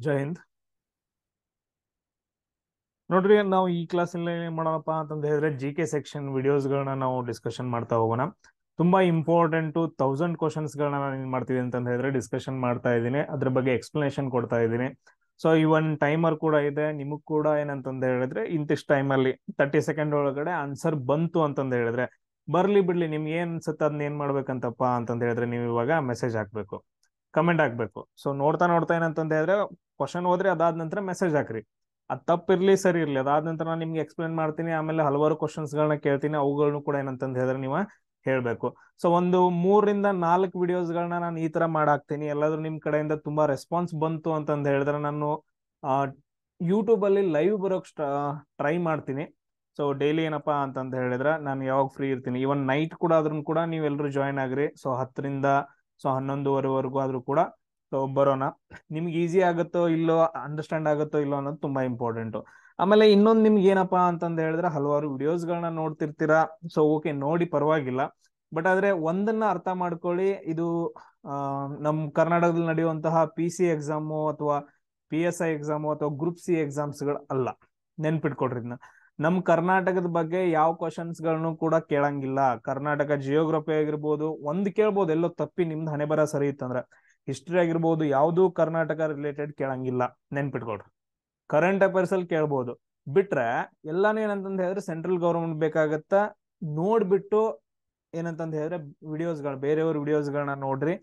ಜೈ ಹಿಂದ್. ನೋಡ್ರಿ, ನಾವು ಈ ಕ್ಲಾಸಲ್ಲಿ ಏನ್ ಮಾಡೋಣಪ್ಪ ಅಂತಂದ ಹೇಳಿದ್ರೆ GK ಸೆಕ್ಷನ್ ವಿಡಿಯೋಸ್ಗಳನ್ನ ನಾವು ಡಿಸ್ಕಷನ್ ಮಾಡ್ತಾ ಹೋಗೋಣ. ತುಂಬಾ ಇಂಪಾರ್ಟೆಂಟ್ 1000 ಕ್ವಶನ್ಸ್ಗಳನ್ನ ನಾನು ಏನ್ ಮಾಡ್ತೀನಿ ಅಂತಂದ ಹೇಳಿದ್ರೆ ಡಿಸ್ಕಷನ್ ಮಾಡ್ತಾ ಇದ್ದೀನಿ. ಅದ್ರ ಬಗ್ಗೆ ಎಕ್ಸ್ಪ್ಲನೇಷನ್ ಕೊಡ್ತಾ ಇದ್ದೀನಿ. ಸೊ ಈ ಒಂದು ಟೈಮರ್ ಕೂಡ ಇದೆ, ನಿಮಗ್ ಕೂಡ ಏನಂತಂದ ಹೇಳಿದ್ರೆ ಇಂತಿಷ್ಟು ಟೈಮಲ್ಲಿ 30 ಸೆಕೆಂಡ್ ಒಳಗಡೆ ಆನ್ಸರ್ ಬಂತು ಅಂತಂದ ಹೇಳಿದ್ರೆ, ಬರ್ಲಿ ಬಿಡ್ಲಿ ನಿಮ್ಗೆ ಏನ್ ಅನ್ಸುತ್ತೆ ಅದನ್ನ ಏನ್ ಮಾಡ್ಬೇಕಂತಪ್ಪ ಅಂತಂದ ಹೇಳಿದ್ರೆ ನೀವು ಇವಾಗ ಮೆಸೇಜ್ ಹಾಕ್ಬೇಕು, ಕಮೆಂಟ್ ಹಾಕ್ಬೇಕು. ಸೊ ನೋಡ್ತಾ ನೋಡ್ತಾ ಏನಂತಂದ ಹೇಳಿದ್ರೆ ಕ್ವಶನ್ ಹೋದ್ರೆ ಅದಾದ ನಂತರ ಮೆಸೇಜ್ ಹಾಕ್ರಿ. ಅದು ತಪ್ಪಿರ್ಲಿ ಸರಿ ಇರ್ಲಿ, ಅದಾದ ನಂತರ ನಾನು ನಿಮ್ಗೆ ಎಕ್ಸ್ಪ್ಲೇನ್ ಮಾಡ್ತೀನಿ. ಆಮೇಲೆ ಹಲವಾರು ಕ್ವಶನ್ಸ್ಗಳನ್ನ ಕೇಳ್ತೀನಿ, ಅವುಗಳನ್ನು ಕೂಡ ಏನಂತಂದ ಹೇಳಿದ್ರೆ ನೀವು ಹೇಳ್ಬೇಕು. ಸೊ ಒಂದು 3 ರಿಂದ 4 ವಿಡಿಯೋಸ್ಗಳನ್ನ ನಾನು ಈ ತರ ಮಾಡಾಕ್ತೀನಿ. ಎಲ್ಲಾದ್ರೂ ನಿಮ್ ಕಡೆಯಿಂದ ತುಂಬಾ ರೆಸ್ಪಾನ್ಸ್ ಬಂತು ಅಂತಂದ ಹೇಳಿದ್ರೆ ನಾನು ಯೂಟ್ಯೂಬ್ ಅಲ್ಲಿ ಲೈವ್ ಬರೋಕ್ ಟ್ರೈ ಮಾಡ್ತೀನಿ. ಸೊ ಡೈಲಿ ಏನಪ್ಪಾ ಅಂತಂದ ಹೇಳಿದ್ರೆ ನಾನು ಯಾವಾಗ ಫ್ರೀ ಇರ್ತೀನಿ, ಇವನ್ ನೈಟ್ ಕೂಡ ಆದ್ರೂ ಕೂಡ ನೀವೆಲ್ಲರೂ ಜಾಯ್ನ್ ಆಗ್ರಿ. ಸೊ 10 ರಿಂದ 11:30ವರೆಗೂ ಆದ್ರೂ ಕೂಡ ಸೊ ಬರೋಣ. ನಿಮ್ಗೆ ಈಸಿ ಆಗುತ್ತೋ ಇಲ್ಲೋ, ಅಂಡರ್ಸ್ಟ್ಯಾಂಡ್ ಆಗುತ್ತೋ ಇಲ್ಲೋ ಅನ್ನೋದು ತುಂಬಾ ಇಂಪಾರ್ಟೆಂಟ್. ಆಮೇಲೆ ಇನ್ನೊಂದು ನಿಮ್ಗೆ ಏನಪ್ಪಾ ಅಂತಂದ ಹೇಳಿದ್ರೆ ಹಲವಾರು ವಿಡಿಯೋಸ್ಗಳನ್ನ ನೋಡ್ತಿರ್ತೀರಾ. ಸೊ ಓಕೆ, ನೋಡಿ ಪರವಾಗಿಲ್ಲ. ಬಟ್ ಆದ್ರೆ ಒಂದನ್ನ ಅರ್ಥ ಮಾಡ್ಕೊಳ್ಳಿ, ಇದು ನಮ್ ಕರ್ನಾಟಕದಲ್ಲಿ ನಡೆಯುವಂತಹ PC ಎಕ್ಸಾಮು ಅಥವಾ PSI ಎಕ್ಸಾಮು ಅಥವಾ ಗ್ರೂಪ್ C ಎಕ್ಸಾಮ್ಸ್ಗಳು ಅಲ್ಲ. ನೆನ್ಪಿಟ್ಕೊಡ್ರಿ ಇದನ್ನ. ನಮ್ ಕರ್ನಾಟಕದ ಬಗ್ಗೆ ಯಾವ ಕ್ವಶನ್ಸ್ಗಳನ್ನು ಕೂಡ ಕೇಳಂಗಿಲ್ಲ. ಕರ್ನಾಟಕ ಜಿಯೋಗ್ರಫಿ ಆಗಿರ್ಬೋದು, ಒಂದ್ ಕೇಳ್ಬೋದು ಎಲ್ಲೋ ತಪ್ಪಿ ನಿಮ್ದು ಹಣೆ ಬರ ಸರಿ ಇತ್ತಂದ್ರೆ. ಹಿಸ್ಟ್ರಿ ಆಗಿರ್ಬೋದು, ಯಾವ್ದು ಕರ್ನಾಟಕ ರಿಲೇಟೆಡ್ ಕೇಳಂಗಿಲ್ಲ, ನೆನ್ಪಿಟ್ಕೊಡ್ರಿ. ಕರೆಂಟ್ ಅಫೇರ್ಸ್ ಅಲ್ಲಿ ಕೇಳ್ಬೋದು, ಬಿಟ್ರೆ ಎಲ್ಲಾನು ಏನಂತಂದ ಹೇಳಿದ್ರೆ ಸೆಂಟ್ರಲ್ ಗೌರ್ಮೆಂಟ್ ಬೇಕಾಗತ್ತ. ನೋಡ್ಬಿಟ್ಟು ಏನಂತಂದ ಹೇಳಿದ್ರೆ ವಿಡಿಯೋಸ್ಗಳು, ಬೇರೆಯವ್ರ ವಿಡಿಯೋಸ್ಗಳನ್ನ ನೋಡ್ರಿ.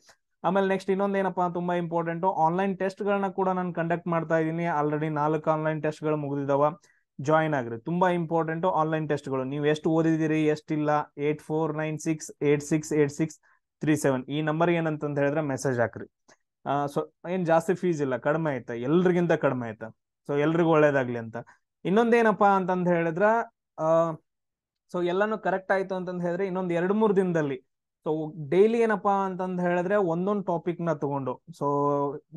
ಆಮೇಲೆ ನೆಕ್ಸ್ಟ್ ಇನ್ನೊಂದ್ ಏನಪ್ಪಾ ತುಂಬಾ ಇಂಪಾರ್ಟೆಂಟ್, ಆನ್ಲೈನ್ ಟೆಸ್ಟ್ ಗಳನ್ನ ಕೂಡ ನಾನು ಕಂಡಕ್ಟ್ ಮಾಡ್ತಾ ಇದ್ದೀನಿ. ಆಲ್ರೆಡಿ 4 ಆನ್ಲೈನ್ ಟೆಸ್ಟ್ ಗಳು ಮುಗಿದಿದಾವ. ಜಾಯಿನ್ ಆಗ್ರಿ. ತುಂಬಾ ಇಂಪಾರ್ಟೆಂಟ್ ಆನ್ಲೈನ್ ಟೆಸ್ಟ್ಗಳು. ನೀವು ಎಷ್ಟು ಓದಿದಿರಿ ಎಷ್ಟಿಲ್ಲ, 8496868637 ಈ ನಂಬರ್ ಏನಂತಂದ ಹೇಳಿದ್ರೆ ಮೆಸೇಜ್ ಹಾಕ್ರಿ. ಸೊ ಏನ್ ಜಾಸ್ತಿ ಫೀಸ್ ಇಲ್ಲ, ಕಡಿಮೆ ಆಯ್ತಾ, ಎಲ್ರಿಗಿಂತ ಕಡಿಮೆ ಆಯ್ತಾ. ಸೊ ಎಲ್ರಿಗೂ ಒಳ್ಳೇದಾಗ್ಲಿ ಅಂತ. ಇನ್ನೊಂದೇನಪ್ಪಾ ಅಂತಂದ ಹೇಳಿದ್ರ ಆ ಸೊ ಎಲ್ಲಾನು ಕರೆಕ್ಟ್ ಆಯ್ತು ಅಂತಂದ ಹೇಳಿದ್ರೆ ಇನ್ನೊಂದ್ 2-3 ದಿನದಲ್ಲಿ ಸೊ ಡೈಲಿ ಏನಪ್ಪಾ ಅಂತಂದ ಹೇಳಿದ್ರೆ ಒಂದೊಂದು ಟಾಪಿಕ್ ನ ತಗೊಂಡು, ಸೊ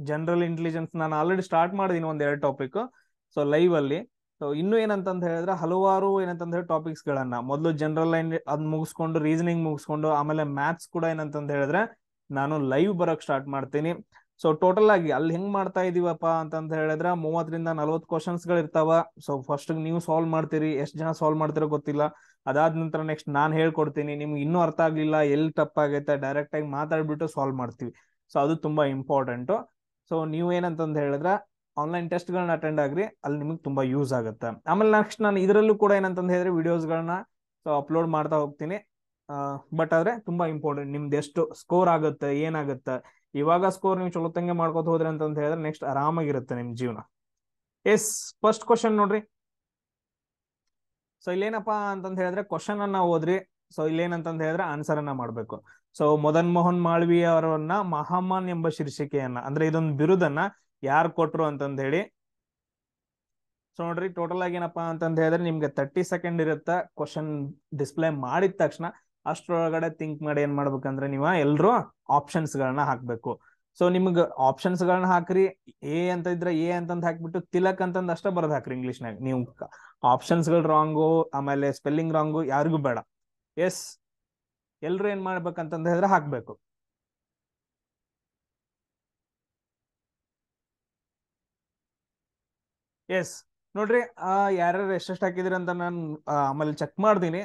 ಜನರಲ್ ಇಂಟೆಲಿಜೆನ್ಸ್ ನಾನು ಆಲ್ರೆಡಿ ಸ್ಟಾರ್ಟ್ ಮಾಡಿದೀನಿ 1-2 ಟಾಪಿಕ್ ಸೊ ಲೈವ್ ಅಲ್ಲಿ. ಸೊ ಇನ್ನು ಏನಂತಂದ ಹೇಳಿದ್ರೆ ಹಲವಾರು ಏನಂತಂದ ಹೇಳಿ ಟಾಪಿಕ್ಸ್ ಗಳನ್ನ ಮೊದಲು ಜನರಲ್ ಲೈನ್ ಅದ್ ಮುಗಿಸ್ಕೊಂಡು, ರೀಸನಿಂಗ್ ಮುಗಿಸ್ಕೊಂಡು, ಆಮೇಲೆ ಮ್ಯಾಥ್ಸ್ ಕೂಡ ಏನಂತಂದ ಹೇಳಿದ್ರೆ ನಾನು ಲೈವ್ ಬರಕ್ ಸ್ಟಾರ್ಟ್ ಮಾಡ್ತೀನಿ. ಸೊ ಟೋಟಲ್ ಆಗಿ ಅಲ್ಲಿ ಹೆಂಗ್ ಮಾಡ್ತಾ ಇದೀವಪ್ಪ ಅಂತಂದ ಹೇಳಿದ್ರೆ 30 ರಿಂದ 40 ಕ್ವಶನ್ಸ್ ಗಳು ಇರ್ತಾವ. ಸೊ ಫಸ್ಟ್ ನೀವು ಸಾಲ್ವ್ ಮಾಡ್ತೀರಿ, ಎಷ್ಟು ಜನ ಸಾಲ್ವ್ ಮಾಡ್ತಿರೋ ಗೊತ್ತಿಲ್ಲ. ಅದಾದ ನಂತರ ನೆಕ್ಸ್ಟ್ ನಾನ್ ಹೇಳ್ಕೊಡ್ತೀನಿ. ನಿಮ್ಗೆ ಇನ್ನೂ ಅರ್ಥ ಆಗ್ಲಿಲ್ಲ, ಎಲ್ಲಿ ತಪ್ಪಾಗೈತೆ ಡೈರೆಕ್ಟ್ ಆಗಿ ಮಾತಾಡ್ಬಿಟ್ಟು ಸಾಲ್ವ್ ಮಾಡ್ತೀವಿ. ಸೊ ಅದು ತುಂಬಾ ಇಂಪಾರ್ಟೆಂಟ್. ಸೊ ನೀವು ಏನಂತಂದ ಹೇಳಿದ್ರೆ ಆನ್ಲೈನ್ ಟೆಸ್ಟ್ ಗಳನ್ನ ಅಟೆಂಡ್ ಆಗ್ರಿ, ಅಲ್ಲಿ ನಿಮ್ಗೆ ತುಂಬಾ ಯೂಸ್ ಆಗುತ್ತೆ. ಆಮೇಲೆ ನೆಕ್ಸ್ಟ್ ನಾನು ಇದರಲ್ಲೂ ಕೂಡ ಏನಂತಂದ ಹೇಳಿದ್ರೆ ವಿಡಿಯೋಸ್ಗಳನ್ನ ಸೊ ಅಪ್ಲೋಡ್ ಮಾಡ್ತಾ ಹೋಗ್ತೀನಿ. ಬಟ್ ಆದ್ರೆ ತುಂಬಾ ಇಂಪಾರ್ಟೆಂಟ್, ನಿಮ್ದು ಎಷ್ಟು ಸ್ಕೋರ್ ಆಗುತ್ತೆ ಏನಾಗುತ್ತೆ. ಇವಾಗ ಸ್ಕೋರ್ ನೀವು ಚಲೋತ್ತಂಗೆ ಮಾಡ್ಕೋತ ಹೋದ್ರಿ ಅಂತಂತ ಹೇಳಿದ್ರೆ ನೆಕ್ಸ್ಟ್ ಆರಾಮಾಗಿರುತ್ತೆ ನಿಮ್ ಜೀವನ. ಎಸ್, ಫಸ್ಟ್ ಕ್ವಶನ್ ನೋಡ್ರಿ. ಸೊ ಇಲ್ಲೇನಪ್ಪಾ ಅಂತಂದ ಹೇಳಿದ್ರೆ ಕ್ವಶನ್ ಅನ್ನ ಓದ್ರಿ. ಸೊ ಇಲ್ಲೇನಂತಂದ ಹೇಳಿದ್ರೆ ಆನ್ಸರ್ ಅನ್ನ ಮಾಡ್ಬೇಕು. ಸೊ ಮದನ್ ಮೋಹನ್ ಮಾಳ್ವೀಯ ಅವರನ್ನ ಮಹಾಮಾನ್ ಎಂಬ ಶೀರ್ಷಿಕೆಯನ್ನ, ಅಂದ್ರೆ ಇದೊಂದು ಬಿರುದನ್ನ ಯಾರು ಕೊಟ್ರು ಅಂತಂದ ಹೇಳಿ. ಸೊ ನೋಡ್ರಿ, ಟೋಟಲ್ ಆಗಿ ಏನಪ್ಪಾ ಅಂತಂದ ಹೇಳಿದ್ರೆ ನಿಮ್ಗೆ 30 ಸೆಕೆಂಡ್ ಇರುತ್ತೆ. ಕ್ವಶನ್ ಡಿಸ್ಪ್ಲೇ ಮಾಡಿದ ತಕ್ಷಣ ಅಷ್ಟ್ರೊಳಗಡೆ ಥಿಂಕ್ ಮಾಡಿ ಏನ್ ಮಾಡ್ಬೇಕಂದ್ರೆ ನೀವು ಎಲ್ರು ಆಪ್ಷನ್ಸ್ ಗಳನ್ನ ಹಾಕ್ಬೇಕು. ಸೊ ನಿಮ್ಗೆ ಆಪ್ಷನ್ಸ್ ಗಳನ್ನ ಹಾಕ್ರಿ. ಎ ಅಂತ ಇದ್ರೆ ಎ ಅಂತಂದ್ ಹಾಕ್ಬಿಟ್ಟು ತಿಲಕ್ ಅಂತಂದ್ ಅಷ್ಟೇ ಬರೋದ್ ಹಾಕ್ರಿ ಇಂಗ್ಲಿಷ್ನಾಗ. ನೀವು ಆಪ್ಷನ್ಸ್ ಗಳು ರಾಂಗು, ಆಮೇಲೆ ಸ್ಪೆಲ್ಲಿಂಗ್ ರಾಂಗು ಯಾರಿಗೂ ಬೇಡ. ಎಸ್, ಎಲ್ರು ಏನ್ ಮಾಡ್ಬೇಕಂತಂದ ಹೇಳಿದ್ರೆ ಹಾಕ್ಬೇಕು. ಎಸ್ ನೋಡ್ರಿ, ಯಾರ್ಯಾರು ಎಷ್ಟೆಷ್ಟು ಹಾಕಿದ್ರಿ ಅಂತ ನಾನು ಆಮೇಲೆ ಚೆಕ್ ಮಾಡ್ತೀನಿ.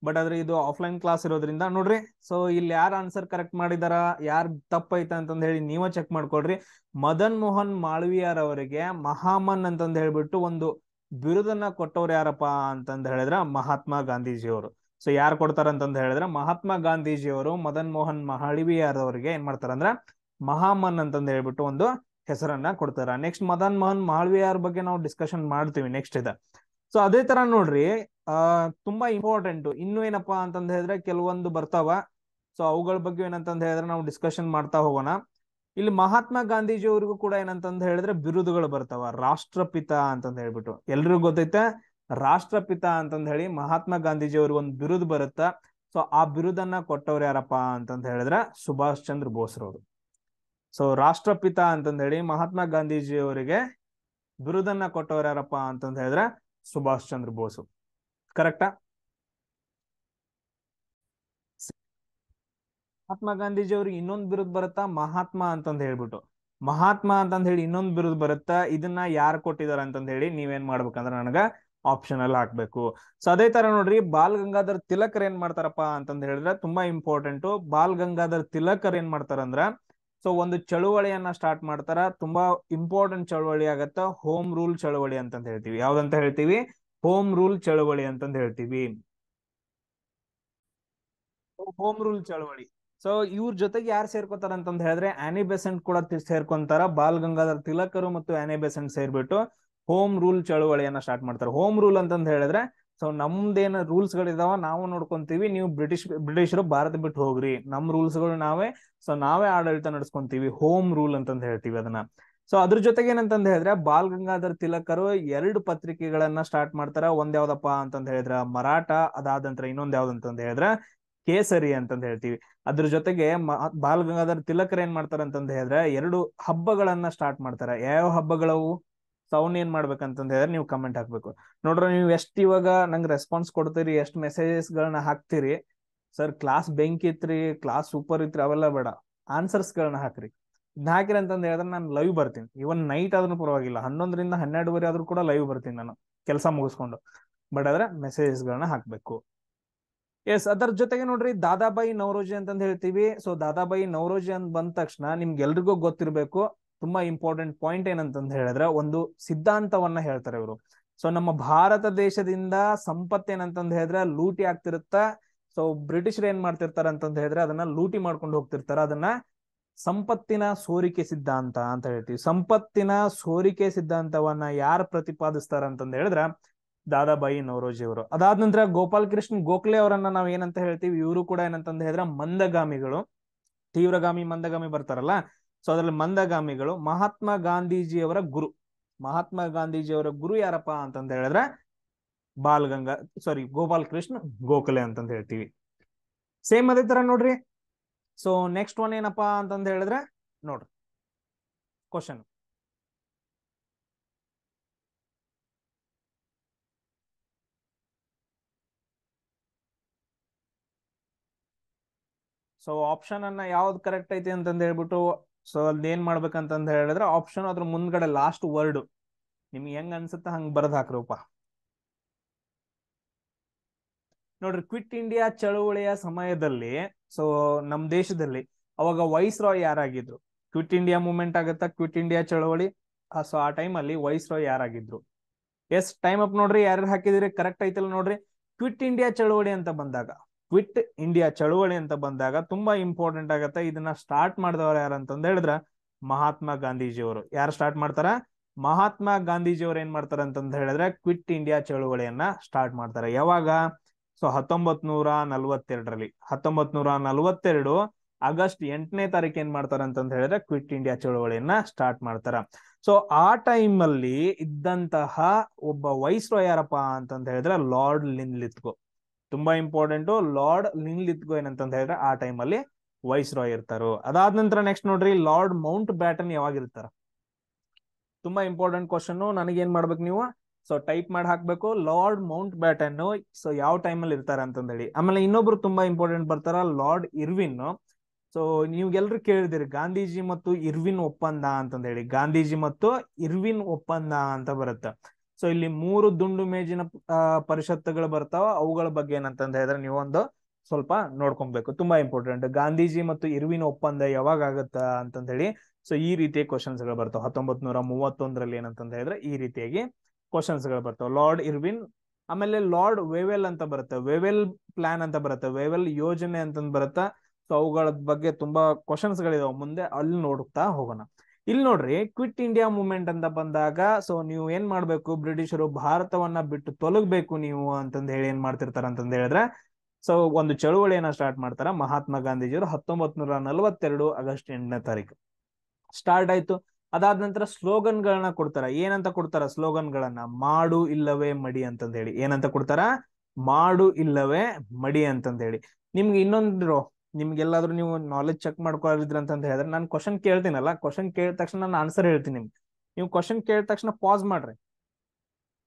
ಬಟ್ ಆದ್ರೆ ಇದು ಆಫ್ಲೈನ್ ಕ್ಲಾಸ್ ಇರೋದ್ರಿಂದ ನೋಡ್ರಿ. ಸೊ ಇಲ್ಲಿ ಯಾರು ಆನ್ಸರ್ ಕರೆಕ್ಟ್ ಮಾಡಿದಾರ, ಯಾರು ತಪ್ಪೈತೆ ಅಂತಂದ ಹೇಳಿ ನೀವೇ ಚೆಕ್ ಮಾಡ್ಕೊಡ್ರಿ. ಮದನ್ ಮೋಹನ್ ಮಾಳವೀಯರ್ ಅವರಿಗೆ ಮಹಾಮನ್ ಅಂತಂದ ಹೇಳ್ಬಿಟ್ಟು ಒಂದು ಬಿರುದನ್ನ ಕೊಟ್ಟವ್ರು ಯಾರಪ್ಪ ಅಂತಂದ ಹೇಳಿದ್ರ ಮಹಾತ್ಮ ಗಾಂಧೀಜಿಯವರು. ಸೊ ಯಾರು ಕೊಡ್ತಾರ ಅಂತಂದ ಹೇಳಿದ್ರೆ ಮಹಾತ್ಮ ಗಾಂಧೀಜಿಯವರು ಮದನ್ ಮೋಹನ್ ಮಾಳವೀಯರ್ ಅವರಿಗೆ ಏನ್ ಮಾಡ್ತಾರ ಅಂದ್ರ ಮಹಾಮನ್ ಅಂತಂದ ಹೇಳ್ಬಿಟ್ಟು ಒಂದು ಹೆಸರನ್ನ ಕೊಡ್ತಾರ. ನೆಕ್ಸ್ಟ್ ಮದನ್ ಮೋಹನ್ ಮಾಳವೀಯರ್ ಬಗ್ಗೆ ನಾವು ಡಿಸ್ಕಷನ್ ಮಾಡ್ತೀವಿ ನೆಕ್ಸ್ಟ್ ಇದೆ. ಸೊ ಅದೇ ತರ ನೋಡ್ರಿ, ತುಂಬಾ ಇಂಪಾರ್ಟೆಂಟ್ ಇನ್ನು ಏನಪ್ಪಾ ಅಂತಂದ ಹೇಳಿದ್ರೆ ಕೆಲವೊಂದು ಬರ್ತಾವ. ಸೊ ಅವುಗಳ ಬಗ್ಗೆ ಏನಂತಂದ ಹೇಳಿದ್ರೆ ನಾವು ಡಿಸ್ಕಷನ್ ಮಾಡ್ತಾ ಹೋಗೋಣ. ಇಲ್ಲಿ ಮಹಾತ್ಮ ಗಾಂಧೀಜಿ ಅವರಿಗೂ ಕೂಡ ಏನಂತಂದ ಹೇಳಿದ್ರೆ ಬಿರುದುಗಳು ಬರ್ತಾವ. ರಾಷ್ಟ್ರಪಿತ ಅಂತಂದ ಹೇಳ್ಬಿಟ್ಟು ಎಲ್ರಿಗೂ ಗೊತ್ತೈತೆ, ರಾಷ್ಟ್ರಪಿತ ಅಂತಂದ ಹೇಳಿ ಮಹಾತ್ಮ ಗಾಂಧೀಜಿ ಅವ್ರಿಗೆ ಒಂದು ಬಿರುದು ಬರುತ್ತ. ಸೊ ಆ ಬಿರುದನ್ನ ಕೊಟ್ಟವ್ರು ಯಾರಪ್ಪ ಅಂತಂದ ಹೇಳಿದ್ರೆ ಸುಭಾಷ್ ಚಂದ್ರ ಬೋಸ್ರವರು. ಸೊ ರಾಷ್ಟ್ರಪಿತ ಅಂತಂದ ಹೇಳಿ ಮಹಾತ್ಮ ಗಾಂಧೀಜಿ ಅವರಿಗೆ ಬಿರುದನ್ನ ಕೊಟ್ಟವ್ರು ಯಾರಪ್ಪ ಅಂತಂದ ಹೇಳಿದ್ರೆ ಸುಭಾಷ್ ಚಂದ್ರ ಬೋಸ್. ಕರೆಕ್ಟಾ? ಮಹಾತ್ಮ ಗಾಂಧೀಜಿ ಅವ್ರಿಗೆ ಇನ್ನೊಂದು ಬಿರುದು ಬರುತ್ತಾ, ಮಹಾತ್ಮ ಅಂತಂದ ಹೇಳ್ಬಿಟ್ಟು. ಮಹಾತ್ಮ ಅಂತಂದ್ ಹೇಳಿ ಇನ್ನೊಂದು ಬಿರುದು ಬರುತ್ತಾ, ಇದನ್ನ ಯಾರು ಕೊಟ್ಟಿದಾರ ಅಂತಂದ್ ಹೇಳಿ ನೀವೇನ್ ಮಾಡ್ಬೇಕಂದ್ರೆ ನನಗ ಆಪ್ಷನ್ ಅಲ್ಲಿ ಹಾಕ್ಬೇಕು. ಸೊ ಅದೇ ತರ ನೋಡ್ರಿ, ಬಾಲ್ ಗಂಗಾಧರ್ ತಿಲಕರ್ ಏನ್ ಮಾಡ್ತಾರಪ್ಪ ಅಂತಂದ್ ಹೇಳಿದ್ರೆ ತುಂಬಾ ಇಂಪಾರ್ಟೆಂಟ್. ಬಾಲ್ ಗಂಗಾಧರ್ ತಿಲಕರ್ ಏನ್ ಮಾಡ್ತಾರಂದ್ರ, ಸೊ ಒಂದು ಚಳುವಳಿಯನ್ನ ಸ್ಟಾರ್ಟ್ ಮಾಡ್ತಾರ. ತುಂಬಾ ಇಂಪಾರ್ಟೆಂಟ್ ಚಳುವಳಿ ಆಗತ್ತ, ಹೋಮ್ ರೂಲ್ ಚಳುವಳಿ ಅಂತಂದ್ ಹೇಳ್ತೀವಿ. ಯಾವ್ದಂತ ಹೇಳ್ತೀವಿ? ಹೋಮ್ ರೂಲ್ ಚಳುವಳಿ ಅಂತಂದ್ ಹೇಳ್ತೀವಿ. ಹೋಮ್ ರೂಲ್ ಚಳವಳಿ. ಸೊ ಇವ್ರ ಜೊತೆಗೆ ಯಾರು ಸೇರ್ಕೋತಾರ ಅಂತಂದ್ ಹೇಳಿದ್ರೆ ಆನಿ ಬೆಸೆಂಟ್ ಕೂಡ ಸೇರ್ಕೊಂತಾರ. ಬಾಲ್ ಗಂಗಾಧರ್ ತಿಲಕರು ಮತ್ತು ಆನಿ ಬೆಸೆಂಟ್ ಸೇರ್ಬಿಟ್ಟು ಹೋಮ್ ರೂಲ್ ಚಳುವಳಿಯನ್ನ ಸ್ಟಾರ್ಟ್ ಮಾಡ್ತಾರೆ. ಹೋಮ್ ರೂಲ್ ಅಂತಂದ್ ಹೇಳಿದ್ರೆ, ಸೊ ನಮ್ದೇನ ರೂಲ್ಸ್ ಗಳಿದಾವ ನಾವು ನೋಡ್ಕೊಂತೀವಿ, ನೀವು ಬ್ರಿಟಿಷರು ಭಾರತ ಬಿಟ್ಟು ಹೋಗ್ರಿ, ನಮ್ ರೂಲ್ಸ್ ಗಳು ನಾವೇ, ಸೊ ನಾವೇ ಆಡಳಿತ ನಡ್ಸ್ಕೊಂತೀವಿ, ಹೋಮ್ ರೂಲ್ ಅಂತಂದ್ ಹೇಳ್ತೀವಿ ಅದನ್ನ. ಸೊ ಅದ್ರ ಜೊತೆಗೆ ಏನಂತಂದ್ ಹೇಳಿದ್ರೆ, ಬಾಲ್ ಗಂಗಾಧರ್ ತಿಲಕರು 2 ಪತ್ರಿಕೆಗಳನ್ನ ಸ್ಟಾರ್ಟ್ ಮಾಡ್ತಾರ. ಒಂದ್ ಯಾವ್ದಪ್ಪ ಅಂತಂದ್ ಹೇಳಿದ್ರ ಮರಾಠ, ಅದಾದ ನಂತರ ಇನ್ನೊಂದ್ ಯಾವ್ದಂತಂದ್ ಹೇಳಿದ್ರ ಕೇಸರಿ ಅಂತಂದ್ ಹೇಳ್ತೀವಿ. ಅದ್ರ ಜೊತೆಗೆ ಬಾಲ್ ಗಂಗಾಧರ್ ತಿಲಕರ್ ಏನ್ ಮಾಡ್ತಾರ ಅಂತಂದ್ ಹೇಳಿದ್ರೆ 2 ಹಬ್ಬಗಳನ್ನ ಸ್ಟಾರ್ಟ್ ಮಾಡ್ತಾರ. ಯಾವ ಹಬ್ಬಗಳವು? ಸೌಂಡ್ ಏನ್ ಮಾಡ್ಬೇಕಂತಂದ್ ಹೇಳಿದ್ರೆ ನೀವು ಕಮೆಂಟ್ ಹಾಕ್ಬೇಕು. ನೋಡ್ರಿ, ನೀವು ಎಷ್ಟ್ ಇವಾಗ ನಂಗೆ ರೆಸ್ಪಾನ್ಸ್ ಕೊಡ್ತೀರಿ, ಎಷ್ಟು ಮೆಸೇಜಸ್ ಗಳನ್ನ ಹಾಕ್ತಿರಿ. ಸರ್ ಕ್ಲಾಸ್ ಬೆಂಕಿ ಇತ್ರಿ, ಕ್ಲಾಸ್ ಸೂಪರ್ ಇತ್ರಿ, ಅವೆಲ್ಲ ಬೇಡ, ಆನ್ಸರ್ಸ್ ಗಳನ್ನ ಹಾಕ್ರಿ. ಇದನ್ನ ಹಾಕಿರಿ ಅಂತಂದ್ ಹೇಳಿದ್ರೆ ನಾನು ಲೈವ್ ಬರ್ತೀನಿ. ಇವನ್ ನೈಟ್ ಆದ್ರೂ ಪರವಾಗಿಲ್ಲ, 11ರಿಂದ 12ವರೆ ಆದ್ರೂ ಕೂಡ ಲೈವ್ ಬರ್ತೀನಿ ನಾನು ಕೆಲಸ ಮುಗಿಸ್ಕೊಂಡು. ಬಟ್ ಆದ್ರೆ ಮೆಸೇಜಸ್ ಗಳನ್ನ ಹಾಕ್ಬೇಕು. ಎಸ್, ಅದರ ಜೊತೆಗೆ ನೋಡ್ರಿ, ದಾದಾಬಾಯಿ ನವರೋಜಿ ಅಂತಂದ್ ಹೇಳ್ತೀವಿ. ಸೊ ದಾದಾಬಾಯಿ ನವರೋಜಿ ಅಂತ ಬಂದ ತಕ್ಷಣ ನಿಮ್ಗೆಲ್ರಿಗೂ ಗೊತ್ತಿರ್ಬೇಕು, ತುಂಬಾ ಇಂಪಾರ್ಟೆಂಟ್ ಪಾಯಿಂಟ್ ಏನಂತಂದ್ ಹೇಳಿದ್ರೆ ಒಂದು ಸಿದ್ಧಾಂತವನ್ನ ಹೇಳ್ತಾರೆ ಇವರು. ಸೊ ನಮ್ಮ ಭಾರತ ದೇಶದಿಂದ ಸಂಪತ್ತು ಏನಂತಂದ್ ಹೇಳಿದ್ರೆ ಲೂಟಿ ಆಗ್ತಿರುತ್ತ. ಸೊ ಬ್ರಿಟಿಷರು ಏನ್ ಮಾಡ್ತಿರ್ತಾರ ಅಂತಂದ್ ಹೇಳಿದ್ರೆ ಅದನ್ನ ಲೂಟಿ ಮಾಡ್ಕೊಂಡು ಹೋಗ್ತಿರ್ತಾರ. ಅದನ್ನ ಸಂಪತ್ತಿನ ಸೋರಿಕೆ ಸಿದ್ಧಾಂತ ಅಂತ ಹೇಳ್ತೀವಿ. ಸಂಪತ್ತಿನ ಸೋರಿಕೆ ಸಿದ್ಧಾಂತವನ್ನ ಯಾರು ಪ್ರತಿಪಾದಿಸ್ತಾರ ಅಂತಂದ್ ಹೇಳಿದ್ರೆ ದಾದಾಬಾಯಿ ನವರೋಜಿ ಅವರು. ಅದಾದ ನಂತರ ಗೋಪಾಲ್ ಕೃಷ್ಣ ಗೋಖಲೆ ಅವರನ್ನ ನಾವ್ ಏನಂತ ಹೇಳ್ತೀವಿ, ಇವರು ಕೂಡ ಏನಂತಂದ್ ಹೇಳಿದ್ರೆ ಮಂದಗಾಮಿಗಳು, ತೀವ್ರಗಾಮಿ ಮಂದಗಾಮಿ ಬರ್ತಾರಲ್ಲ, ಸೊ ಅದ್ರಲ್ಲಿ ಮಂದಗಾಮಿಗಳು. ಮಹಾತ್ಮ ಗಾಂಧೀಜಿಯವರ ಗುರು, ಮಹಾತ್ಮ ಗಾಂಧೀಜಿಯವರ ಗುರು ಯಾರಪ್ಪ ಅಂತಂದ ಹೇಳಿದ್ರೆ ಗೋಪಾಲ್ ಕೃಷ್ಣ ಗೋಖಲೆ ಅಂತಂದ ಹೇಳ್ತೀವಿ. ಸೇಮ್ ಅದೇ ತರ ನೋಡ್ರಿ. ಸೊ ನೆಕ್ಸ್ಟ್ ಒನ್ ಏನಪ್ಪಾ ಅಂತಂದ ಹೇಳಿದ್ರೆ ನೋಡ್ರಿ ಕ್ವಶನ್. ಸೊ ಆಪ್ಷನ್ ಅನ್ನ ಯಾವ್ದು ಕರೆಕ್ಟ್ ಐತಿ ಅಂತಂದ ಹೇಳ್ಬಿಟ್ಟು, ಸೊ ಅದ್ ಏನ್ ಮಾಡ್ಬೇಕಂತಂದ ಹೇಳಿದ್ರೆ ಆಪ್ಷನ್ ಅದ್ರ ಮುಂದ್ಗಡೆ ಲಾಸ್ಟ್ ವರ್ಡ್ ನಿಮ್ಗೆ ಹೆಂಗ್ ಅನ್ಸುತ್ತ ಹಂಗ್ ಬರ್ದ್ ಹಾಕ್ರಪ್ಪ. ನೋಡ್ರಿ, ಕ್ವಿಟ್ ಇಂಡಿಯಾ ಚಳುವಳಿಯ ಸಮಯದಲ್ಲಿ, ಸೊ ನಮ್ ದೇಶದಲ್ಲಿ ಅವಾಗ ವೈಸ್ ರಾಯ್ ಯಾರಾಗಿದ್ರು? ಕ್ವಿಟ್ ಇಂಡಿಯಾ ಮೂವ್ಮೆಂಟ್ ಆಗತ್ತಾ, ಕ್ವಿಟ್ ಇಂಡಿಯಾ ಚಳವಳಿ, ಸೊ ಆ ಟೈಮ್ ಅಲ್ಲಿ ವೈಸ್ ರಾಯ್ ಯಾರಾಗಿದ್ರು? ಎಸ್, ಟೈಮ್ ಅಪ್ ನೋಡ್ರಿ, ಯಾರು ಹಾಕಿದಿರಿ ಕರೆಕ್ಟ್ ಐತಲ್ಲ ನೋಡ್ರಿ. ಕ್ವಿಟ್ ಇಂಡಿಯಾ ಚಳವಳಿ ಅಂತ ಬಂದಾಗ, ಕ್ವಿಟ್ ಇಂಡಿಯಾ ಚಳವಳಿ ಅಂತ ಬಂದಾಗ ತುಂಬಾ ಇಂಪಾರ್ಟೆಂಟ್ ಆಗತ್ತೆ. ಇದನ್ನ ಸ್ಟಾರ್ಟ್ ಮಾಡಿದವರು ಯಾರು ಅಂತಂದ ಹೇಳಿದ್ರ ಮಹಾತ್ಮ ಗಾಂಧೀಜಿಯವರು. ಯಾರು ಸ್ಟಾರ್ಟ್ ಮಾಡ್ತಾರ? ಮಹಾತ್ಮ ಗಾಂಧೀಜಿಯವರು ಏನ್ ಮಾಡ್ತಾರ ಅಂತಂದ ಹೇಳಿದ್ರೆ ಕ್ವಿಟ್ ಇಂಡಿಯಾ ಚಳವಳಿಯನ್ನ ಸ್ಟಾರ್ಟ್ ಮಾಡ್ತಾರೆ. ಯಾವಾಗ? ಸೊ 1942ರಲ್ಲಿ 1942 ಆಗಸ್ಟ್ 8ನೇ ತಾರೀಕು ಏನ್ ಮಾಡ್ತಾರ ಅಂತಂದ ಹೇಳಿದ್ರೆ ಕ್ವಿಟ್ ಇಂಡಿಯಾ ಚಳವಳಿಯನ್ನ ಸ್ಟಾರ್ಟ್ ಮಾಡ್ತಾರ. ಸೊ ಆ ಟೈಮ್ ಅಲ್ಲಿ ಇದ್ದಂತಹ ಒಬ್ಬ ವೈಸ್ ರಾಯ್ ಯಾರಪ್ಪ ಅಂತಂದ ಹೇಳಿದ್ರೆ ಲಾರ್ಡ್ ಲಿನ್ಲಿತ್ಗೋ. ತುಂಬಾ ಇಂಪಾರ್ಟೆಂಟ್, ಲಾರ್ಡ್ ಲಿನ್ಲಿತ್ಗೋ ಏನಂತಂದ ಹೇಳಿದ್ರೆ ಆ ಟೈಮ್ ಅಲ್ಲಿ ವೈಸ್ ರಾಯ್ ಇರ್ತಾರೋ. ಅದಾದ ನಂತರ ನೆಕ್ಸ್ಟ್ ನೋಡ್ರಿ, ಲಾರ್ಡ್ ಮೌಂಟ್ ಬ್ಯಾಟನ್ ಯಾವಾಗ ಇರ್ತಾರ? ತುಂಬಾ ಇಂಪಾರ್ಟೆಂಟ್ ಕ್ವಶನ್. ನನಗೆ ಏನ್ ಮಾಡ್ಬೇಕು ನೀವು? ಸೊ ಟೈಪ್ ಮಾಡಿ ಹಾಕ್ಬೇಕು ಲಾರ್ಡ್ ಮೌಂಟ್ ಬ್ಯಾಟನ್. ಸೊ ಯಾವ ಟೈಮ್ ಅಲ್ಲಿ ಇರ್ತಾರ ಅಂತಂದ ಹೇಳಿ. ಆಮೇಲೆ ಇನ್ನೊಬ್ರು ತುಂಬಾ ಇಂಪಾರ್ಟೆಂಟ್ ಬರ್ತಾರ, ಲಾರ್ಡ್ ಇರ್ವಿನ್. ಸೊ ನೀವ್ಗೆಲ್ರು ಕೇಳಿದಿರಿ ಗಾಂಧೀಜಿ ಮತ್ತು ಇರ್ವಿನ್ ಒಪ್ಪಂದ ಅಂತಂದ ಹೇಳಿ. ಗಾಂಧೀಜಿ ಮತ್ತು ಇರ್ವಿನ್ ಒಪ್ಪಂದ ಅಂತ ಬರುತ್ತೆ. ಸೊ ಇಲ್ಲಿ 3 ದುಂಡು ಮೇಜಿನ ಪರಿಷತ್ತುಗಳು ಬರ್ತಾವ. ಅವುಗಳ ಬಗ್ಗೆ ಏನಂತಂದ ಹೇಳಿದ್ರೆ ನೀವು ಒಂದು ಸ್ವಲ್ಪ ನೋಡ್ಕೊಬೇಕು, ತುಂಬಾ ಇಂಪಾರ್ಟೆಂಟ್. ಗಾಂಧೀಜಿ ಮತ್ತು ಇರ್ವಿನ್ ಒಪ್ಪಂದ ಯಾವಾಗ ಆಗತ್ತ ಅಂತಂದ ಹೇಳಿ. ಸೊ ಈ ರೀತಿಯ ಕ್ವಶನ್ಸ್ ಗಳು ಬರ್ತಾವ. 1931ರಲ್ಲಿ ಏನಂತಂದ ಹೇಳಿದ್ರೆ ಈ ರೀತಿಯಾಗಿ ಕ್ವಶನ್ಸ್ ಗಳು ಬರ್ತಾವ. ಲಾರ್ಡ್ ಇರ್ವಿನ್, ಆಮೇಲೆ ಲಾರ್ಡ್ ವೇವೆಲ್ ಅಂತ ಬರುತ್ತೆ, ವೇವೆಲ್ ಪ್ಲಾನ್ ಅಂತ ಬರುತ್ತೆ, ವೇವೆಲ್ ಯೋಜನೆ ಅಂತಂದ್ ಬರುತ್ತೆ. ಸೊ ಅವುಗಳ ಬಗ್ಗೆ ತುಂಬಾ ಕ್ವಶನ್ಸ್ ಗಳಿದಾವೆ ಮುಂದೆ, ಅಲ್ಲಿ ನೋಡುತ್ತಾ ಹೋಗೋಣ. ಇಲ್ಲಿ ನೋಡ್ರಿ, ಕ್ವಿಟ್ ಇಂಡಿಯಾ ಮೂವ್ಮೆಂಟ್ ಅಂತ ಬಂದಾಗ ಸೊ ನೀವು ಏನ್ ಮಾಡ್ಬೇಕು, ಬ್ರಿಟಿಷರು ಭಾರತವನ್ನ ಬಿಟ್ಟು ತೊಲಗಬೇಕು ನೀವು ಅಂತಂದ್ ಹೇಳಿ ಏನ್ ಮಾಡ್ತಿರ್ತಾರ ಅಂತಂದ್ ಹೇಳಿದ್ರೆ ಸೊ ಒಂದು ಚಳುವಳಿಯನ್ನ ಸ್ಟಾರ್ಟ್ ಮಾಡ್ತಾರ ಮಹಾತ್ಮ ಗಾಂಧೀಜಿಯವರು. 1942 ಆಗಸ್ಟ್ 8ನೇ ತಾರೀಕು ಸ್ಟಾರ್ಟ್ ಆಯ್ತು. ಅದಾದ ನಂತರ ಸ್ಲೋಗನ್ ಗಳನ್ನ ಕೊಡ್ತಾರ. ಏನಂತ ಕೊಡ್ತಾರ ಸ್ಲೋಗನ್ ಗಳನ್ನ? ಮಾಡು ಇಲ್ಲವೇ ಮಡಿ ಅಂತಂದ ಹೇಳಿ. ಏನಂತ ಕೊಡ್ತಾರ? ಮಾಡು ಇಲ್ಲವೇ ಮಡಿ ಅಂತಂದ ಹೇಳಿ. ನಿಮ್ಗೆ ಇನ್ನೊಂದು, ನಿಮ್ಗೆಲ್ಲಾದ್ರೂ ನೀವು ನಾಲೆಜ್ ಚೆಕ್ ಮಾಡ್ಕೊಳ್ಳಿದ್ರ ಅಂತಂದ ಹೇಳಿದ್ರೆ, ನಾನು ಕ್ವಶನ್ ಕೇಳ್ತೀನಲ್ಲ, ಕ್ವಶನ್ ಕೇಳಿದ ತಕ್ಷಣ ನಾನು ಆನ್ಸರ್ ಹೇಳ್ತೀನಿ ನಿಮ್ಗೆ. ನೀವು ಕ್ವಶನ್ ಕೇಳಿದ ತಕ್ಷಣ ಪಾಸ್ ಮಾಡ್ರಿ,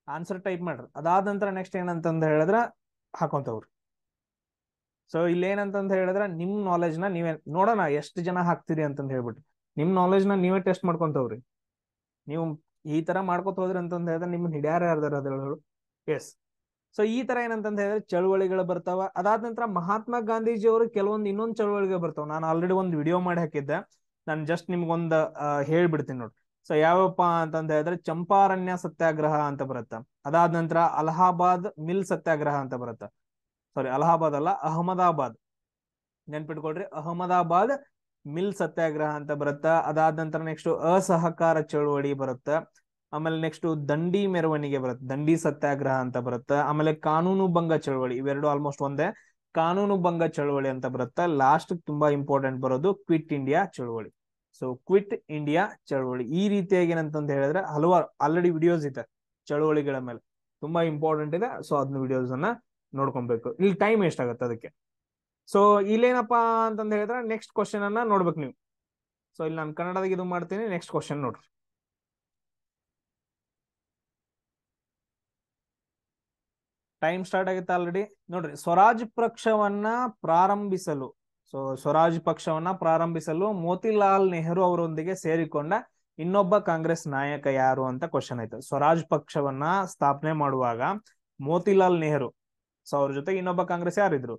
ಆನ್ಸರ್ ಟೈಪ್ ಮಾಡ್ರಿ. ಅದಾದ ನಂತರ ನೆಕ್ಸ್ಟ್ ಏನಂತಂದ ಹೇಳಿದ್ರ ಹಾಕೊಂತವ್ರಿ. ಸೊ ಇಲ್ಲಿ ಏನಂತಂದ ಹೇಳಿದ್ರೆ ನಿಮ್ ನಾಲೆಜ್ ನ ನೀವೇ ನೋಡೋಣ ಎಷ್ಟು ಜನ ಹಾಕ್ತೀರಿ ಅಂತಂದ ಹೇಳ್ಬಿಟ್ಟು. ನಿಮ್ ನಾಲೆಜ್ ನ ನೀವೇ ಟೆಸ್ಟ್ ಮಾಡ್ಕೊಂತವ್ರಿ. ನೀವು ಈ ತರ ಮಾಡ್ಕೊತ ಹೋದ್ರಿ ಅಂತಂದ ಹೇಳಿದ್ರೆ ನಿಮ್ನ ಹಿಡಿಯಾರ ಯಾರ್ದಾರ ಅದ್ರೊಳಗಳು. ಎಸ್. ಸೊ ಈ ತರ ಏನಂತಂದ ಹೇಳಿದ್ರೆ ಚಳುವಳಿಗಳು ಬರ್ತಾವ. ಅದಾದ ನಂತರ ಮಹಾತ್ಮ ಗಾಂಧೀಜಿ ಅವರು ಕೆಲವೊಂದು ಇನ್ನೊಂದು ಚಳುವಳಿಗೆ ಬರ್ತಾವ. ನಾನು ಆಲ್ರೆಡಿ ಒಂದು ವಿಡಿಯೋ ಮಾಡಿ ಹಾಕಿದ್ದೆ, ನಾನು ಜಸ್ಟ್ ನಿಮ್ಗೊಂದು ಹೇಳ್ಬಿಡ್ತೀನಿ ನೋಡಿ. ಸೊ ಯಾವಪ್ಪ ಅಂತಂದ ಹೇಳಿದ್ರೆ ಚಂಪಾರಣ್ಯ ಸತ್ಯಾಗ್ರಹ ಅಂತ ಬರುತ್ತ. ಅದಾದ ನಂತರ ಅಲಹಾಬಾದ್ ಮಿಲ್ ಸತ್ಯಾಗ್ರಹ ಅಂತ ಬರುತ್ತ. ಸಾರಿ, ಅಲಹಾಬಾದ್ ಅಲ್ಲ, ಅಹಮದಾಬಾದ್. ನೆನ್ಪಿಟ್ಕೊಳ್ರಿ, ಅಹಮದಾಬಾದ್ ಮಿಲ್ ಸತ್ಯಾಗ್ರಹ ಅಂತ ಬರುತ್ತ. ಅದಾದ ನಂತರ ನೆಕ್ಸ್ಟ್ ಅಸಹಕಾರ ಚಳುವಳಿ ಬರುತ್ತ. ಆಮೇಲೆ ನೆಕ್ಸ್ಟ್ ದಂಡಿ ಮೆರವಣಿಗೆ ಬರುತ್ತೆ, ದಂಡಿ ಸತ್ಯಾಗ್ರಹ ಅಂತ ಬರುತ್ತೆ. ಆಮೇಲೆ ಕಾನೂನು ಭಂಗ ಚಳವಳಿ, ಇವೆರಡು ಆಲ್ಮೋಸ್ಟ್ ಒಂದೇ. ಕಾನೂನು ಭಂಗ ಚಳವಳಿ ಅಂತ ಬರುತ್ತೆ. ಲಾಸ್ಟ್ ತುಂಬಾ ಇಂಪಾರ್ಟೆಂಟ್ ಬರೋದು ಕ್ವಿಟ್ ಇಂಡಿಯಾ ಚಳವಳಿ. ಸೊ ಕ್ವಿಟ್ ಇಂಡಿಯಾ ಚಳವಳಿ ಈ ರೀತಿಯಾಗಿ ಏನಂತಂತ ಹೇಳಿದ್ರೆ ಹಲವಾರು ಆಲ್ರೆಡಿ ವಿಡಿಯೋಸ್ ಇದೆ ಚಳವಳಿಗಳ ಮೇಲೆ, ತುಂಬಾ ಇಂಪಾರ್ಟೆಂಟ್ ಇದೆ. ಸೊ ಅದನ್ನ ವಿಡಿಯೋಸ್ ಅನ್ನ ನೋಡ್ಕೊಬೇಕು. ಇಲ್ಲಿ ಟೈಮ್ ಎಷ್ಟಾಗತ್ತೆ ಅದಕ್ಕೆ. ಸೊ ಇಲ್ಲೇನಪ್ಪಾ ಅಂತಂದ ಹೇಳಿದ್ರೆ ನೆಕ್ಸ್ಟ್ ಕ್ವಶನ್ ಅನ್ನ ನೋಡ್ಬೇಕು ನೀವು. ಸೊ ಇಲ್ಲಿ ನಾನು ಕನ್ನಡದಾಗ ಇದು ಮಾಡ್ತೀನಿ. ನೆಕ್ಸ್ಟ್ ಕ್ವಶನ್ ನೋಡ್ರಿ. ಟೈಮ್ ಸ್ಟಾರ್ಟ್ ಆಗುತ್ತೆ ಆಲ್ರೆಡಿ ನೋಡ್ರಿ. ಸ್ವರಾಜ್ ಪಕ್ಷವನ್ನ ಪ್ರಾರಂಭಿಸಲು, ಸೊ ಸ್ವರಾಜ್ ಪಕ್ಷವನ್ನ ಪ್ರಾರಂಭಿಸಲು ಮೋತಿಲಾಲ್ ನೆಹರು ಅವರೊಂದಿಗೆ ಸೇರಿಕೊಂಡ ಇನ್ನೊಬ್ಬ ಕಾಂಗ್ರೆಸ್ ನಾಯಕ ಯಾರು ಅಂತ ಕ್ವಶನ್ ಆಯ್ತು. ಸ್ವರಾಜ್ ಪಕ್ಷವನ್ನ ಸ್ಥಾಪನೆ ಮಾಡುವಾಗ ಮೋತಿಲಾಲ್ ನೆಹರು, ಸೊ ಅವ್ರ ಜೊತೆಗೆ ಇನ್ನೊಬ್ಬ ಕಾಂಗ್ರೆಸ್ ಯಾರಿದ್ರು?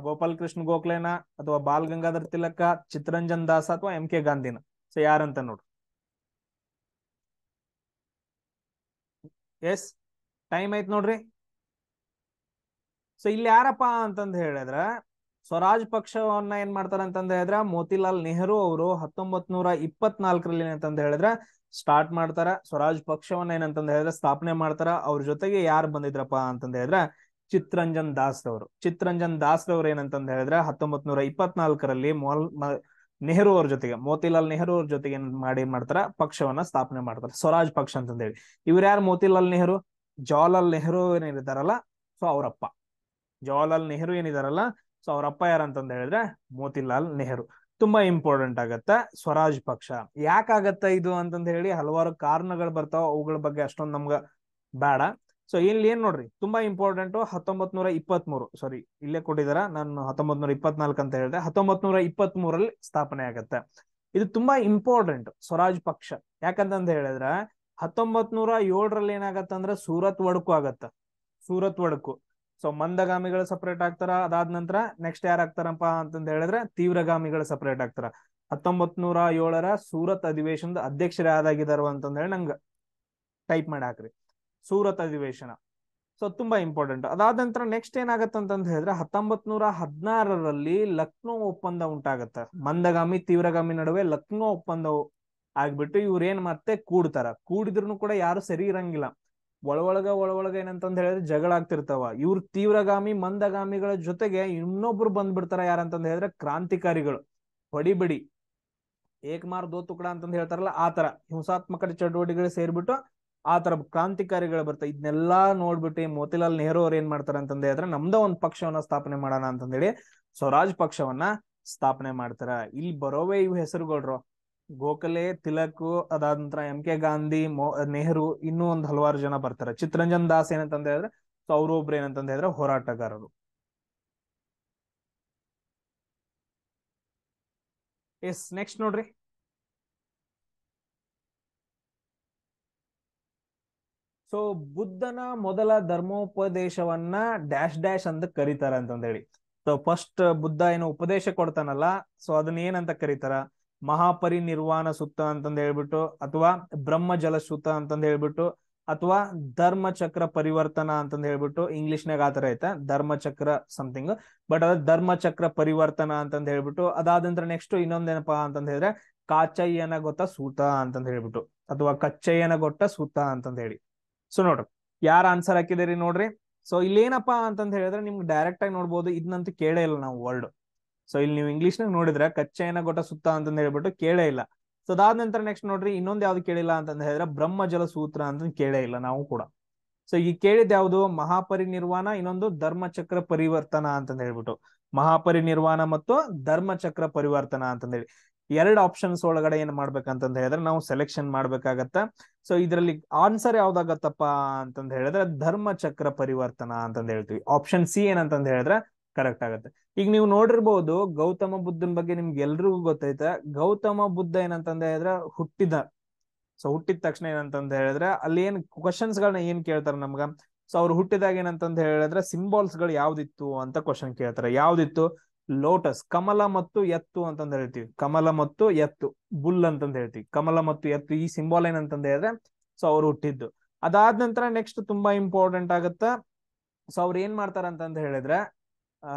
ಗೋಪಾಲ್ ಕೃಷ್ಣ ಗೋಖಲೆನ, ಅಥವಾ ಬಾಲ್ ಗಂಗಾಧರ್ ತಿಲಕ, ಚಿತ್ತರಂಜನ್ ದಾಸ್, ಅಥವಾ ಎಂ ಕೆ ಗಾಂಧಿನ? ಸೊ ಯಾರಂತ ನೋಡ್ರಿ. ಎಸ್, ಟೈಮ್ ಆಯ್ತು ನೋಡ್ರಿ. ಸೊ ಇಲ್ಲಿ ಯಾರಪ್ಪ ಅಂತಂದ ಹೇಳಿದ್ರ ಸ್ವರಾಜ್ ಪಕ್ಷವನ್ನ ಏನ್ ಮಾಡ್ತಾರ ಅಂತಂದ ಹೇಳಿದ್ರ ಮೋತಿಲಾಲ್ ನೆಹರು ಅವರು 1924ರಲ್ಲಿ ಏನಂತಂದ ಹೇಳಿದ್ರ ಸ್ಟಾರ್ಟ್ ಮಾಡ್ತಾರ. ಸ್ವರಾಜ್ ಪಕ್ಷವನ್ನ ಏನಂತಂದ ಹೇಳಿದ್ರ ಸ್ಥಾಪನೆ ಮಾಡ್ತಾರ. ಅವ್ರ ಜೊತೆಗೆ ಯಾರು ಬಂದಿದ್ರಪ್ಪ ಅಂತಂದ ಹೇಳಿದ್ರ ಚಿತ್ತರಂಜನ್ ದಾಸ್ ಅವರು. ಚಿತ್ತರಂಜನ್ ದಾಸ್ ಅವರು ಏನಂತಂದ ಹೇಳಿದ್ರ 1924ರಲ್ಲಿ ನೆಹರು ಅವ್ರ ಜೊತೆಗೆ, ಮೋತಿಲಾಲ್ ನೆಹರು ಅವ್ರ ಜೊತೆಗೆ ಏನ್ ಮಾಡ್ತಾರ, ಪಕ್ಷವನ್ನ ಸ್ಥಾಪನೆ ಮಾಡ್ತಾರ, ಸ್ವರಾಜ್ ಪಕ್ಷ ಅಂತಂದ ಹೇಳಿ. ಇವ್ರು ಯಾರು? ಮೋತಿಲಾಲ್ ನೆಹರು, ಜವಾಹರ್ಲಾಲ್ ನೆಹರು ಏನಿರ್ತಾರಲ್ಲ, ಸೊ ಅವರಪ್ಪ. ಜವಾಹರ್ಲಾಲ್ ನೆಹರು ಏನಿದಾರಲ್ಲ, ಸೊ ಅವರಪ್ಪ ಯಾರಂತಂದ ಹೇಳಿದ್ರೆ ಮೋತಿಲಾಲ್ ನೆಹರು. ತುಂಬಾ ಇಂಪಾರ್ಟೆಂಟ್ ಆಗತ್ತ ಸ್ವರಾಜ್ ಪಕ್ಷ. ಯಾಕಾಗತ್ತ ಇದು ಅಂತಂದ ಹೇಳಿ ಹಲವಾರು ಕಾರಣಗಳು ಬರ್ತಾವ, ಅವುಗಳ ಬಗ್ಗೆ ಅಷ್ಟೊಂದು ನಮ್ಗ ಬೇಡ. ಸೊ ಇಲ್ಲಿ ಏನ್ ನೋಡ್ರಿ, ತುಂಬಾ ಇಂಪಾರ್ಟೆಂಟ್. 1923, ಸಾರಿ ಇಲ್ಲೇ ಕೊಟ್ಟಿದಾರ, ನಾನು 1924 ಅಂತ ಹೇಳಿದೆ. 1923ರಲ್ಲಿ ಸ್ಥಾಪನೆ ಆಗತ್ತೆ. ಇದು ತುಂಬಾ ಇಂಪಾರ್ಟೆಂಟ್ ಸ್ವರಾಜ್ ಪಕ್ಷ. ಯಾಕಂತಂದ ಹೇಳಿದ್ರ 1907ರಲ್ಲಿ ಏನಾಗತ್ತಂದ್ರ ಸೂರತ್ ಒಡಕು ಆಗತ್ತ. ಸೂರತ್ ಒಡಕು. ಸೊ ಮಂದಗಾಮಿಗಳು ಸಪರೇಟ್ ಆಗ್ತಾರ. ಅದಾದ ನಂತರ ನೆಕ್ಸ್ಟ್ ಯಾರು ಆಗ್ತಾರಪ್ಪ ಅಂತಂದ ಹೇಳಿದ್ರೆ ತೀವ್ರಗಾಮಿಗಳು ಸಪರೇಟ್ ಆಗ್ತಾರ. 1907ರ ಸೂರತ್ ಅಧಿವೇಶನದ ಅಧ್ಯಕ್ಷರು ಯಾರಾಗಿದಾರು ಅಂತಂದ ಹೇಳಿ ನಂಗೆ ಟೈಪ್ ಮಾಡಿ ಹಾಕ್ರಿ, ಸೂರತ್ ಅಧಿವೇಶನ. ಸೊ ತುಂಬಾ ಇಂಪಾರ್ಟೆಂಟ್. ಅದಾದ ನಂತರ ನೆಕ್ಸ್ಟ್ ಏನಾಗತ್ತಂತಂದ ಹೇಳಿದ್ರೆ 1916ರಲ್ಲಿ ಲಕ್ನೋ ಒಪ್ಪಂದ ಉಂಟಾಗತ್ತ. ಮಂದಗಾಮಿ ತೀವ್ರಗಾಮಿ ನಡುವೆ ಲಕ್ನೋ ಒಪ್ಪಂದ ಆಗ್ಬಿಟ್ಟು ಇವ್ರ ಏನ್ ಮತ್ತೆ ಕೂಡ್ತಾರ. ಕೂಡಿದ್ರು ಕೂಡ ಯಾರು ಸರಿ ಇರಂಗಿಲ್ಲ. ಒಳೊಳಗ ಏನಂತಂದ ಹೇಳಿದ್ರೆ ಜಗಳ ಆಗ್ತಿರ್ತಾವ. ಇವ್ರ ತೀವ್ರಗಾಮಿ ಮಂದಗಾಮಿಗಳ ಜೊತೆಗೆ ಇನ್ನೊಬ್ರು ಬಂದ್ಬಿಡ್ತಾರ. ಯಾರಂತಂದ ಹೇಳಿದ್ರೆ ಕ್ರಾಂತಿಕಾರಿಗಳು. ಹೊಡಿಬಿಡಿ, ಏಕ್ ಮಾರ್ ದೋ ತುಕಡ ಅಂತಂದ ಹೇಳ್ತಾರಲ್ಲ, ಆ ತರ ಹಿಂಸಾತ್ಮಕ ಚಟುವಟಿಕೆಗಳು ಸೇರ್ಬಿಟ್ಟು ಆ ತರ ಕ್ರಾಂತಿಕಾರಿಗಳು ಬರ್ತಾರೆ. ಇದನ್ನೆಲ್ಲಾ ನೋಡ್ಬಿಟ್ಟು ಮೋತಿಲಾಲ್ ನೆಹರು ಅವ್ರು ಏನ್ ಮಾಡ್ತಾರ ಅಂತಂದ ಹೇಳಿದ್ರೆ ನಮ್ದ ಒಂದ್ ಪಕ್ಷವನ್ನ ಸ್ಥಾಪನೆ ಮಾಡೋಣ ಅಂತಂದೇಳಿ ಸ್ವರಾಜ್ ಪಕ್ಷವನ್ನ ಸ್ಥಾಪನೆ ಮಾಡ್ತಾರ. ಇಲ್ಲಿ ಬರೋವೇ ಇವ್ ಹೆಸರುಗಳ್ರು: ಗೋಖಲೆ, ತಿಲಕ್, ಅದಾದ ನಂತರ ಎಂ ಕೆ ಗಾಂಧಿ, ನೆಹರು, ಇನ್ನೂ ಒಂದ್ ಹಲವಾರು ಜನ ಬರ್ತಾರೆ. ಚಿತ್ತರಂಜನ್ ದಾಸ್ ಏನಂತಂದ ಹೇಳಿದ್ರೆ ಸೊ ಅವರು ಒಬ್ರು ಏನಂತಂದ ಹೇಳಿದ್ರೆ ಹೋರಾಟಗಾರರು. ಎಸ್, ನೆಕ್ಸ್ಟ್ ನೋಡ್ರಿ. ಸೊ ಬುದ್ಧನ ಮೊದಲ ಧರ್ಮೋಪದೇಶವನ್ನ ಡ್ಯಾಶ್ ಡ್ಯಾಶ್ ಅಂತ ಕರೀತಾರ ಅಂತಂದ ಹೇಳಿ. ಸೊ ಫಸ್ಟ್ ಬುದ್ಧ ಏನು ಉಪದೇಶ ಕೊಡ್ತಾನಲ್ಲ, ಸೊ ಅದನ್ನ ಏನಂತ ಕರೀತಾರ? ಮಹಾಪರಿನಿರ್ವಾಣ ಸುತ್ತ ಅಂತಂದ ಹೇಳ್ಬಿಟ್ಟು, ಅಥವಾ ಬ್ರಹ್ಮ ಜಲ ಸುತ್ತ ಅಂತಂದ ಹೇಳ್ಬಿಟ್ಟು, ಅಥವಾ ಧರ್ಮ ಚಕ್ರ ಪರಿವರ್ತನ ಅಂತಂದ ಹೇಳ್ಬಿಟ್ಟು. ಇಂಗ್ಲಿಷ್ನಾಗ ಆತರ ಐತೆ ಧರ್ಮಚಕ್ರ ಸಮಥಿಂಗ್, ಬಟ್ ಅದ ಧರ್ಮಚಕ್ರ ಪರಿವರ್ತನ ಅಂತಂದ ಹೇಳ್ಬಿಟ್ಟು. ಅದಾದ ನಂತರ ನೆಕ್ಸ್ಟ್ ಇನ್ನೊಂದೇನಪ್ಪಾ ಅಂತಂದ ಹೇಳಿದ್ರೆ ಕಾಚಯ್ಯನ ಗೊತ್ತ ಸೂತ ಅಂತಂದ ಹೇಳ್ಬಿಟ್ಟು, ಅಥವಾ ಕಚ್ಚಯ್ಯನ ಗೊಟ್ಟ ಸೂತ ಅಂತಂದ ಹೇಳಿ. ಸೊ ನೋಡ್ರಿ, ಯಾರ ಆನ್ಸರ್ ಹಾಕಿದಿರಿ ನೋಡ್ರಿ. ಸೊ ಇಲ್ಲಿ ಏನಪ್ಪಾ ಅಂತಂದ ಹೇಳಿದ್ರೆ ನಿಮ್ಗೆ ಡೈರೆಕ್ಟ್ ಆಗಿ ನೋಡ್ಬೋದು, ಇದನ್ನಂತೂ ಕೇಳೇ ಇಲ್ಲ ನಾವು ವರ್ಡ್. ಸೊ ಇಲ್ಲಿ ನೀವು ಇಂಗ್ಲಿಷ್ನಾಗ ನೋಡಿದ್ರೆ ಕಚ್ಚಯ್ಯನ ಗೊಟ್ಟ ಸುತ್ತ ಅಂತಂದ ಹೇಳ್ಬಿಟ್ಟು ಕೇಳೇ ಇಲ್ಲ. ಸೊ ಅದಾದ ನಂತರ ನೆಕ್ಸ್ಟ್ ನೋಡ್ರಿ, ಇನ್ನೊಂದ್ ಯಾವ್ದು ಕೇಳಿಲ್ಲ ಅಂತಂದ ಹೇಳಿದ್ರೆ ಬ್ರಹ್ಮ ಜಲ ಸೂತ್ರ ಅಂತ ಕೇಳೇ ಇಲ್ಲ ನಾವು ಕೂಡ. ಸೊ ಈ ಕೇಳಿದ ಯಾವ್ದು? ಮಹಾಪರಿನಿರ್ವಾಣ, ಇನ್ನೊಂದು ಧರ್ಮಚಕ್ರ ಪರಿವರ್ತನ ಅಂತಂದ ಹೇಳ್ಬಿಟ್ಟು. ಮಹಾಪರಿನಿರ್ವಾಣ ಮತ್ತು ಧರ್ಮಚಕ್ರ ಪರಿವರ್ತನ ಅಂತಂದ ಹೇಳಿ ಎರಡು ಆಪ್ಷನ್ಸ್ ಒಳಗಡೆ ಏನ್ ಮಾಡ್ಬೇಕಂತಂದ ಹೇಳಿದ್ರೆ ನಾವು ಸೆಲೆಕ್ಷನ್ ಮಾಡ್ಬೇಕಾಗತ್ತ. ಸೊ ಇದರಲ್ಲಿ ಆನ್ಸರ್ ಯಾವ್ದಾಗತ್ತಪ್ಪ ಅಂತಂದ ಹೇಳಿದ್ರೆ ಧರ್ಮಚಕ್ರ ಪರಿವರ್ತನ ಅಂತಂದ ಹೇಳ್ತೀವಿ. ಆಪ್ಷನ್ ಸಿ ಏನಂತಂದ ಹೇಳಿದ್ರೆ ಕರೆಕ್ಟ್ ಆಗುತ್ತೆ. ಈಗ ನೀವು ನೋಡಿರ್ಬಹುದು ಗೌತಮ ಬುದ್ಧನ ಬಗ್ಗೆ ನಿಮ್ಗೆ ಎಲ್ರಿಗೂ ಗೊತ್ತೈತೆ. ಗೌತಮ ಬುದ್ಧ ಏನಂತಂದ ಹೇಳಿದ್ರೆ ಹುಟ್ಟಿದ, ಸೊ ಹುಟ್ಟಿದ ತಕ್ಷಣ ಏನಂತಂದ ಹೇಳಿದ್ರೆ ಅಲ್ಲಿ ಏನ್ ಕ್ವಶನ್ಸ್ ಗಳನ್ನ ಏನ್ ಕೇಳ್ತಾರ ನಮ್ಗ. ಸೊ ಅವ್ರು ಹುಟ್ಟಿದಾಗ ಏನಂತಂದ ಹೇಳಿದ್ರೆ ಸಿಂಬಾಲ್ಸ್ ಗಳು ಯಾವ್ದಿತ್ತು ಅಂತ ಕ್ವಶನ್ ಕೇಳ್ತಾರೆ. ಯಾವ್ದಿತ್ತು? ಲೋಟಸ್, ಕಮಲ ಮತ್ತು ಎತ್ತು ಅಂತಂದ ಹೇಳ್ತೀವಿ. ಕಮಲ ಮತ್ತು ಎತ್ತು, ಬುಲ್ ಅಂತಂದ ಹೇಳ್ತೀವಿ. ಕಮಲ ಮತ್ತು ಎತ್ತು ಈ ಸಿಂಬಾಲ್ ಏನಂತಂದ ಹೇಳಿದ್ರೆ ಸೊ ಅವ್ರು ಹುಟ್ಟಿದ್ದು. ಅದಾದ ನಂತರ ನೆಕ್ಸ್ಟ್ ತುಂಬಾ ಇಂಪಾರ್ಟೆಂಟ್ ಆಗತ್ತ. ಸೊ ಅವ್ರು ಏನ್ ಮಾಡ್ತಾರ ಅಂತಂದ ಹೇಳಿದ್ರೆ ಆ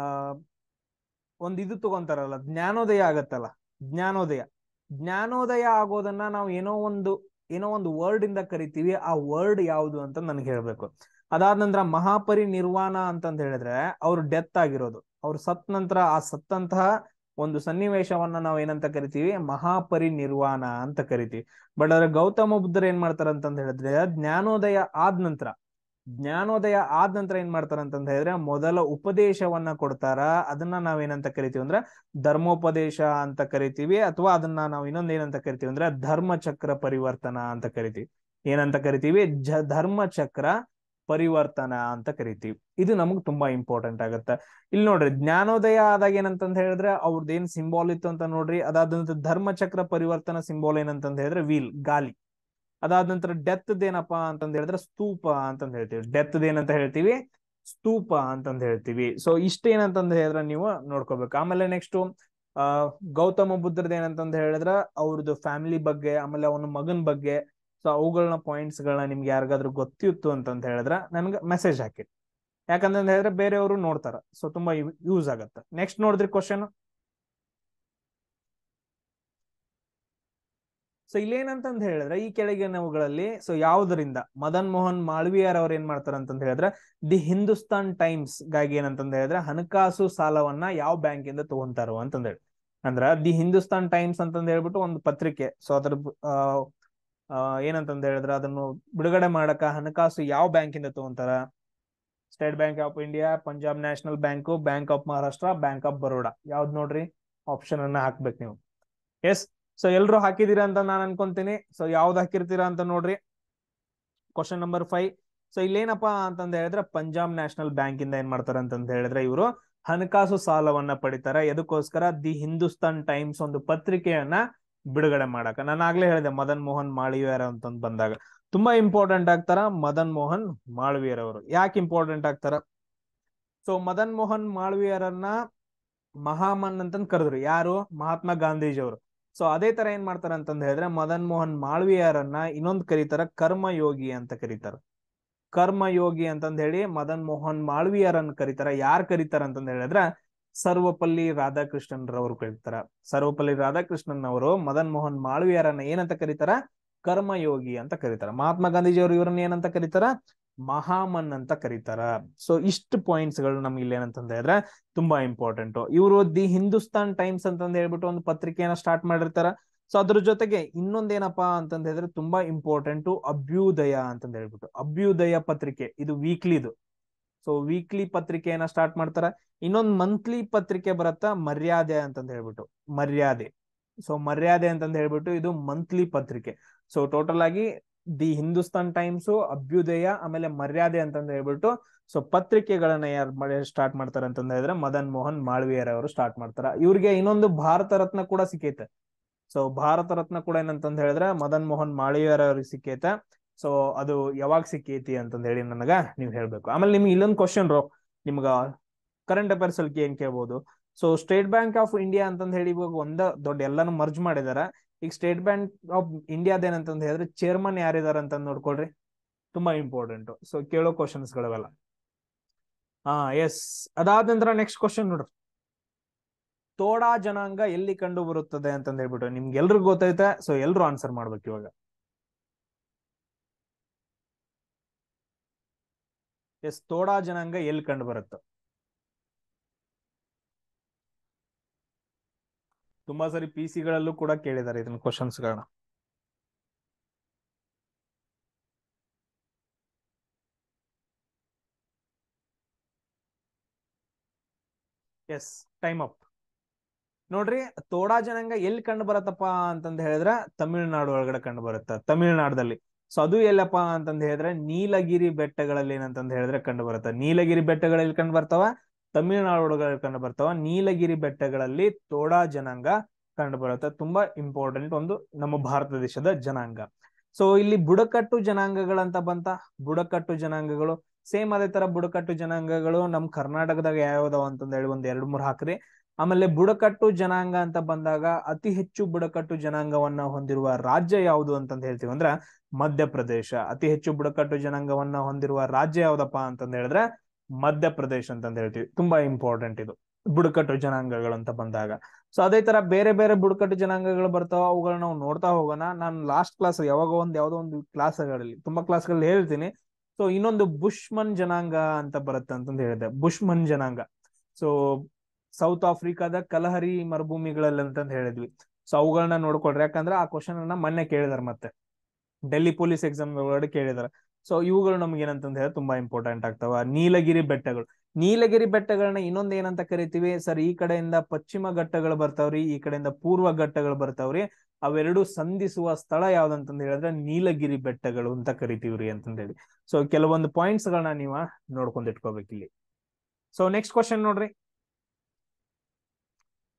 ಒಂದ್ ಇದು ತಗೊಂತಾರಲ್ಲ, ಜ್ಞಾನೋದಯ ಆಗತ್ತಲ್ಲ, ಜ್ಞಾನೋದಯ. ಜ್ಞಾನೋದಯ ಆಗೋದನ್ನ ನಾವು ಏನೋ ಒಂದು ವರ್ಡ್ ಇಂದ ಕರಿತೀವಿ. ಆ ವರ್ಡ್ ಯಾವುದು ಅಂತ ನನ್ಗೆ ಹೇಳ್ಬೇಕು. ಅದಾದ ನಂತರ ಮಹಾಪರಿನಿರ್ವಾಣ ಅಂತಂದ ಹೇಳಿದ್ರೆ ಅವ್ರು ಡೆತ್ ಆಗಿರೋದು, ಅವ್ರು ಸತ್ ನಂತರ ಆ ಸತ್ತಂತಹ ಒಂದು ಸನ್ನಿವೇಶವನ್ನ ನಾವು ಏನಂತ ಕರಿತೀವಿ? ಮಹಾಪರಿನಿರ್ವಾಣ ಅಂತ ಕರಿತೀವಿ. ಬಟ್ ಅದ್ರ ಗೌತಮ ಬುದ್ಧರು ಏನ್ ಮಾಡ್ತಾರ ಅಂತಂದ ಹೇಳಿದ್ರೆ ಜ್ಞಾನೋದಯ ಆದ ನಂತರ ಏನ್ ಮಾಡ್ತಾರ ಅಂತಂದ ಹೇಳಿದ್ರೆ ಮೊದಲ ಉಪದೇಶವನ್ನ ಕೊಡ್ತಾರ. ಅದನ್ನ ನಾವೇನಂತ ಕರಿತೀವಿ ಅಂದ್ರೆ ಧರ್ಮೋಪದೇಶ ಅಂತ ಕರಿತೀವಿ. ಅಥವಾ ಅದನ್ನ ನಾವು ಇನ್ನೊಂದ್ ಏನಂತ ಕರಿತೀವಿ ಅಂದ್ರೆ ಧರ್ಮಚಕ್ರ ಪರಿವರ್ತನ ಅಂತ ಕರಿತೀವಿ. ಏನಂತ ಕರಿತೀವಿ? ಧರ್ಮಚಕ್ರ ಪರಿವರ್ತನ ಅಂತ ಕರಿತೀವಿ. ಇದು ನಮಗ್ ತುಂಬಾ ಇಂಪಾರ್ಟೆಂಟ್ ಆಗತ್ತೆ. ಇಲ್ಲಿ ನೋಡ್ರಿ, ಜ್ಞಾನೋದಯ ಆದಾಗ ಏನಂತಂದ ಹೇಳಿದ್ರೆ ಅವ್ರದ್ದು ಏನ್ ಸಿಂಬಾಲ್ ಇತ್ತು ಅಂತ ನೋಡ್ರಿ. ಅದಾದ ನಂತರ ಧರ್ಮಚಕ್ರ ಪರಿವರ್ತನ ಸಿಂಬಾಲ್ ಏನಂತಂದ ಹೇಳಿದ್ರೆ ವೀಲ್, ಗಾಲಿ. ಅದಾದ ನಂತರ ಡೆತ್ ಏನಪ್ಪಾ ಅಂತಂದ ಹೇಳಿದ್ರೆ ಸ್ತೂಪ ಅಂತಂದ ಹೇಳ್ತೀವಿ. ಡೆತ್ ಏನಂತ ಹೇಳ್ತೀವಿ? ಸ್ತೂಪ ಅಂತಂದ ಹೇಳ್ತೀವಿ. ಸೊ ಇಷ್ಟೇನಂತಂದ ಹೇಳಿದ್ರೆ ನೀವು ನೋಡ್ಕೋಬೇಕು. ಆಮೇಲೆ ನೆಕ್ಸ್ಟ್ ಆ ಗೌತಮ ಬುದ್ಧರದ ಏನಂತಂದ ಹೇಳಿದ್ರ ಅವ್ರದ್ದು ಫ್ಯಾಮಿಲಿ ಬಗ್ಗೆ, ಆಮೇಲೆ ಅವನ ಮಗನ ಬಗ್ಗೆ, ಸೊ ಅವುಗಳನ್ನ ಪಾಯಿಂಟ್ಸ್ ಗಳನ್ನ ನಿಮ್ಗೆ ಯಾರಿಗಾದ್ರೂ ಗೊತ್ತಿತ್ತು ಅಂತಂದ ಹೇಳಿದ್ರ ನನ್ಗೆ ಮೆಸೇಜ್ ಹಾಕಿ. ಯಾಕಂತಂದ ಹೇಳಿದ್ರೆ ಬೇರೆಯವರು ನೋಡ್ತಾರ, ಸೊ ತುಂಬಾ ಯೂಸ್ ಆಗತ್ತ. ನೆಕ್ಸ್ಟ್ ನೋಡಿದ್ರಿ ಕ್ವಶನ್. ಸೊ ಇಲ್ಲೇನಂತಂದ ಹೇಳಿದ್ರೆ ಈ ಕೆಳಗಿನವುಗಳಲ್ಲಿ ಸೊ ಯಾವುದರಿಂದ ಮದನ್ ಮೋಹನ್ ಮಾಳವಿಯರ್ ಅವ್ರು ಏನ್ ಮಾಡ್ತಾರ ಅಂತಂದ ಹೇಳಿದ್ರೆ ದಿ ಹಿಂದೂಸ್ತಾನ್ ಟೈಮ್ಸ್ ಗಾಗಿ ಏನಂತಂದ ಹೇಳಿದ್ರೆ ಹಣಕಾಸು ಸಾಲವನ್ನ ಯಾವ ಬ್ಯಾಂಕ್ ಇಂದ ತಗೊಂತಾರೋ ಅಂತಂದ ಹೇಳಿ. ಅಂದ್ರ ದಿ ಹಿಂದೂಸ್ತಾನ್ ಟೈಮ್ಸ್ ಅಂತಂದ ಹೇಳ್ಬಿಟ್ಟು ಒಂದು ಪತ್ರಿಕೆ. ಸೊ ಅದ್ರ ಏನಂತಂದ ಹೇಳಿದ್ರೆ ಅದನ್ನು ಬಿಡುಗಡೆ ಮಾಡಕ ಹಣಕಾಸು ಯಾವ ಬ್ಯಾಂಕ್ ಇಂದ ತಗೊಂತಾರ? State bank of India, Punjab national bank, bank of Maharashtra, bank of Baroda. ಯಾವ್ದು ನೋಡ್ರಿ? ಆಪ್ಷನ್ ಅನ್ನ ಹಾಕ್ಬೇಕು ನೀವು. ಎಸ್, ಸೊ ಎಲ್ರು ಹಾಕಿದೀರಾ ಅಂತ ನಾನು ಅನ್ಕೊಂತೀನಿ. ಸೊ ಯಾವ್ದು ಹಾಕಿರ್ತೀರಾ ಅಂತ ನೋಡ್ರಿ. Question number 5. ಸೊ ಇಲ್ಲೇನಪ್ಪಾ ಅಂತಂದ ಹೇಳಿದ್ರೆ ಪಂಜಾಬ್ ನ್ಯಾಷನಲ್ ಬ್ಯಾಂಕ್ ಇಂದ ಏನ್ ಮಾಡ್ತಾರ ಅಂತಂದ ಹೇಳಿದ್ರೆ ಇವರು ಹಣಕಾಸು ಸಾಲವನ್ನ ಪಡಿತಾರೆ. ಎದಕ್ಕೋಸ್ಕರ? ದಿ ಹಿಂದೂಸ್ತಾನ್ ಟೈಮ್ಸ್ ಒಂದು ಪತ್ರಿಕೆಯನ್ನ ಬಿಡುಗಡೆ ಮಾಡಕ. ನಾನು ಆಗ್ಲೇ ಹೇಳಿದೆ ಮದನ್ ಮೋಹನ್ ಮಾಳವಿಯರ್ ಅಂತಂದ್ ಬಂದಾಗ ತುಂಬಾ ಇಂಪಾರ್ಟೆಂಟ್ ಆಗ್ತಾರ ಮದನ್ ಮೋಹನ್ ಮಾಳವಿಯರ್ ಅವರು. ಯಾಕೆ ಇಂಪಾರ್ಟೆಂಟ್ ಆಗ್ತಾರ? ಸೊ ಮದನ್ ಮೋಹನ್ ಮಾಳವಿಯರನ್ನ ಮಹಾಮನ್ ಅಂತಂದ್ ಕರೆದ್ರು. ಯಾರು? ಮಹಾತ್ಮ ಗಾಂಧೀಜಿ ಅವರು. ಸೊ ಅದೇ ತರ ಏನ್ ಮಾಡ್ತಾರ ಅಂತಂದ ಹೇಳಿದ್ರೆ ಮದನ್ ಮೋಹನ್ ಮಾಳವಿಯರನ್ನ ಇನ್ನೊಂದ್ ಕರೀತಾರ ಕರ್ಮಯೋಗಿ ಅಂತ ಕರೀತಾರ. ಕರ್ಮಯೋಗಿ ಅಂತಂದ ಹೇಳಿ ಮದನ್ ಮೋಹನ್ ಮಾಳವಿಯರನ್ನ ಕರೀತಾರ. ಯಾರ್ ಕರೀತಾರ ಅಂತಂದ ಹೇಳಿದ್ರೆ ಸರ್ವಪಲ್ಲಿ ರಾಧಾಕೃಷ್ಣನ್ ರವರು ಕರೀತಾರ. ಸರ್ವಪಲ್ಲಿ ರಾಧಾಕೃಷ್ಣನ್ ಅವರು ಮದನ್ ಮೋಹನ್ ಮಾಳವಿಯರನ್ನ ಏನಂತ ಕರೀತಾರ? ಕರ್ಮಯೋಗಿ ಅಂತ ಕರೀತಾರ. ಮಹಾತ್ಮ ಗಾಂಧೀಜಿ ಅವರು ಇವ್ರನ್ನ ಏನಂತ ಕರೀತಾರ? ಮಹಾಮನ್ ಅಂತ ಕರೀತಾರ. ಸೊ ಇಷ್ಟು ಪಾಯಿಂಟ್ಸ್ ಗಳು ನಮ್ಗೆ ಇಲ್ಲಿ ಏನಂತಂದ ಹೇಳಿದ್ರೆ ತುಂಬಾ ಇಂಪಾರ್ಟೆಂಟ್. ಇವರು ದಿ ಹಿಂದೂಸ್ತಾನ್ ಟೈಮ್ಸ್ ಅಂತಂದ ಹೇಳ್ಬಿಟ್ಟು ಒಂದು ಪತ್ರಿಕೆಯನ್ನ ಸ್ಟಾರ್ಟ್ ಮಾಡಿರ್ತಾರ. ಸೊ ಅದ್ರ ಜೊತೆಗೆ ಇನ್ನೊಂದೇನಪ್ಪಾ ಅಂತಂದ ಹೇಳಿದ್ರೆ ತುಂಬಾ ಇಂಪಾರ್ಟೆಂಟ್, ಅಭ್ಯುದಯ ಅಂತಂದ ಹೇಳ್ಬಿಟ್ಟು ಅಭ್ಯುದಯ ಪತ್ರಿಕೆ. ಇದು ವೀಕ್ಲಿದು. ಸೊ ವೀಕ್ಲಿ ಪತ್ರಿಕೆಯನ್ನ ಸ್ಟಾರ್ಟ್ ಮಾಡ್ತಾರ. ಇನ್ನೊಂದು ಮಂತ್ಲಿ ಪತ್ರಿಕೆ ಬರತ್ತಾ ಮರ್ಯಾದೆ ಅಂತಂದ ಹೇಳ್ಬಿಟ್ಟು, ಮರ್ಯಾದೆ. ಸೊ ಮರ್ಯಾದೆ ಅಂತಂದ ಹೇಳ್ಬಿಟ್ಟು ಇದು ಮಂತ್ಲಿ ಪತ್ರಿಕೆ. ಸೊ ಟೋಟಲ್ ಆಗಿ ದಿ ಹಿಂದೂಸ್ತಾನ್ ಟೈಮ್ಸ್, ಅಭ್ಯುದಯ, ಆಮೇಲೆ ಮರ್ಯಾದೆ ಅಂತಂದ ಹೇಳ್ಬಿಟ್ಟು ಸೊ ಪತ್ರಿಕೆಗಳನ್ನ ಯಾರು ಸ್ಟಾರ್ಟ್ ಮಾಡ್ತಾರ ಅಂತಂದ ಹೇಳಿದ್ರೆ ಮದನ್ ಮೋಹನ್ ಮಾಳವಿಯರ್ ಅವರು ಸ್ಟಾರ್ಟ್ ಮಾಡ್ತಾರ. ಇವ್ರಿಗೆ ಇನ್ನೊಂದು ಭಾರತ ರತ್ನ ಕೂಡ ಸಿಕ್ಕೈತೆ. ಸೊ ಭಾರತ ರತ್ನ ಕೂಡ ಏನಂತಂದ ಹೇಳಿದ್ರೆ ಮದನ್ ಮೋಹನ್ ಮಾಳವಿಯರ್ ಅವ್ರಿಗೆ ಸಿಕ್ಕೈತೆ. ಸೊ ಅದು ಯಾವಾಗ ಸಿಕ್ಕೈತಿ ಅಂತಂದ ಹೇಳಿ ನನಗ ನೀವ್ ಹೇಳ್ಬೇಕು. ಆಮೇಲೆ ನಿಮ್ಗೆ ಇಲ್ಲೊಂದು ಕ್ವಶನ್ ನಿಮ್ಗ ಕರೆಂಟ್ ಅಫೇರ್ಸ್ ಅಲ್ಲಿ ಏನ್ ಕೇಳ್ಬೋದು? So state bank of India ಅಂತಂದ ಹೇಳಿ ಇವಾಗ ಒಂದ ದೊಡ್ಡ ಎಲ್ಲಾನು ಮರ್ಜ್ ಮಾಡಿದಾರ. ಈಗ ಸ್ಟೇಟ್ ಬ್ಯಾಂಕ್ ಆಫ್ ಇಂಡಿಯಾದ ಏನಂತಂದ ಹೇಳಿದ್ರೆ ಚೇರ್ಮನ್ ಯಾರಿದಾರ ಅಂತ ನೋಡ್ಕೊಳ್ರಿ. ತುಂಬಾ ಇಂಪಾರ್ಟೆಂಟ್. ಸೊ ಕೇಳೋ ಕ್ವಶನ್ಸ್ ಗಳವೆಲ್ಲ. ಎಸ್. ಅದಾದ ನಂತರ ನೆಕ್ಸ್ಟ್ ಕ್ವಶನ್ ನೋಡ್ರಿ. ತೋಡಾ ಜನಾಂಗ ಎಲ್ಲಿ ಕಂಡು ಬರುತ್ತದೆ ಅಂತಂದ ಹೇಳ್ಬಿಟ್ಟು ನಿಮ್ಗೆ ಎಲ್ರಿಗೂ ಗೊತ್ತೈತೆ. ಸೊ ಎಲ್ರು ಆನ್ಸರ್ ಮಾಡ್ಬೇಕು ಇವಾಗ. ಎಸ್, ತೋಡಾ ಜನಾಂಗ ಎಲ್ಲಿ ಕಂಡು ಬರುತ್ತೆ? ತುಂಬಾ ಸರಿ ಪಿ ಸಿ ಗಳಲ್ಲೂ ಕೂಡ ಕೇಳಿದ್ದಾರೆ ಇದನ್ನ ಕ್ವಶನ್ಸ್ ಗಳನ್ನ. Yes, time up. ನೋಡ್ರಿ, ತೋಡಾ ಜನಾಂಗ ಎಲ್ಲಿ ಕಂಡು ಬರತ್ತಪ್ಪ ಅಂತಂದ ಹೇಳಿದ್ರೆ ತಮಿಳ್ನಾಡು ಒಳಗಡೆ ಕಂಡು ಬರುತ್ತೆ, ತಮಿಳ್ನಾಡಲ್ಲಿ. ಸೊ ಅದು ಎಲ್ಲಪ್ಪಾ ಅಂತಂದ ಹೇಳಿದ್ರೆ ನೀಲಗಿರಿ ಬೆಟ್ಟಗಳಲ್ಲಿ ಏನಂತಂದ ಹೇಳಿದ್ರೆ ಕಂಡು ಬರುತ್ತೆ. ನೀಲಗಿರಿ ಬೆಟ್ಟಗಳಲ್ಲಿ ಕಂಡು ಬರ್ತಾವ ತಮಿಳುನಾಡು ಒಳಗಡೆ ಕಂಡು ಬರ್ತಾವ. ನೀಲಗಿರಿ ಬೆಟ್ಟಗಳಲ್ಲಿ ತೋಡಾ ಜನಾಂಗ ಕಂಡು ಬರುತ್ತೆ. ತುಂಬಾ ಇಂಪಾರ್ಟೆಂಟ್ ಒಂದು ನಮ್ಮ ಭಾರತ ದೇಶದ ಜನಾಂಗ. ಸೊ ಇಲ್ಲಿ ಬುಡಕಟ್ಟು ಜನಾಂಗಗಳಂತ ಬಂತ. ಬುಡಕಟ್ಟು ಜನಾಂಗಗಳು ಸೇಮ್ ಅದೇ ತರ ಬುಡಕಟ್ಟು ಜನಾಂಗಗಳು ನಮ್ ಕರ್ನಾಟಕದಾಗ ಯಾವ್ಯಾವ ಅಂತಂದ ಹೇಳಿ ಒಂದ್ 2-3 ಹಾಕ್ರಿ. ಆಮೇಲೆ ಬುಡಕಟ್ಟು ಜನಾಂಗ ಅಂತ ಬಂದಾಗ ಅತಿ ಹೆಚ್ಚು ಬುಡಕಟ್ಟು ಜನಾಂಗವನ್ನ ಹೊಂದಿರುವ ರಾಜ್ಯ ಯಾವುದು ಅಂತಂದ ಹೇಳ್ತೀವಿ ಅಂದ್ರ ಮಧ್ಯಪ್ರದೇಶ. ಅತಿ ಹೆಚ್ಚು ಬುಡಕಟ್ಟು ಜನಾಂಗವನ್ನ ಹೊಂದಿರುವ ರಾಜ್ಯ ಯಾವ್ದಪ್ಪ ಅಂತಂದ ಹೇಳಿದ್ರೆ ಮಧ್ಯಪ್ರದೇಶ ಅಂತಂದ ಹೇಳ್ತೀವಿ. ತುಂಬಾ ಇಂಪಾರ್ಟೆಂಟ್ ಇದು ಬುಡಕಟ್ಟು ಜನಾಂಗಗಳು ಅಂತ ಬಂದಾಗ. ಸೊ ಅದೇ ತರ ಬೇರೆ ಬೇರೆ ಬುಡಕಟ್ಟು ಜನಾಂಗಗಳು ಬರ್ತಾವ, ಅವುಗಳನ್ನ ನಾವು ನೋಡ್ತಾ ಹೋಗೋಣ. ನಾನು ಲಾಸ್ಟ್ ಕ್ಲಾಸ್ ಯಾವ್ದೋ ಒಂದು ಕ್ಲಾಸ್ಗಳಲ್ಲಿ ತುಂಬಾ ಕ್ಲಾಸ್ಗಳಲ್ಲಿ ಹೇಳ್ತೀನಿ. ಸೊ ಇನ್ನೊಂದು ಬುಷ್ಮನ್ ಜನಾಂಗ ಅಂತ ಬರುತ್ತೆ ಅಂತಂದು ಹೇಳಿದೆ. ಬುಷ್ಮನ್ ಜನಾಂಗ ಸೊ ಸೌತ್ ಆಫ್ರಿಕಾದ ಕಲಹರಿ ಮರುಭೂಮಿಗಳಲ್ಲಿ ಅಂತಂದು ಹೇಳಿದ್ವಿ. ಸೊ ಅವುಗಳನ್ನ ನೋಡ್ಕೊಳ್ರಿ, ಯಾಕಂದ್ರೆ ಆ ಕ್ವಶನ್ ಅನ್ನ ಮೊನ್ನೆ ಕೇಳಿದಾರೆ, ಮತ್ತೆ ಡೆಲ್ಲಿ ಪೊಲೀಸ್ ಎಕ್ಸಾಮ್ ಒಳಗಡೆ ಕೇಳಿದಾರೆ. ಸೊ ಇವುಗಳು ನಮ್ಗೆ ಏನಂತಂದ ಹೇಳಿ ತುಂಬಾ ಇಂಪಾರ್ಟೆಂಟ್ ಆಗ್ತಾವ. ನೀಲಗಿರಿ ಬೆಟ್ಟಗಳು. ನೀಲಗಿರಿ ಬೆಟ್ಟಗಳನ್ನ ಇನ್ನೊಂದ್ ಏನಂತ ಕರಿತೀವಿ ಸರ್? ಈ ಕಡೆಯಿಂದ ಪಶ್ಚಿಮ ಘಟ್ಟಗಳು ಬರ್ತಾವ್ರಿ, ಈ ಕಡೆಯಿಂದ ಪೂರ್ವ ಘಟ್ಟಗಳು ಬರ್ತಾವ್ರಿ. ಅವೆರಡು ಸಂಧಿಸುವ ಸ್ಥಳ ಯಾವ್ದಂತಂದ ಹೇಳಿದ್ರೆ ನೀಲಗಿರಿ ಬೆಟ್ಟಗಳು ಅಂತ ಕರಿತೀವ್ರಿ ಅಂತಂದ ಹೇಳಿ. ಸೊ ಕೆಲವೊಂದು ಪಾಯಿಂಟ್ಸ್ ಗಳನ್ನ ನೀವ ನೋಡ್ಕೊಂಡ್ ಇಟ್ಕೋಬೇಕು ಇಲ್ಲಿ. ಸೊ ನೆಕ್ಸ್ಟ್ ಕ್ವಶನ್ ನೋಡ್ರಿ.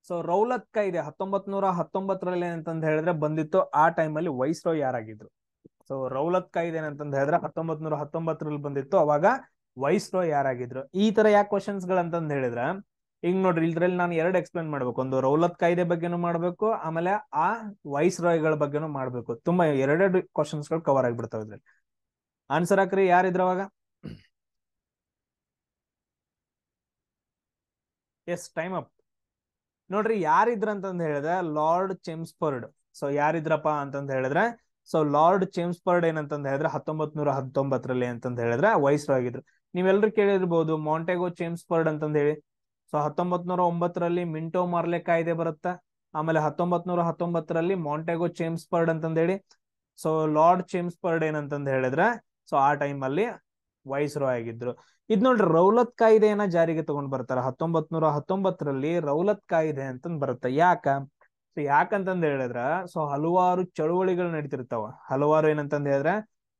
ಸೊ ರೌಲತ್ ಕಾಯ್ದೆ 1919ರಲ್ಲಿ ಏನಂತಂದ ಹೇಳಿದ್ರೆ ಬಂದಿತ್ತು. ಆ ಟೈಮಲ್ಲಿ ವೈಸ್ರಾಯ್ ಯಾರಾಗಿದ್ರು? ಸೊ ರೌಲತ್ ಕಾಯ್ದೆ ಏನಂತಂದ ಹೇಳಿದ್ರೆ 1919ರಲ್ಲಿ ಬಂದಿತ್ತು. ಅವಾಗ ವೈಸ್ರಾಯ್ ಯಾರಾಗಿದ್ರು? ಈ ತರ ಯಾಕೆ ಕ್ವಶನ್ಸ್ ಗಳಂತಂದ ಹೇಳಿದ್ರ, ಈಗ ನೋಡ್ರಿ ಇದ್ರಲ್ಲಿ ನಾನು 2 ಎಕ್ಸ್ಪ್ಲೇನ್ ಮಾಡ್ಬೇಕು. ಒಂದು ರೌಲತ್ ಕಾಯ್ದೆ ಬಗ್ಗೆನೂ ಮಾಡ್ಬೇಕು, ಆಮೇಲೆ ಆ ವೈಸ್ರಾಯ್ಗಳ ಬಗ್ಗೆನೂ ಮಾಡ್ಬೇಕು. ತುಂಬಾ 2 ಕ್ವಶನ್ಸ್ ಗಳು ಕವರ್ ಆಗಿಬಿಡ್ತಾವ ಇದ್ರಲ್ಲಿ. ಆನ್ಸರ್ ಹಾಕ್ರಿ ಯಾರಿದ್ರ ಅವಾಗ. Yes, time up. ನೋಡ್ರಿ ಯಾರಿದ್ರ ಅಂತಂದ ಹೇಳಿದ್ರೆ ಲಾರ್ಡ್ ಚೆಮ್ಸ್ಫರ್ಡ್. ಸೊ ಯಾರಿದ್ರಪ್ಪ ಅಂತಂದ ಹೇಳಿದ್ರೆ, ಸೊ ಲಾರ್ಡ್ ಚೆಮ್ಸ್ಫರ್ಡ್ ಏನಂತಂದ ಹೇಳಿದ್ರೆ 1919ರಲ್ಲಿ ಅಂತಂದ ಹೇಳಿದ್ರೆ ವೈಸ್ರಾಯ್ ಆಗಿದ್ರು. ನೀವೆಲ್ಲರೂ ಕೇಳಿರ್ಬೋದು ಮಾಂಟೆಗೋ ಚೆಮ್ಸ್ಫರ್ಡ್ ಅಂತಂದ ಹೇಳಿ. ಸೊ 1909ರಲ್ಲಿ ಮಿಂಟೋ ಮಾರ್ಲೆ ಕಾಯ್ದೆ ಬರುತ್ತಾ. ಆಮೇಲೆ 1919ರಲ್ಲಿ ಮಾಂಟೆಗೋ ಚೆಮ್ಸ್ಫರ್ಡ್ ಅಂತಂದ ಹೇಳಿ. ಸೊ ಲಾರ್ಡ್ ಚೆಮ್ಸ್ಫರ್ಡ್ ಏನಂತಂದ ಹೇಳಿದ್ರೆ ಸೊ ಆ ಟೈಮ್ ಅಲ್ಲಿ ವೈಸ್ರಾಯ್ ಆಗಿದ್ರು. ಇದ್ ನೋಡ್ರಿ ರೌಲತ್ ಕಾಯ್ದೆಯನ್ನ ಜಾರಿಗೆ ತಗೊಂಡ್ ಬರ್ತಾರ 1919ರಲ್ಲಿ. ರೌಲತ್ ಕಾಯ್ದೆ ಅಂತಂದ್ ಬರುತ್ತೆ. ಸೊ ಯಾಕಂತಂದ ಹೇಳಿದ್ರ ಸೊ ಹಲವಾರು ಚಳುವಳಿಗಳು ನಡೀತಿರ್ತಾವ. ಹಲವಾರು ಏನಂತಂದ ಹೇಳಿದ್ರೆ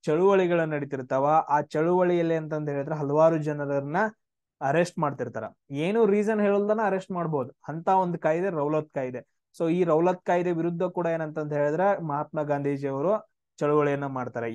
ಚಳುವಳಿಗಳು ನಡೀತಿರ್ತಾವ. ಆ ಚಳುವಳಿಯಲ್ಲಿ ಅಂತಂದ ಹೇಳಿದ್ರೆ ಹಲವಾರು ಜನರನ್ನ ಅರೆಸ್ಟ್ ಮಾಡ್ತಿರ್ತಾರ. ಏನು ರೀಸನ್ ಹೇಳಲ್ದನ ಅರೆಸ್ಟ್ ಮಾಡ್ಬೋದು ಅಂತ ಒಂದು ಕಾಯ್ದೆ ರೌಲತ್ ಕಾಯ್ದೆ. ಸೊ ಈ ರೌಲತ್ ಕಾಯ್ದೆ ವಿರುದ್ಧ ಕೂಡ ಏನಂತಂದ ಹೇಳಿದ್ರೆ ಮಹಾತ್ಮ ಗಾಂಧೀಜಿ ಅವರು ಚಳುವಳಿಯನ್ನ ಮಾಡ್ತಾರೆ.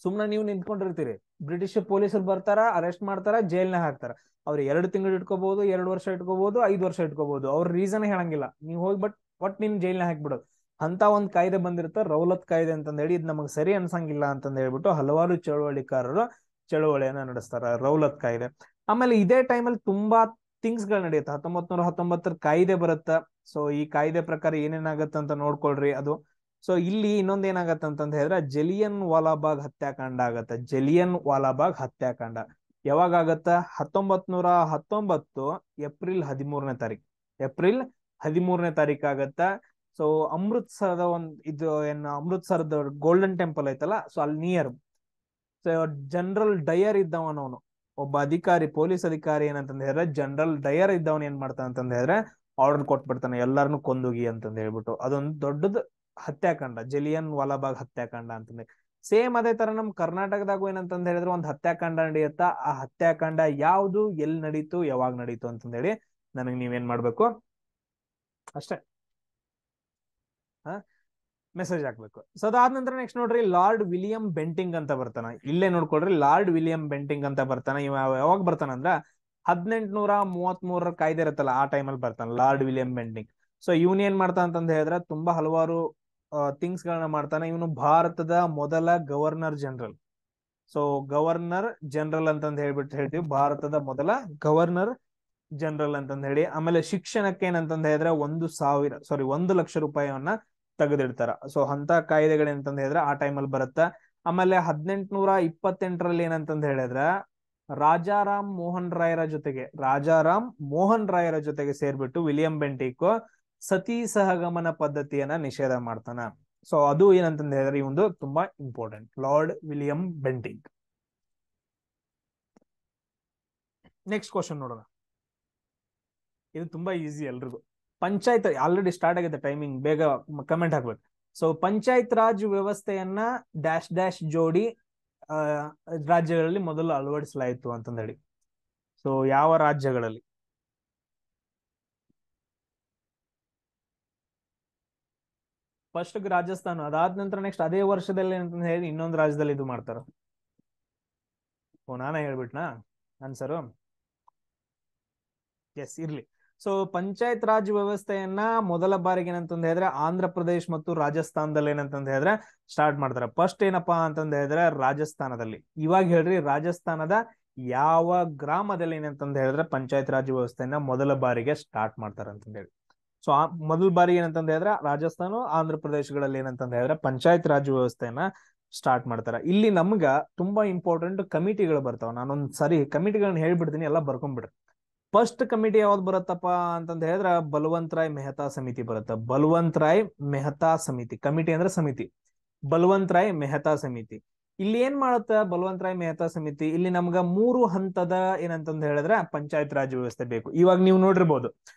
ಸುಮ್ನೆ ನೀವು ನಿಂತ್ಕೊಂಡಿರ್ತೀರಿ, ಬ್ರಿಟಿಷ್ ಪೊಲೀಸರು ಬರ್ತಾರ, ಅರೆಸ್ಟ್ ಮಾಡ್ತಾರ, ಜೈಲ್ನಾಗ ಹಾಕ್ತಾರ. ಅವ್ರು 2 ತಿಂಗಳು ಇಟ್ಕೋಬಹುದು, 2 ವರ್ಷ ಇಟ್ಕೋಬಹುದು, 5 ವರ್ಷ ಇಟ್ಕೋಬಹುದು. ಅವ್ರ ರೀಸನ್ ಹೇಳಂಗಿಲ್ಲ, ನೀವು ಹೋಗಿ ಬಟ್ ನಿನ್ ಜೈಲ್ನಾಗ ಹಾಕ್ಬಿಡೋದು. ಅಂತ ಒಂದ್ ಕಾಯ್ದೆ ಬಂದಿರುತ್ತೆ ರೌಲತ್ ಕಾಯ್ದೆ ಅಂತಂದ ಹೇಳಿ. ಇದು ನಮಗ್ ಸರಿ ಅನ್ಸಂಗಿಲ್ಲ ಅಂತಂದ ಹೇಳ್ಬಿಟ್ಟು ಹಲವಾರು ಚಳುವಳಿಕಾರರು ಚಳುವಳಿಯನ್ನ ನಡೆಸ್ತಾರ, ರೌಲತ್ ಕಾಯ್ದೆ. ಆಮೇಲೆ ಇದೇ ಟೈಮಲ್ಲಿ ತುಂಬಾ ಥಿಂಗ್ಸ್ ಗಳು ನಡೆಯುತ್ತೆ. 1919 ಕಾಯ್ದೆ ಬರುತ್ತ. ಸೊ ಈ ಕಾಯ್ದೆ ಪ್ರಕಾರ ಏನೇನಾಗತ್ತ ಅಂತ ನೋಡ್ಕೊಳ್ರಿ ಅದು. ಸೊ ಇಲ್ಲಿ ಇನ್ನೊಂದ್ ಏನಾಗತ್ತ ಅಂತಂದ ಹೇಳಿದ್ರೆ ಜಲಿಯನ್ ವಾಲಾಬಾಗ್ ಹತ್ಯಾಕಾಂಡ ಆಗತ್ತ. ಜಲಿಯನ್ ವಾಲಾಬಾಗ್ ಹತ್ಯಾಕಾಂಡ ಯಾವಾಗ ಆಗತ್ತ? 1919 ಏಪ್ರಿಲ್ 13ನೇ ತಾರೀಕು. ಏಪ್ರಿಲ್ 13ನೇ ತಾರೀಕು ಆಗತ್ತ. ಸೊ ಅಮೃತ್ಸರದ ಇದು ಅಮೃತ್ಸರದ ಗೋಲ್ಡನ್ ಟೆಂಪಲ್ ಐತಲ್ಲ, ಸೊ ಅಲ್ಲಿ ನಿಯರ್ ಜನರಲ್ ಡಯರ್ ಇದ್ದವನವನು, ಒಬ್ಬ ಅಧಿಕಾರಿ, ಪೊಲೀಸ್ ಅಧಿಕಾರಿ ಏನಂತಂದ ಹೇಳಿದ್ರೆ ಜನರಲ್ ಡಯರ್ ಇದ್ದವನ್ ಏನ್ ಮಾಡ್ತಾನ ಅಂತಂದ ಹೇಳಿದ್ರೆ ಆರ್ಡರ್ ಕೊಟ್ಬಿಡ್ತಾನೆ ಎಲ್ಲಾರನು ಕೊಂದೋಗಿ ಅಂತಂದ ಹೇಳ್ಬಿಟ್ಟು. ಅದೊಂದು ದೊಡ್ಡದು ಹತ್ಯಾಕಾಂಡ, ಜಲಿಯನ್ ವಾಲಾಬಾಗ್ ಹತ್ಯಾಕಾಂಡ ಅಂತಂದ್ರೆ. ಸೇಮ್ ಅದೇ ತರ ನಮ್ ಕರ್ನಾಟಕದಾಗೂ ಏನಂತಂದ ಹೇಳಿದ್ರೆ ಒಂದು ಹತ್ಯಾಕಾಂಡ ನಡೆಯುತ್ತ. ಆ ಹತ್ಯಾಕಾಂಡ ಯಾವ್ದು, ಎಲ್ಲಿ ನಡೀತು, ಯಾವಾಗ ನಡೀತು ಅಂತಂದ ಹೇಳಿ ನನಗೆ ನೀವೇನ್ ಮಾಡ್ಬೇಕು ಅಷ್ಟೇ ಮೆಸೇಜ್ ಹಾಕ್ಬೇಕು. ಸೊ ಅದಾದ ನಂತರ ನೆಕ್ಸ್ಟ್ ನೋಡ್ರಿ ಲಾರ್ಡ್ ವಿಲಿಯಂ ಬೆಂಟಿಂಗ್ ಅಂತ ಬರ್ತಾನ. ಇಲ್ಲೇ ನೋಡ್ಕೊಳ್ರಿ ಲಾರ್ಡ್ ವಿಲಿಯಂ ಬೆಂಟಿಂಗ್ ಅಂತ ಬರ್ತಾನ. ಇವ ಯಾವಾಗ ಬರ್ತಾನ ಅಂದ್ರ 1833 ಕಾಯ್ದೆ ಇರುತ್ತಲ್ಲ ಆ ಟೈಮಲ್ಲಿ ಬರ್ತಾನ ಲಾರ್ಡ್ ವಿಲಿಯಂ ಬೆಂಟಿಂಗ್. ಸೊ ಇವನ್ ಏನ್ ಮಾಡ್ತಾನ ಅಂತಂದ ಹೇಳಿದ್ರೆ ತುಂಬಾ ಹಲವಾರು ಥಿಂಗ್ಸ್ ಗಳನ್ನ ಮಾಡ್ತಾನೆ. ಇವನು ಭಾರತದ ಮೊದಲ governor general. So governor general ಅಂತಂದ ಹೇಳ್ತೀವಿ, ಭಾರತದ ಮೊದಲ ಗವರ್ನರ್ ಜನರಲ್ ಅಂತಂದ ಹೇಳಿ. ಆಮೇಲೆ ಶಿಕ್ಷಣಕ್ಕೆ ಏನಂತಂದ ಹೇಳಿದ್ರೆ 1 ಲಕ್ಷ ರೂಪಾಯಿಯನ್ನ ತೆಗೆದಿಡ್ತಾರ. ಸೊ ಅಂತ ಕಾಯ್ದೆಗಳೇನಂತಂದ ಹೇಳಿದ್ರೆ ಆ ಟೈಮಲ್ಲಿ ಬರುತ್ತ. ಆಮೇಲೆ 1828ರಲ್ಲಿ ಏನಂತಂದ ಹೇಳಿದ್ರೆ ರಾಜಾರಾಮ್ ಮೋಹನ್ ರಾಯರ ಜೊತೆಗೆ ಸೇರ್ಬಿಟ್ಟು ವಿಲಿಯಂ ಬೆಂಟಿಕ್ ಸತಿ ಸಹಗಮನ ಪದ್ಧತಿಯನ್ನ ನಿಷೇಧ ಮಾಡ್ತಾನ. ಸೊ ಅದು ಏನಂತಂದ ಹೇಳಿದ್ರೆ ಈ ಒಂದು ತುಂಬಾ important, lord William Bentinck. Next question ನೋಡೋಣ. ಇದು ತುಂಬಾ ಈಸಿ ಎಲ್ರಿಗೂ. ಪಂಚಾಯತ್ ಆಲ್ರೆಡಿ ಸ್ಟಾರ್ಟ್ ಆಗಿದೆ, ಟೈಮಿಂಗ್ ಬೇಗ ಕಮೆಂಟ್ ಹಾಕ್ಬೇಕು. ಸೊ ಪಂಚಾಯತ್ ರಾಜ್ ವ್ಯವಸ್ಥೆಯನ್ನ ಡ್ಯಾಶ್ ಜೋಡಿ ರಾಜ್ಯಗಳಲ್ಲಿ ಮೊದಲು ಅಳವಡಿಸಲಾಯಿತು ಅಂತಂದ ಹೇಳಿ. ಸೊ ಯಾವ ರಾಜ್ಯಗಳಲ್ಲಿ? ಫಸ್ಟ್ ರಾಜಸ್ಥಾನ, ಅದಾದ ನಂತರ ನೆಕ್ಸ್ಟ್ ಅದೇ ವರ್ಷದಲ್ಲಿ ಅಂತ ಹೇಳಿ ಇನ್ನೊಂದು ರಾಜ್ಯದಲ್ಲಿ ಇದು ಮಾಡ್ತಾರ. ಓ, ನಾನೇ ಹೇಳ್ಬಿಟ್ನಾ ಆನ್ಸರು? ಎಸ್, ಇರ್ಲಿ. ಸೊ ಪಂಚಾಯತ್ ರಾಜ್ ವ್ಯವಸ್ಥೆಯನ್ನ ಮೊದಲ ಬಾರಿಗೆ ಏನಂತಂದ ಹೇಳಿದ್ರೆ ಆಂಧ್ರ ಪ್ರದೇಶ್ ಮತ್ತು ರಾಜಸ್ಥಾನದಲ್ಲಿ ಏನಂತಂದ ಹೇಳಿದ್ರೆ ಸ್ಟಾರ್ಟ್ ಮಾಡ್ತಾರೆ. ಫಸ್ಟ್ ಏನಪ್ಪಾ ಅಂತಂದ ಹೇಳಿದ್ರೆ ರಾಜಸ್ಥಾನದಲ್ಲಿ. ಇವಾಗ ಹೇಳ್ರಿ, ರಾಜಸ್ಥಾನದ ಯಾವ ಗ್ರಾಮದಲ್ಲಿ ಏನಂತಂದ ಹೇಳಿದ್ರೆ ಪಂಚಾಯತ್ ರಾಜ್ ವ್ಯವಸ್ಥೆಯನ್ನ ಮೊದಲ ಬಾರಿಗೆ ಸ್ಟಾರ್ಟ್ ಮಾಡ್ತಾರೆ ಅಂತಂದ ಹೇಳಿ. ಸೊ ಮೊದಲ ಬಾರಿಗೆ ಏನಂತಂದ ಹೇಳಿದ್ರೆ ರಾಜಸ್ಥಾನ, ಆಂಧ್ರ ಪ್ರದೇಶಗಳಲ್ಲಿ ಏನಂತಂದ ಹೇಳಿದ್ರೆ ಪಂಚಾಯತ್ ರಾಜ್ ವ್ಯವಸ್ಥೆಯನ್ನ ಸ್ಟಾರ್ಟ್ ಮಾಡ್ತಾರ. ಇಲ್ಲಿ ನಮ್ಗ ತುಂಬಾ ಇಂಪಾರ್ಟೆಂಟ್ ಕಮಿಟಿಗಳು ಬರ್ತಾವ. ನಾನೊಂದ್ ಸರಿ ಕಮಿಟಿಗಳನ್ನ ಹೇಳ್ಬಿಡ್ತೀನಿ, ಎಲ್ಲ ಬರ್ಕೊಂಡ್ಬಿಡ್ರಿ. ಫಸ್ಟ್ ಕಮಿಟಿ ಯಾವ್ದು ಬರುತ್ತಪ್ಪ ಅಂತಂದ ಹೇಳಿದ್ರ ಬಲವಂತ್ ರಾಯ್ ಮೆಹ್ತಾ ಸಮಿತಿ ಬರುತ್ತೆ. ಬಲವಂತ್ ರಾಯ್ ಮೆಹ್ತಾ ಸಮಿತಿ, ಕಮಿಟಿ ಅಂದ್ರೆ ಸಮಿತಿ. ಬಲವಂತ್ ರಾಯ್ ಮೆಹ್ತಾ ಸಮಿತಿ ಇಲ್ಲಿ ಏನ್ ಮಾಡುತ್ತ ಬಲವಂತ್ ರಾಯ್ ಮೆಹ್ತಾ ಸಮಿತಿ? ಇಲ್ಲಿ ನಮ್ಗ 3 ಹಂತದ ಏನಂತಂದ ಹೇಳಿದ್ರೆ ಪಂಚಾಯತ್ ರಾಜ್ ವ್ಯವಸ್ಥೆ ಬೇಕು. ಇವಾಗ ನೀವು ನೋಡಿರ್ಬೋದು,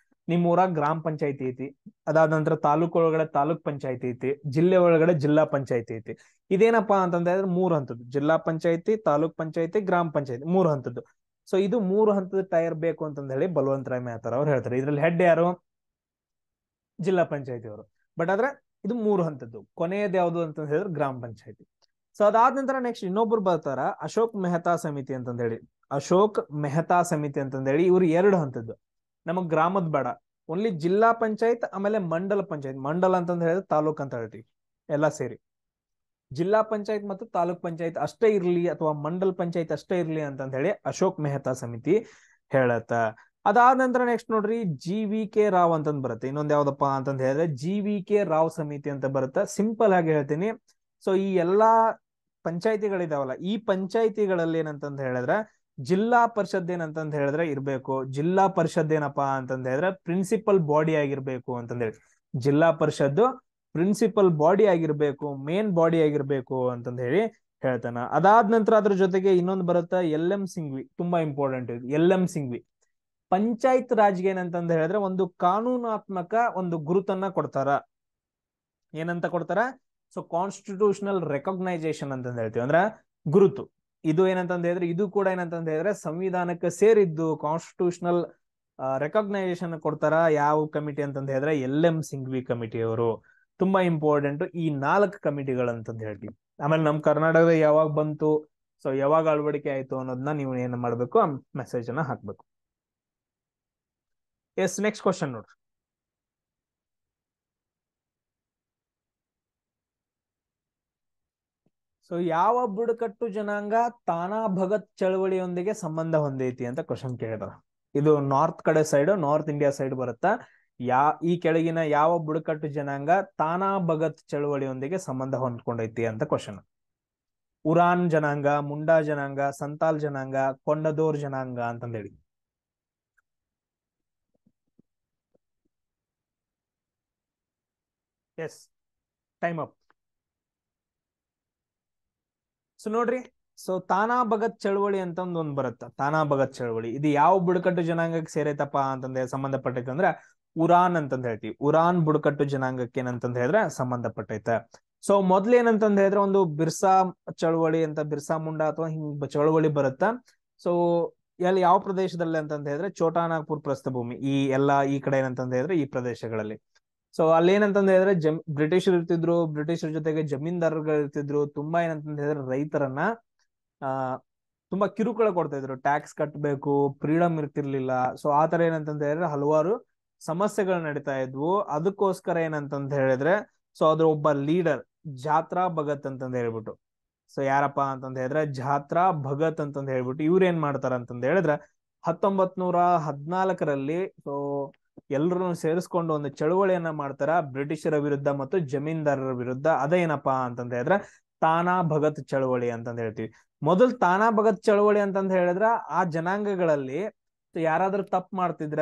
ನಿಮ್ ಊರಾಗ ಗ್ರಾಮ ಪಂಚಾಯತಿ ಐತಿ, ಅದಾದ ನಂತರ ತಾಲೂಕು ಒಳಗಡೆ ತಾಲೂಕ್ ಪಂಚಾಯತಿ ಐತಿ, ಜಿಲ್ಲೆ ಒಳಗಡೆ ಜಿಲ್ಲಾ ಪಂಚಾಯತಿ ಐತಿ. ಇದೇನಪ್ಪಾ ಅಂತಂದ ಹೇಳಿದ್ರೆ 3 ಹಂತದ್ದು: ಜಿಲ್ಲಾ ಪಂಚಾಯತಿ, ತಾಲೂಕ್ ಪಂಚಾಯತಿ, ಗ್ರಾಮ ಪಂಚಾಯತಿ, 3 ಹಂತದ್ದು. ಸೊ ಇದು 3 ಹಂತದ ಟೈರ್ ಬೇಕು ಅಂತಂದ ಹೇಳಿ ಬಲವಂತ್ ರಾಯ್ ಮೆಹ್ತಾ ಅವ್ರು ಹೇಳ್ತಾರೆ. ಇದ್ರಲ್ಲಿ ಹೆಡ್ ಯಾರು? ಜಿಲ್ಲಾ ಪಂಚಾಯತಿ ಅವರು. ಬಟ್ ಆದ್ರೆ ಇದು 3 ಹಂತದ್ದು. ಕೊನೆಯದು ಯಾವ್ದು ಅಂತ ಹೇಳಿದ್ರೆ ಗ್ರಾಮ ಪಂಚಾಯತಿ. ಸೊ ಅದಾದ ನಂತರ ನೆಕ್ಸ್ಟ್ ಇನ್ನೊಬ್ರು ಬರ್ತಾರ, ಅಶೋಕ್ ಮೆಹ್ತಾ ಸಮಿತಿ ಅಂತಂದ ಹೇಳಿ. ಅಶೋಕ್ ಮೆಹ್ತಾ ಸಮಿತಿ ಅಂತಂದ ಹೇಳಿ ಇವ್ರು 2 ಹಂತದ್ದು. ನಮಗ್ ಗ್ರಾಮದ್ ಬೇಡ, ಓನ್ಲಿ ಜಿಲ್ಲಾ ಪಂಚಾಯತ್ ಆಮೇಲೆ ಮಂಡಲ ಪಂಚಾಯತ್. ಮಂಡಲ ಅಂತಂದ ಹೇಳಿದ್ರೆ ತಾಲೂಕ್ ಅಂತ ಹೇಳ್ತೀವಿ ಎಲ್ಲ ಸೇರಿ. ಜಿಲ್ಲಾ ಪಂಚಾಯತ್ ಮತ್ತು ತಾಲೂಕ್ ಪಂಚಾಯತ್ ಅಷ್ಟೇ ಇರ್ಲಿ ಅಥವಾ ಮಂಡಲ್ ಪಂಚಾಯತ್ ಅಷ್ಟೇ ಇರ್ಲಿ ಅಂತಂದ ಹೇಳಿ ಅಶೋಕ್ ಮೆಹ್ತಾ ಸಮಿತಿ ಹೇಳತ್ತ. ಅದಾದ ನಂತರ ನೆಕ್ಸ್ಟ್ ನೋಡ್ರಿ, GVK ರಾವ್ ಅಂತಂದ್ ಬರುತ್ತೆ. ಇನ್ನೊಂದ್ ಯಾವ್ದಪ್ಪ ಅಂತಂದ ಹೇಳಿದ್ರೆ GVK ರಾವ್ ಸಮಿತಿ ಅಂತ ಬರುತ್ತೆ. ಸಿಂಪಲ್ ಆಗಿ ಹೇಳ್ತೀನಿ. ಸೊ ಈ ಎಲ್ಲಾ ಪಂಚಾಯತಿಗಳಿದಾವಲ್ಲ, ಈ ಪಂಚಾಯತಿಗಳಲ್ಲಿ ಏನಂತಂದ ಹೇಳಿದ್ರೆ ಜಿಲ್ಲಾ ಪರಿಷತ್ ಏನಂತಂದ ಹೇಳಿದ್ರೆ ಇರ್ಬೇಕು. ಜಿಲ್ಲಾ ಪರಿಷತ್ ಏನಪ್ಪಾ ಅಂತಂದ ಹೇಳಿದ್ರೆ ಪ್ರಿನ್ಸಿಪಲ್ ಬಾಡಿ ಆಗಿರ್ಬೇಕು ಅಂತಂದ ಹೇಳಿ. ಜಿಲ್ಲಾ ಪರಿಷತ್ ಪ್ರಿನ್ಸಿಪಲ್ ಬಾಡಿ ಆಗಿರ್ಬೇಕು, ಮೇನ್ ಬಾಡಿ ಆಗಿರ್ಬೇಕು ಅಂತಂದ ಹೇಳಿ ಹೇಳ್ತಾನ. ಅದಾದ ನಂತರ ಅದ್ರ ಜೊತೆಗೆ ಇನ್ನೊಂದು ಬರುತ್ತೆ LM ಸಿಂಘ್ವಿ. ತುಂಬಾ ಇಂಪಾರ್ಟೆಂಟ್ ಇದು LM ಸಿಂಘ್ವಿ. ಪಂಚಾಯತ್ ರಾಜ್ಗೆ ಏನಂತಂದ ಹೇಳಿದ್ರೆ ಒಂದು ಕಾನೂನಾತ್ಮಕ ಒಂದು ಗುರುತನ್ನ ಕೊಡ್ತಾರ. ಏನಂತ ಕೊಡ್ತಾರ? ಸೊ ಕಾನ್ಸ್ಟಿಟ್ಯೂಷನಲ್ ರೆಕಾಗ್ನೈಸೇಷನ್ ಅಂತಂದ ಹೇಳ್ತೀವಿ, ಅಂದ್ರ ಗುರುತು. ಇದು ಏನಂತಂದ ಹೇಳಿದ್ರೆ ಇದು ಕೂಡ ಏನಂತಂದ ಹೇಳಿದ್ರೆ ಸಂವಿಧಾನಕ್ಕೆ ಸೇರಿದ್ದು. ಕಾನ್ಸ್ಟಿಟ್ಯೂಷನಲ್ ರೆಕಾಗ್ನೈಸೇಷನ್ ಕೊಡ್ತಾರ. ಯಾವ ಕಮಿಟಿ ಅಂತಂದ ಹೇಳಿದ್ರೆ LM ಸಿಂಘ್ವಿ ಕಮಿಟಿ ಅವರು. ತುಂಬಾ ಇಂಪಾರ್ಟೆಂಟ್ ಈ 4 ಕಮಿಟಿಗಳಂತಂದ ಹೇಳ್ತೀವಿ. ಆಮೇಲೆ ನಮ್ ಕರ್ನಾಟಕದ ಯಾವಾಗ ಬಂತು, ಸೊ ಯಾವಾಗ ಅಳವಡಿಕೆ ಆಯ್ತು ಅನ್ನೋದನ್ನ ನೀವು ಏನ್ ಮಾಡ್ಬೇಕು, ಮೆಸೇಜ್ ಅನ್ನ ಹಾಕ್ಬೇಕು. ಎಸ್, ನೆಕ್ಸ್ಟ್ ಕ್ವಶನ್ ನೋಡ್ರಿ. ಸೊ ಯಾವ ಬುಡಕಟ್ಟು ಜನಾಂಗ ತಾನಾ ಭಗತ್ ಚಳವಳಿಯೊಂದಿಗೆ ಸಂಬಂಧ ಹೊಂದೈತಿ ಅಂತ ಕ್ವಶನ್ ಕೇಳಿದಾರ. ಇದು ನಾರ್ತ್ ಕಡೆ ಸೈಡ್, ನಾರ್ತ್ ಇಂಡಿಯಾ ಸೈಡ್ ಬರುತ್ತಾ. ಈ ಕೆಳಗಿನ ಯಾವ ಬುಡಕಟ್ಟು ಜನಾಂಗ ತಾನಾ ಭಗತ್ ಚಳವಳಿಯೊಂದಿಗೆ ಸಂಬಂಧ ಹೊಂದ್ಕೊಂಡೈತಿ ಅಂತ ಕ್ವಶನ್. ಉರಾನ್ ಜನಾಂಗ, ಮುಂಡಾ ಜನಾಂಗ, ಸಂತಾಲ್ ಜನಾಂಗ, ಕೊಂಡದೋರ್ ಜನಾಂಗ ಅಂತಂದೇಳಿ. Yes, time up. ಸೊ ನೋಡ್ರಿ, ಸೊ ತಾನಾ ಭಗತ್ ಚಳವಳಿ ಅಂತ ಒಂದ್ ಬರುತ್ತ. ತಾನಾ ಭಗತ್ ಚಳವಳಿ ಇದು ಯಾವ ಬುಡಕಟ್ಟು ಜನಾಂಗಕ್ಕೆ ಸೇರೈತಪ್ಪ ಅಂತಂದ್ರೆ ಸಂಬಂಧಪಟ್ಟೈತೆ ಅಂದ್ರೆ ಉರಾನ್ ಅಂತಂದ ಹೇಳ್ತೀವಿ. ಉರಾನ್ ಬುಡಕಟ್ಟು ಜನಾಂಗಕ್ಕೆ ಏನಂತಂದ ಹೇಳಿದ್ರೆ ಸಂಬಂಧಪಟ್ಟೈತೆ. ಸೊ ಮೊದ್ಲು ಏನಂತಂದ ಹೇಳಿದ್ರೆ ಒಂದು ಬಿರ್ಸಾ ಚಳವಳಿ ಅಂತ, ಬಿರ್ಸಾ ಮುಂಡಾ ಅಥವಾ ಹಿಂಗ್ ಚಳವಳಿ ಬರುತ್ತ. ಸೊ ಎಲ್ಲಿ ಯಾವ ಪ್ರದೇಶದಲ್ಲಿ ಅಂತಂದ ಹೇಳಿದ್ರೆ ಚೋಟಾನಾಗ್ಪುರ್ ಪ್ರಸ್ಥಭೂಮಿ, ಈ ಎಲ್ಲಾ ಈ ಕಡೆ ಏನಂತಂದ ಹೇಳಿದ್ರೆ ಈ ಪ್ರದೇಶಗಳಲ್ಲಿ. ಸೊ ಅಲ್ಲಿ ಏನಂತಂದ ಹೇಳಿದ್ರೆ ಬ್ರಿಟಿಷರು ಇರ್ತಿದ್ರು, ಬ್ರಿಟಿಷರ ಜೊತೆಗೆ ಜಮೀನ್ದಾರರುಗಳು ಇರ್ತಿದ್ರು. ತುಂಬಾ ಏನಂತಂದ ಹೇಳಿದ್ರೆ ರೈತರನ್ನ ಆ ತುಂಬಾ ಕಿರುಕುಳ ಕೊಡ್ತಾ ಇದ್ರು. ಟ್ಯಾಕ್ಸ್ ಕಟ್ಟಬೇಕು, ಫ್ರೀಡಮ್ ಇರ್ತಿರ್ಲಿಲ್ಲ. ಸೊ ಆತರ ಏನಂತಂದ ಹೇಳಿದ್ರೆ ಹಲವಾರು ಸಮಸ್ಯೆಗಳು ನಡೀತಾ ಇದ್ವು. ಅದಕ್ಕೋಸ್ಕರ ಏನಂತಂದ ಹೇಳಿದ್ರೆ ಸೊ ಅದ್ರ ಒಬ್ಬ ಲೀಡರ್ ಜಾತ್ರಾ ಭಗತ್ ಅಂತಂದ ಹೇಳ್ಬಿಟ್ಟು. ಸೊ ಯಾರಪ್ಪ ಅಂತಂದ ಹೇಳಿದ್ರೆ ಜಾತ್ರಾ ಭಗತ್ ಅಂತಂದ ಹೇಳ್ಬಿಟ್ಟು ಇವ್ರ ಏನ್ ಮಾಡ್ತಾರ ಅಂತಂದ ಹೇಳಿದ್ರೆ 1914ರಲ್ಲಿ ಸೊ ಎಲ್ಲರನ್ನು ಸೇರಿಸ್ಕೊಂಡು ಒಂದು ಚಳುವಳಿಯನ್ನ ಮಾಡ್ತಾರ ಬ್ರಿಟಿಷರ ವಿರುದ್ಧ ಮತ್ತು ಜಮೀನ್ದಾರರ ವಿರುದ್ಧ. ಅದೇನಪ್ಪಾ ಅಂತಂದ ಹೇಳಿದ್ರೆ ತಾನಾ ಭಗತ್ ಚಳವಳಿ ಅಂತಂದ ಹೇಳ್ತೀವಿ. ಮೊದಲ್ ತಾನಾ ಭಗತ್ ಚಳವಳಿ ಅಂತಂದ ಹೇಳಿದ್ರ ಆ ಜನಾಂಗಗಳಲ್ಲಿ ಯಾರಾದ್ರೂ ತಪ್ಪು ಮಾಡ್ತಿದ್ರ,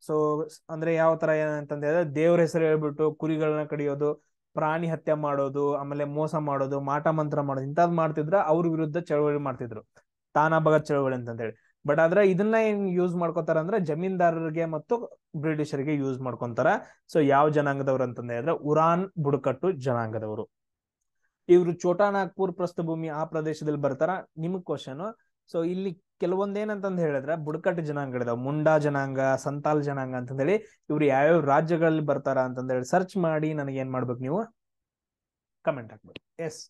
ಸೊ ಅಂದ್ರೆ ಯಾವ ತರ ಏನಂತಂದ ಹೇಳಿದ್ರೆ ದೇವ್ರ ಹೆಸರು ಹೇಳ್ಬಿಟ್ಟು ಕುರಿಗಳನ್ನ ಕಡಿಯೋದು, ಪ್ರಾಣಿ ಹತ್ಯೆ ಮಾಡೋದು, ಆಮೇಲೆ ಮೋಸ ಮಾಡೋದು, ಮಾಟ ಮಂತ್ರ ಮಾಡೋದು, ಇಂಥದ್ ಮಾಡ್ತಿದ್ರ ಅವ್ರ ವಿರುದ್ಧ ಚಳವಳಿ ಮಾಡ್ತಿದ್ರು. ತಾನಾ ಭಗತ್ ಚಳವಳಿ ಅಂತ ಹೇಳಿ. ಬಟ್ ಆದ್ರೆ ಇದನ್ನ ಏನ್ ಯೂಸ್ ಮಾಡ್ಕೋತಾರ ಅಂದ್ರೆ ಜಮೀನ್ದಾರರಿಗೆ ಮತ್ತು ಬ್ರಿಟಿಷರಿಗೆ ಯೂಸ್ ಮಾಡ್ಕೊಂತಾರ. ಸೊ ಯಾವ ಜನಾಂಗದವ್ರು ಅಂತಂದ ಹೇಳಿದ್ರೆ ಉರಾನ್ ಬುಡಕಟ್ಟು ಜನಾಂಗದವರು. ಇವ್ರು ಚೋಟಾ ನಾಗ್ಪುರ್ ಪ್ರಸ್ಥಭೂಮಿ ಆ ಪ್ರದೇಶದಲ್ಲಿ ಬರ್ತಾರ. ನಿಮಗ್ ಕ್ವಶನ್, ಸೊ ಇಲ್ಲಿ ಕೆಲವೊಂದ್ ಏನಂತಂದ್ ಹೇಳಿದ್ರೆ ಬುಡಕಟ್ಟು ಜನಾಂಗಗಳಿದಾವ, ಮುಂಡಾ ಜನಾಂಗ, ಸಂತಾಲ್ ಜನಾಂಗ ಅಂತಂದ್ ಹೇಳಿ. ಇವ್ರು ಯಾವ್ಯಾವ ರಾಜ್ಯಗಳಲ್ಲಿ ಬರ್ತಾರ ಅಂತಂದ್ ಹೇಳಿ ಸರ್ಚ್ ಮಾಡಿ ನನಗೆ ಏನ್ ಮಾಡ್ಬೇಕು, ನೀವು ಕಮೆಂಟ್ ಹಾಕ್ಬೇಕು. Yes,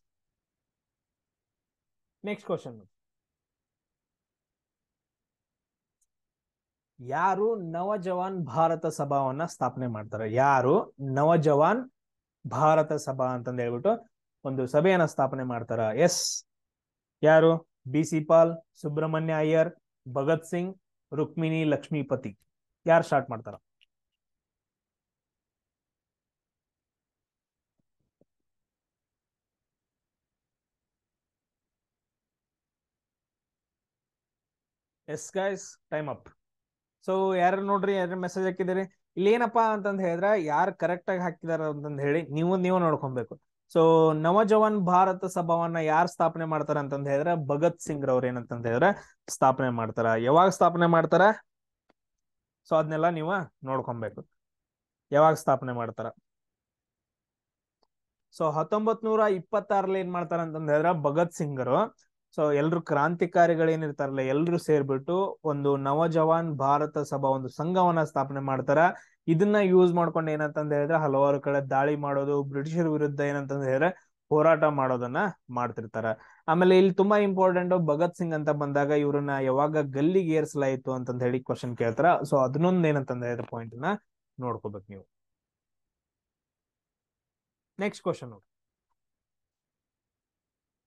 next question. ಯಾರು ನವಜವಾನ್ ಭಾರತ ಸಭಾವನ್ನ ಸ್ಥಾಪನೆ ಮಾಡ್ತಾರೆ? ಯಾರು ನವಜವಾನ್ ಭಾರತ ಸಭಾ ಅಂತಂದ್ ಹೇಳ್ಬಿಟ್ಟು ಒಂದು ಸಭೆಯನ್ನ ಸ್ಥಾಪನೆ ಮಾಡ್ತಾರ? ಎಸ್, ಯಾರು? BC ಪಾಲ್, ಸುಬ್ರಹ್ಮಣ್ಯ ಅಯ್ಯರ್, ಭಗತ್ ಸಿಂಗ್, ರುಕ್ಮಿಣಿ ಲಕ್ಷ್ಮೀಪತಿ. ಯಾರು ಸ್ಟಾರ್ಟ್ ಮಾಡ್ತಾರ? Yes guys, time up. So ಯಾರು ನೋಡ್ರಿ, ಯಾರು ಮೆಸೇಜ್ ಹಾಕಿದಿರಿ? ಇಲ್ಲಿ ಏನಪ್ಪಾ ಅಂತಂದ್ ಹೇಳಿದ್ರೆ ಯಾರು ಕರೆಕ್ಟ್ ಆಗಿ ಹಾಕಿದಾರ ಅಂತಂದ್ ಹೇಳಿ ನೀವು ನೋಡ್ಕೊಬೇಕು. ಸೊ ನವಜವಾನ್ ಭಾರತ ಸಭಾವನ್ನ ಯಾರು ಸ್ಥಾಪನೆ ಮಾಡ್ತಾರ ಅಂತಂದ್ ಹೇಳಿದ್ರೆ ಭಗತ್ ಸಿಂಗ್ ರವ್ರ ಏನಂತಂದ್ ಹೇಳಿದ್ರೆ ಸ್ಥಾಪನೆ ಮಾಡ್ತಾರ. ಯಾವಾಗ ಸ್ಥಾಪನೆ ಮಾಡ್ತಾರ? ಸೊ ಅದನ್ನೆಲ್ಲ ನೀವು ನೋಡ್ಕೊಬೇಕು, ಯಾವಾಗ ಸ್ಥಾಪನೆ ಮಾಡ್ತಾರ. ಸೊ 1926 ಏನ್ ಮಾಡ್ತಾರ ಅಂತಂದ್ ಹೇಳಿದ್ರೆ ಭಗತ್ ಸಿಂಗರು, ಸೊ ಎಲ್ರು ಕ್ರಾಂತಿಕಾರಿಗಳೇನಿರ್ತಾರಲ್ಲ ಎಲ್ರು ಸೇರ್ಬಿಟ್ಟು ಒಂದು ನವಜವಾನ್ ಭಾರತ ಸಭಾ ಒಂದು ಸಂಘವನ್ನ ಸ್ಥಾಪನೆ ಮಾಡ್ತಾರ. ಇದನ್ನ ಯೂಸ್ ಮಾಡ್ಕೊಂಡು ಏನಂತಂದ್ ಹೇಳಿದ್ರೆ ಹಲವಾರು ಕಡೆ ದಾಳಿ ಮಾಡೋದು, ಬ್ರಿಟಿಷರ ವಿರುದ್ಧ ಏನಂತಂದ್ ಹೇಳಿದ್ರೆ ಹೋರಾಟ ಮಾಡೋದನ್ನ ಮಾಡ್ತಿರ್ತಾರ. ಆಮೇಲೆ ಇಲ್ಲಿ ತುಂಬಾ ಇಂಪಾರ್ಟೆಂಟ್, ಭಗತ್ ಸಿಂಗ್ ಅಂತ ಬಂದಾಗ ಇವ್ರನ್ನ ಯಾವಾಗ ಗಲ್ಲಿಗೆ ಏರ್ಸಲಾಯಿತು ಅಂತಂದ್ ಹೇಳಿ ಕ್ವಶನ್ ಕೇಳ್ತಾರ. ಸೊ ಅದನ್ನೊಂದ್ ಏನಂತಂದ್ ಹೇಳಿದ್ರೆ ಪಾಯಿಂಟ್ ನ ನೋಡ್ಕೋಬೇಕು ನೀವು. ನೆಕ್ಸ್ಟ್ ಕ್ವಶನ್ ನೋಡಿ.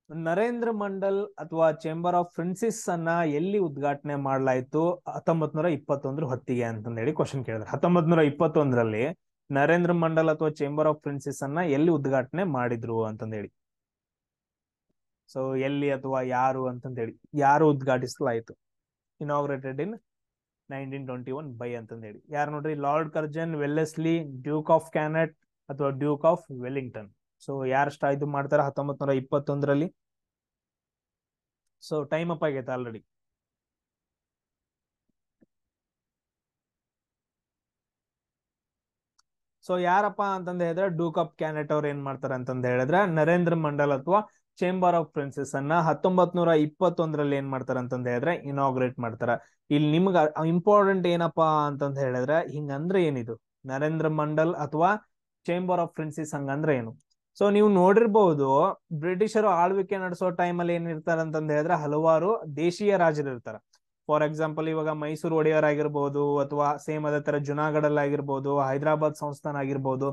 ನರೇಂದ್ರ ಮಂಡಲ್ ಅಥವಾ ಚೇಂಬರ್ ಆಫ್ ಪ್ರಿನ್ಸಸ್ ಅನ್ನ ಎಲ್ಲಿ ಉದ್ಘಾಟನೆ ಮಾಡಲಾಯಿತು 1921 ಹೊತ್ತಿಗೆ ಅಂತಂದ್ ಹೇಳಿ ಕ್ವಶನ್ ಕೇಳಿದ್ರೆ? 1921ರಲ್ಲಿ ನರೇಂದ್ರ ಮಂಡಲ್ ಅಥವಾ ಚೇಂಬರ್ ಆಫ್ ಪ್ರಿನ್ಸಸ್ ಅನ್ನ ಎಲ್ಲಿ ಉದ್ಘಾಟನೆ ಮಾಡಿದ್ರು ಅಂತಂದ್ ಹೇಳಿ. ಸೊ ಎಲ್ಲಿ ಅಥವಾ ಯಾರು ಅಂತಂದ್ ಹೇಳಿ, ಯಾರು ಉದ್ಘಾಟಿಸಲಾಯಿತು? ಇನಾಗ್ರೇಟೆಡ್ ಇನ್ 1921 ಬೈ ಅಂತಂದ್ ಹೇಳಿ ಯಾರು ನೋಡ್ರಿ? Lord Curzon, Wellesley, Duke of Connaught ಅಥವಾ ಡ್ಯೂಕ್ ಆಫ್ ವೆಲ್ಲಿಂಗ್ಟನ್. ಸೊ ಯಾರು ಇದು ಮಾಡ್ತಾರ 1921ರಲ್ಲಿ? ಸೊ ಟೈಮ್ ಅಪ್ ಆಗೈತೆ ಆಲ್ರೆಡಿ. ಸೊ ಯಾರಪ್ಪ ಅಂತಂದ ಹೇಳಿದ್ರೆ ಡ್ಯೂಕ್ ಆಫ್ ಕ್ಯಾನೆಟ್ ಅವ್ರು ಏನ್ ಮಾಡ್ತಾರೆ ಅಂತಂದ ಹೇಳಿದ್ರೆ ನರೇಂದ್ರ ಮಂಡಲ್ ಅಥವಾ ಚೇಂಬರ್ ಆಫ್ ಪ್ರಿನ್ಸಸ್ ಅನ್ನ 1921ರಲ್ಲಿ ಏನ್ ಮಾಡ್ತಾರ ಅಂತಂದ ಹೇಳಿದ್ರೆ ಇನಾಗ್ರೇಟ್ ಮಾಡ್ತಾರ. ಇಲ್ಲಿ ನಿಮ್ಗ ಇಂಪಾರ್ಟೆಂಟ್ ಏನಪ್ಪಾ ಅಂತಂದ ಹೇಳಿದ್ರೆ ಹಿಂಗಂದ್ರೆ ಏನಿದು ನರೇಂದ್ರ ಮಂಡಲ್ ಅಥವಾ ಚೇಂಬರ್ ಆಫ್ ಪ್ರಿನ್ಸಸ್ ಹಂಗಂದ್ರೆ ಏನು? ಸೊ ನೀವು ನೋಡಿರ್ಬಹುದು ಬ್ರಿಟಿಷರು ಆಳ್ವಿಕೆ ನಡೆಸೋ ಟೈಮಲ್ಲಿ ಏನಿರ್ತಾರ ಅಂತಂದ ಹೇಳಿದ್ರೆ ಹಲವಾರು ದೇಶೀಯ ರಾಜರು ಇರ್ತಾರ. ಫಾರ್ ಎಕ್ಸಾಂಪಲ್ ಇವಾಗ ಮೈಸೂರು ಒಡೆಯರ್ ಆಗಿರ್ಬೋದು, ಅಥವಾ ಸೇಮ್ ಅದೇ ತರ ಜುನಾಗಢಲ್ಲಿ ಆಗಿರ್ಬೋದು, ಹೈದರಾಬಾದ್ ಸಂಸ್ಥಾನ ಆಗಿರ್ಬೋದು.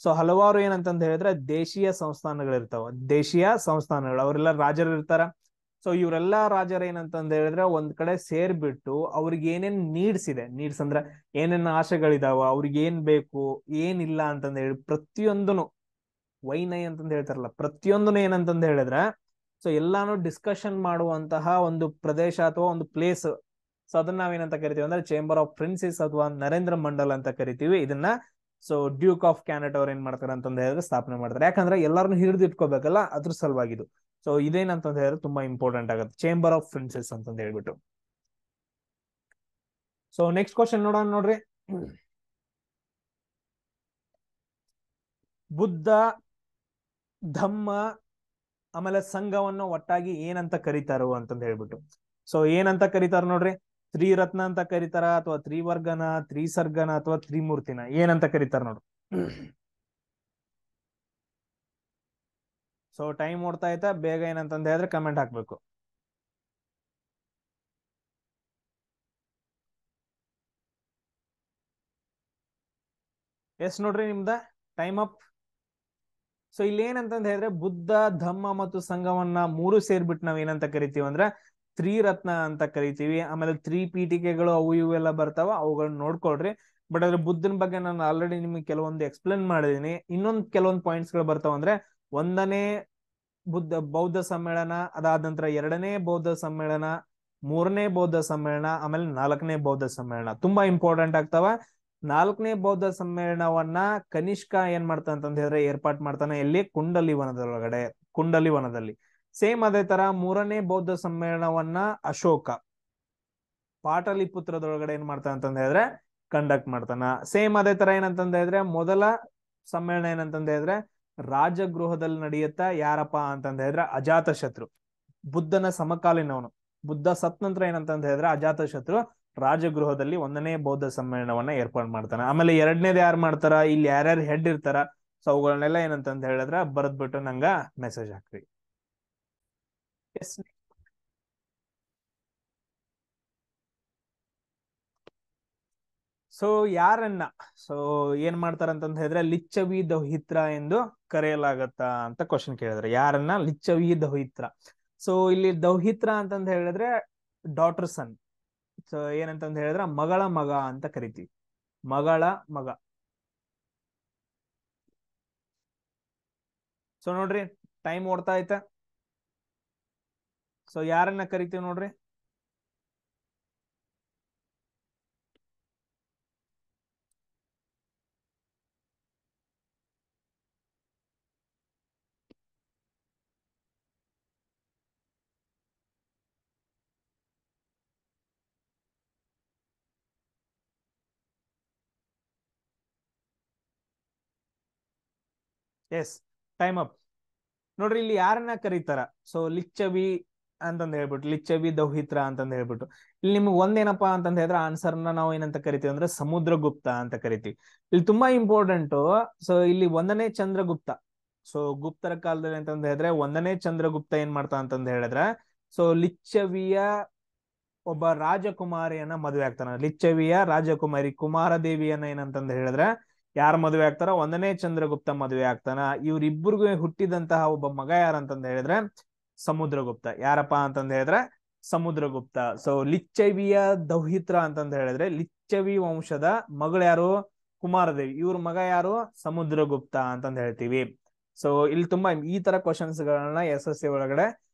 ಸೊ ಹಲವಾರು ಏನಂತಂದ ಹೇಳಿದ್ರೆ ದೇಶೀಯ ಸಂಸ್ಥಾನಗಳಿರ್ತಾವ, ದೇಶೀಯ ಸಂಸ್ಥಾನಗಳು, ಅವರೆಲ್ಲ ರಾಜರು ಇರ್ತಾರ. ಸೊ ಇವರೆಲ್ಲಾ ರಾಜರು ಏನಂತಂದ ಹೇಳಿದ್ರೆ ಒಂದ್ ಕಡೆ ಸೇರ್ಬಿಟ್ಟು ಅವ್ರಿಗೆ ಏನೇನ್ ನೀಡ್ಸ್ ಇದೆ, ನೀಡ್ಸ್ ಅಂದ್ರೆ ಏನೇನ್ ಆಶೆಗಳಿದಾವ, ಅವ್ರಿಗೆ ಏನ್ ಬೇಕು ಏನಿಲ್ಲ ಅಂತಂದ ಹೇಳಿ ಪ್ರತಿಯೊಂದನು ವೈನೈ ಅಂತಂದ ಹೇಳ್ತಾರಲ್ಲ, ಪ್ರತಿಯೊಂದನು ಏನಂತಂದ ಹೇಳಿದ್ರೆ ಸೊ ಎಲ್ಲಾನು ಡಿಸ್ಕಷನ್ ಮಾಡುವಂತಹ ಒಂದು ಪ್ರದೇಶ ಅಥವಾ ಒಂದು ಪ್ಲೇಸ್. ಸೊ ಅದನ್ನ ನಾವೇನಂತ ಕರಿತೀವಿ ಅಂದ್ರೆ ಚೇಂಬರ್ ಆಫ್ ಪ್ರಿನ್ಸಸ್ ಅಥವಾ ನರೇಂದ್ರ ಮಂಡಲ್ ಅಂತ ಕರಿತೀವಿ ಇದನ್ನ. ಸೊ ಡ್ಯೂಕ್ ಆಫ್ ಕ್ಯಾನೆಟ್ ಅವ್ರು ಏನ್ ಮಾಡ್ತಾರೆ ಅಂತಂದ ಹೇಳಿದ್ರೆ ಸ್ಥಾಪನೆ ಮಾಡ್ತಾರೆ, ಯಾಕಂದ್ರೆ ಎಲ್ಲಾರನ್ನು ಹಿಡಿದು ಇಟ್ಕೋಬೇಕಲ್ಲ ಅದ್ರ ಸಲುವಾಗಿದು. ಸೊ ಇದೇನಂತಂದ ಹೇಳಿದ್ರೆ ತುಂಬಾ ಇಂಪಾರ್ಟೆಂಟ್ ಆಗುತ್ತೆ, ಚೇಂಬರ್ ಆಫ್ ಪ್ರಿನ್ಸಸ್ ಅಂತಂದ ಹೇಳ್ಬಿಟ್ಟು. ಸೊ ನೆಕ್ಸ್ಟ್ ಕ್ವಶನ್ ನೋಡೋಣ ನೋಡ್ರಿ. ಬುದ್ಧ, ಧಮ್ಮ ಆಮೇಲೆ ಸಂಘವನ್ನು ಒಟ್ಟಾಗಿ ಏನಂತ ಕರೀತಾರೋ ಅಂತಂದ ಹೇಳ್ಬಿಟ್ಟು. ಸೊ ಏನಂತ ಕರೀತಾರ ನೋಡ್ರಿ? ತ್ರಿರತ್ನ ಅಂತ ಕರೀತಾರ, ಅಥವಾ ತ್ರಿವರ್ಗನ, ತ್ರಿಸರ್ಗನ, ಅಥವಾ ತ್ರಿಮೂರ್ತಿನ, ಏನಂತ ಕರೀತಾರ ನೋಡ್ರಿ? ಸೊ ಟೈಮ್ ಓಡ್ತಾ ಐತಾ, ಬೇಗ ಏನಂತಂದ ಹೇಳಿದ್ರೆ ಕಮೆಂಟ್ ಹಾಕ್ಬೇಕು. ಎಸ್ ನೋಡ್ರಿ, ನಿಮ್ದ ಟೈಮ್ ಅಪ್. ಸೊ ಇಲ್ಲಿ ಏನಂತಂದ ಹೇಳಿದ್ರೆ ಬುದ್ಧ, ಧಮ್ಮ ಮತ್ತು ಸಂಘವನ್ನ ಮೂರು ಸೇರ್ಬಿಟ್ಟು ನಾವ್ ಏನಂತ ಕರಿತೀವಿ ಅಂದ್ರೆ ತ್ರಿರತ್ನ ಅಂತ ಕರಿತೀವಿ. ಆಮೇಲೆ ತ್ರಿಪೀಠಿಕೆಗಳು ಅವು ಇವೆಲ್ಲ ಬರ್ತಾವ, ಅವುಗಳನ್ನ ನೋಡ್ಕೊಳ್ರಿ. ಬಟ್ ಅದ್ರ ಬುದ್ಧನ ಬಗ್ಗೆ ನಾನು ಆಲ್ರೆಡಿ ನಿಮ್ಗೆ ಕೆಲವೊಂದು ಎಕ್ಸ್ಪ್ಲೇನ್ ಮಾಡಿದೀನಿ. ಇನ್ನೊಂದು ಕೆಲವೊಂದು ಪಾಯಿಂಟ್ಸ್ ಗಳು ಬರ್ತಾವ ಅಂದ್ರೆ ಒಂದನೇ ಬೌದ್ಧ ಸಮ್ಮೇಳನ, ಅದಾದ ನಂತರ ಎರಡನೇ ಬೌದ್ಧ ಸಮ್ಮೇಳನ, ಮೂರನೇ ಬೌದ್ಧ ಸಮ್ಮೇಳನ, ಆಮೇಲೆ ನಾಲ್ಕನೇ ಬೌದ್ಧ ಸಮ್ಮೇಳನ ತುಂಬಾ ಇಂಪಾರ್ಟೆಂಟ್ ಆಗ್ತಾವ. ನಾಲ್ಕನೇ ಬೌದ್ಧ ಸಮ್ಮೇಳನವನ್ನ ಕನಿಷ್ಕ ಏನ್ ಮಾಡ್ತಾನ ಅಂತಂದ ಹೇಳಿದ್ರೆ ಏರ್ಪಾಟ್ ಮಾಡ್ತಾನೆ, ಎಲ್ಲಿ? ಕುಂಡಲಿ ವನದೊಳಗಡೆ, ಕುಂಡಲಿ ವನದಲ್ಲಿ. ಸೇಮ್ ಅದೇ ತರ ಮೂರನೇ ಬೌದ್ಧ ಸಮ್ಮೇಳನವನ್ನ ಅಶೋಕ ಪಾಟಲಿಪುತ್ರದೊಳಗಡೆ ಏನ್ ಮಾಡ್ತಾನ ಅಂತಂದ ಹೇಳಿದ್ರೆ ಕಂಡಕ್ಟ್ ಮಾಡ್ತಾನ. ಸೇಮ್ ಅದೇ ತರ ಏನಂತಂದ ಹೇಳಿದ್ರೆ ಮೊದಲ ಸಮ್ಮೇಳನ ಏನಂತಂದ ಹೇಳಿದ್ರೆ ರಾಜಗೃಹದಲ್ಲಿ ನಡೆಯುತ್ತಾ. ಯಾರಪ್ಪ ಅಂತಂದ ಹೇಳಿದ್ರೆ ಅಜಾತ ಶತ್ರು, ಬುದ್ಧನ ಸಮಕಾಲೀನವನು. ಬುದ್ಧ ಸತ್ ನಂತರ ಏನಂತ ಹೇಳಿದ್ರೆ ಅಜಾತಶತ್ರು ರಾಜಗೃಹದಲ್ಲಿ 1ನೇ ಬೌದ್ಧ ಸಮ್ಮೇಳನವನ್ನ ಏರ್ಪಾಡು ಮಾಡ್ತಾನೆ. ಆಮೇಲೆ 2ನೇದು ಯಾರು ಮಾಡ್ತಾರ, ಇಲ್ಲಿ ಯಾರ್ಯಾರು ಹೆಡ್ ಇರ್ತಾರ, ಸೊ ಅವುಗಳನ್ನೆಲ್ಲ ಏನಂತ ಹೇಳಿದ್ರೆ ಬರೆದ್ಬಿಟ್ಟು ನಂಗ ಮೆಸೇಜ್ ಹಾಕ್ರಿ. ಎಸ್. ಸೊ ಯಾರನ್ನ ಸೊ ಏನ್ ಮಾಡ್ತಾರ ಅಂತಂದ ಹೇಳಿದ್ರೆ ಲಿಚ್ಚವಿ ದೌಹಿತ್ರ ಎಂದು ಕರೆಯಲಾಗತ್ತಾ ಅಂತ ಕ್ವಶನ್ ಕೇಳಿದ್ರೆ, ಯಾರನ್ನ ಲಿಚ್ಚವಿ ದೌಹಿತ್ರ. ಸೊ ಇಲ್ಲಿ ದೌಹಿತ್ರ ಅಂತಂದ ಹೇಳಿದ್ರೆ ಡಾಟರ್ ಸನ್. ಸೊ ಏನಂತಂದ ಹೇಳಿದ್ರೆ ಮಗಳ ಮಗ ಅಂತ ಕರಿತೀವಿ, ಮಗಳ ಮಗ. ಸೊ ನೋಡ್ರಿ ಟೈಮ್ ಓಡ್ತಾ ಐತ. ಸೊ ಯಾರನ್ನ ಕರಿತೀವಿ ನೋಡ್ರಿ, ಎಸ್ ಟೈಮ್ ಅಪ್. ನೋಡ್ರಿ ಇಲ್ಲಿ ಯಾರನ್ನ ಕರೀತಾರ, ಸೊ ಲಿಚ್ಚವಿ ಅಂತಂದ್ ಹೇಳ್ಬಿಟ್ಟು, ಲಿಚ್ಚವಿ ದೌಹಿತ್ರ ಅಂತಂದ್ ಹೇಳ್ಬಿಟ್ಟು, ಇಲ್ಲಿ ನಿಮ್ಗೆ ಒಂದೇನಪ್ಪಾ ಅಂತಂದ್ ಹೇಳಿದ್ರೆ ಆನ್ಸರ್ನ ನಾವು ಏನಂತ ಕರಿತೀವಿ ಅಂದ್ರೆ ಸಮುದ್ರಗುಪ್ತ ಅಂತ ಕರಿತೀವಿ. ಇಲ್ಲಿ ತುಂಬಾ ಇಂಪಾರ್ಟೆಂಟ್. ಸೊ ಇಲ್ಲಿ 1ನೇ ಚಂದ್ರಗುಪ್ತ, ಸೊ ಗುಪ್ತರ ಕಾಲದಲ್ಲಿ ಅಂತಂದ್ ಹೇಳಿದ್ರೆ 1ನೇ ಚಂದ್ರಗುಪ್ತ ಏನ್ ಮಾಡ್ತಾ ಅಂತಂದ್ ಹೇಳಿದ್ರೆ, ಸೊ ಲಿಚ್ಚವಿಯ ಒಬ್ಬ ರಾಜಕುಮಾರಿಯನ್ನ ಮದುವೆ ಆಗ್ತಾನ. ಲಿಚ್ಚವಿಯ ರಾಜಕುಮಾರಿ ಕುಮಾರದೇವಿಯನ್ನ ಏನಂತಂದ್ ಹೇಳಿದ್ರೆ ಯಾರ ಮದುವೆ ಆಗ್ತಾರ, 1ನೇ ಚಂದ್ರಗುಪ್ತ ಮದುವೆ ಆಗ್ತಾನ. ಇವ್ರಿಬ್ಬರಿಗೂ ಹುಟ್ಟಿದಂತಹ ಒಬ್ಬ ಮಗ ಯಾರಂತಂದ್ ಹೇಳಿದ್ರೆ ಸಮುದ್ರಗುಪ್ತ. ಯಾರಪ್ಪ ಅಂತಂದ್ ಹೇಳಿದ್ರೆ ಸಮುದ್ರಗುಪ್ತ. ಸೊ ಲಿಚ್ಚವಿಯ ದೌಹಿತ್ರ ಅಂತಂದ್ ಹೇಳಿದ್ರೆ ಲಿಚ್ಚವಿ ವಂಶದ ಮಗಳು ಯಾರು, ಕುಮಾರದೇವಿ. ಇವ್ರ ಮಗ ಯಾರು, ಸಮುದ್ರಗುಪ್ತ ಅಂತಂದ್ ಹೇಳ್ತೀವಿ. ಸೊ ಇಲ್ಲಿ ತುಂಬಾ ಈ ತರ ಕ್ವಶನ್ಸ್ ಗಳನ್ನ SSC ಒಳಗಡೆ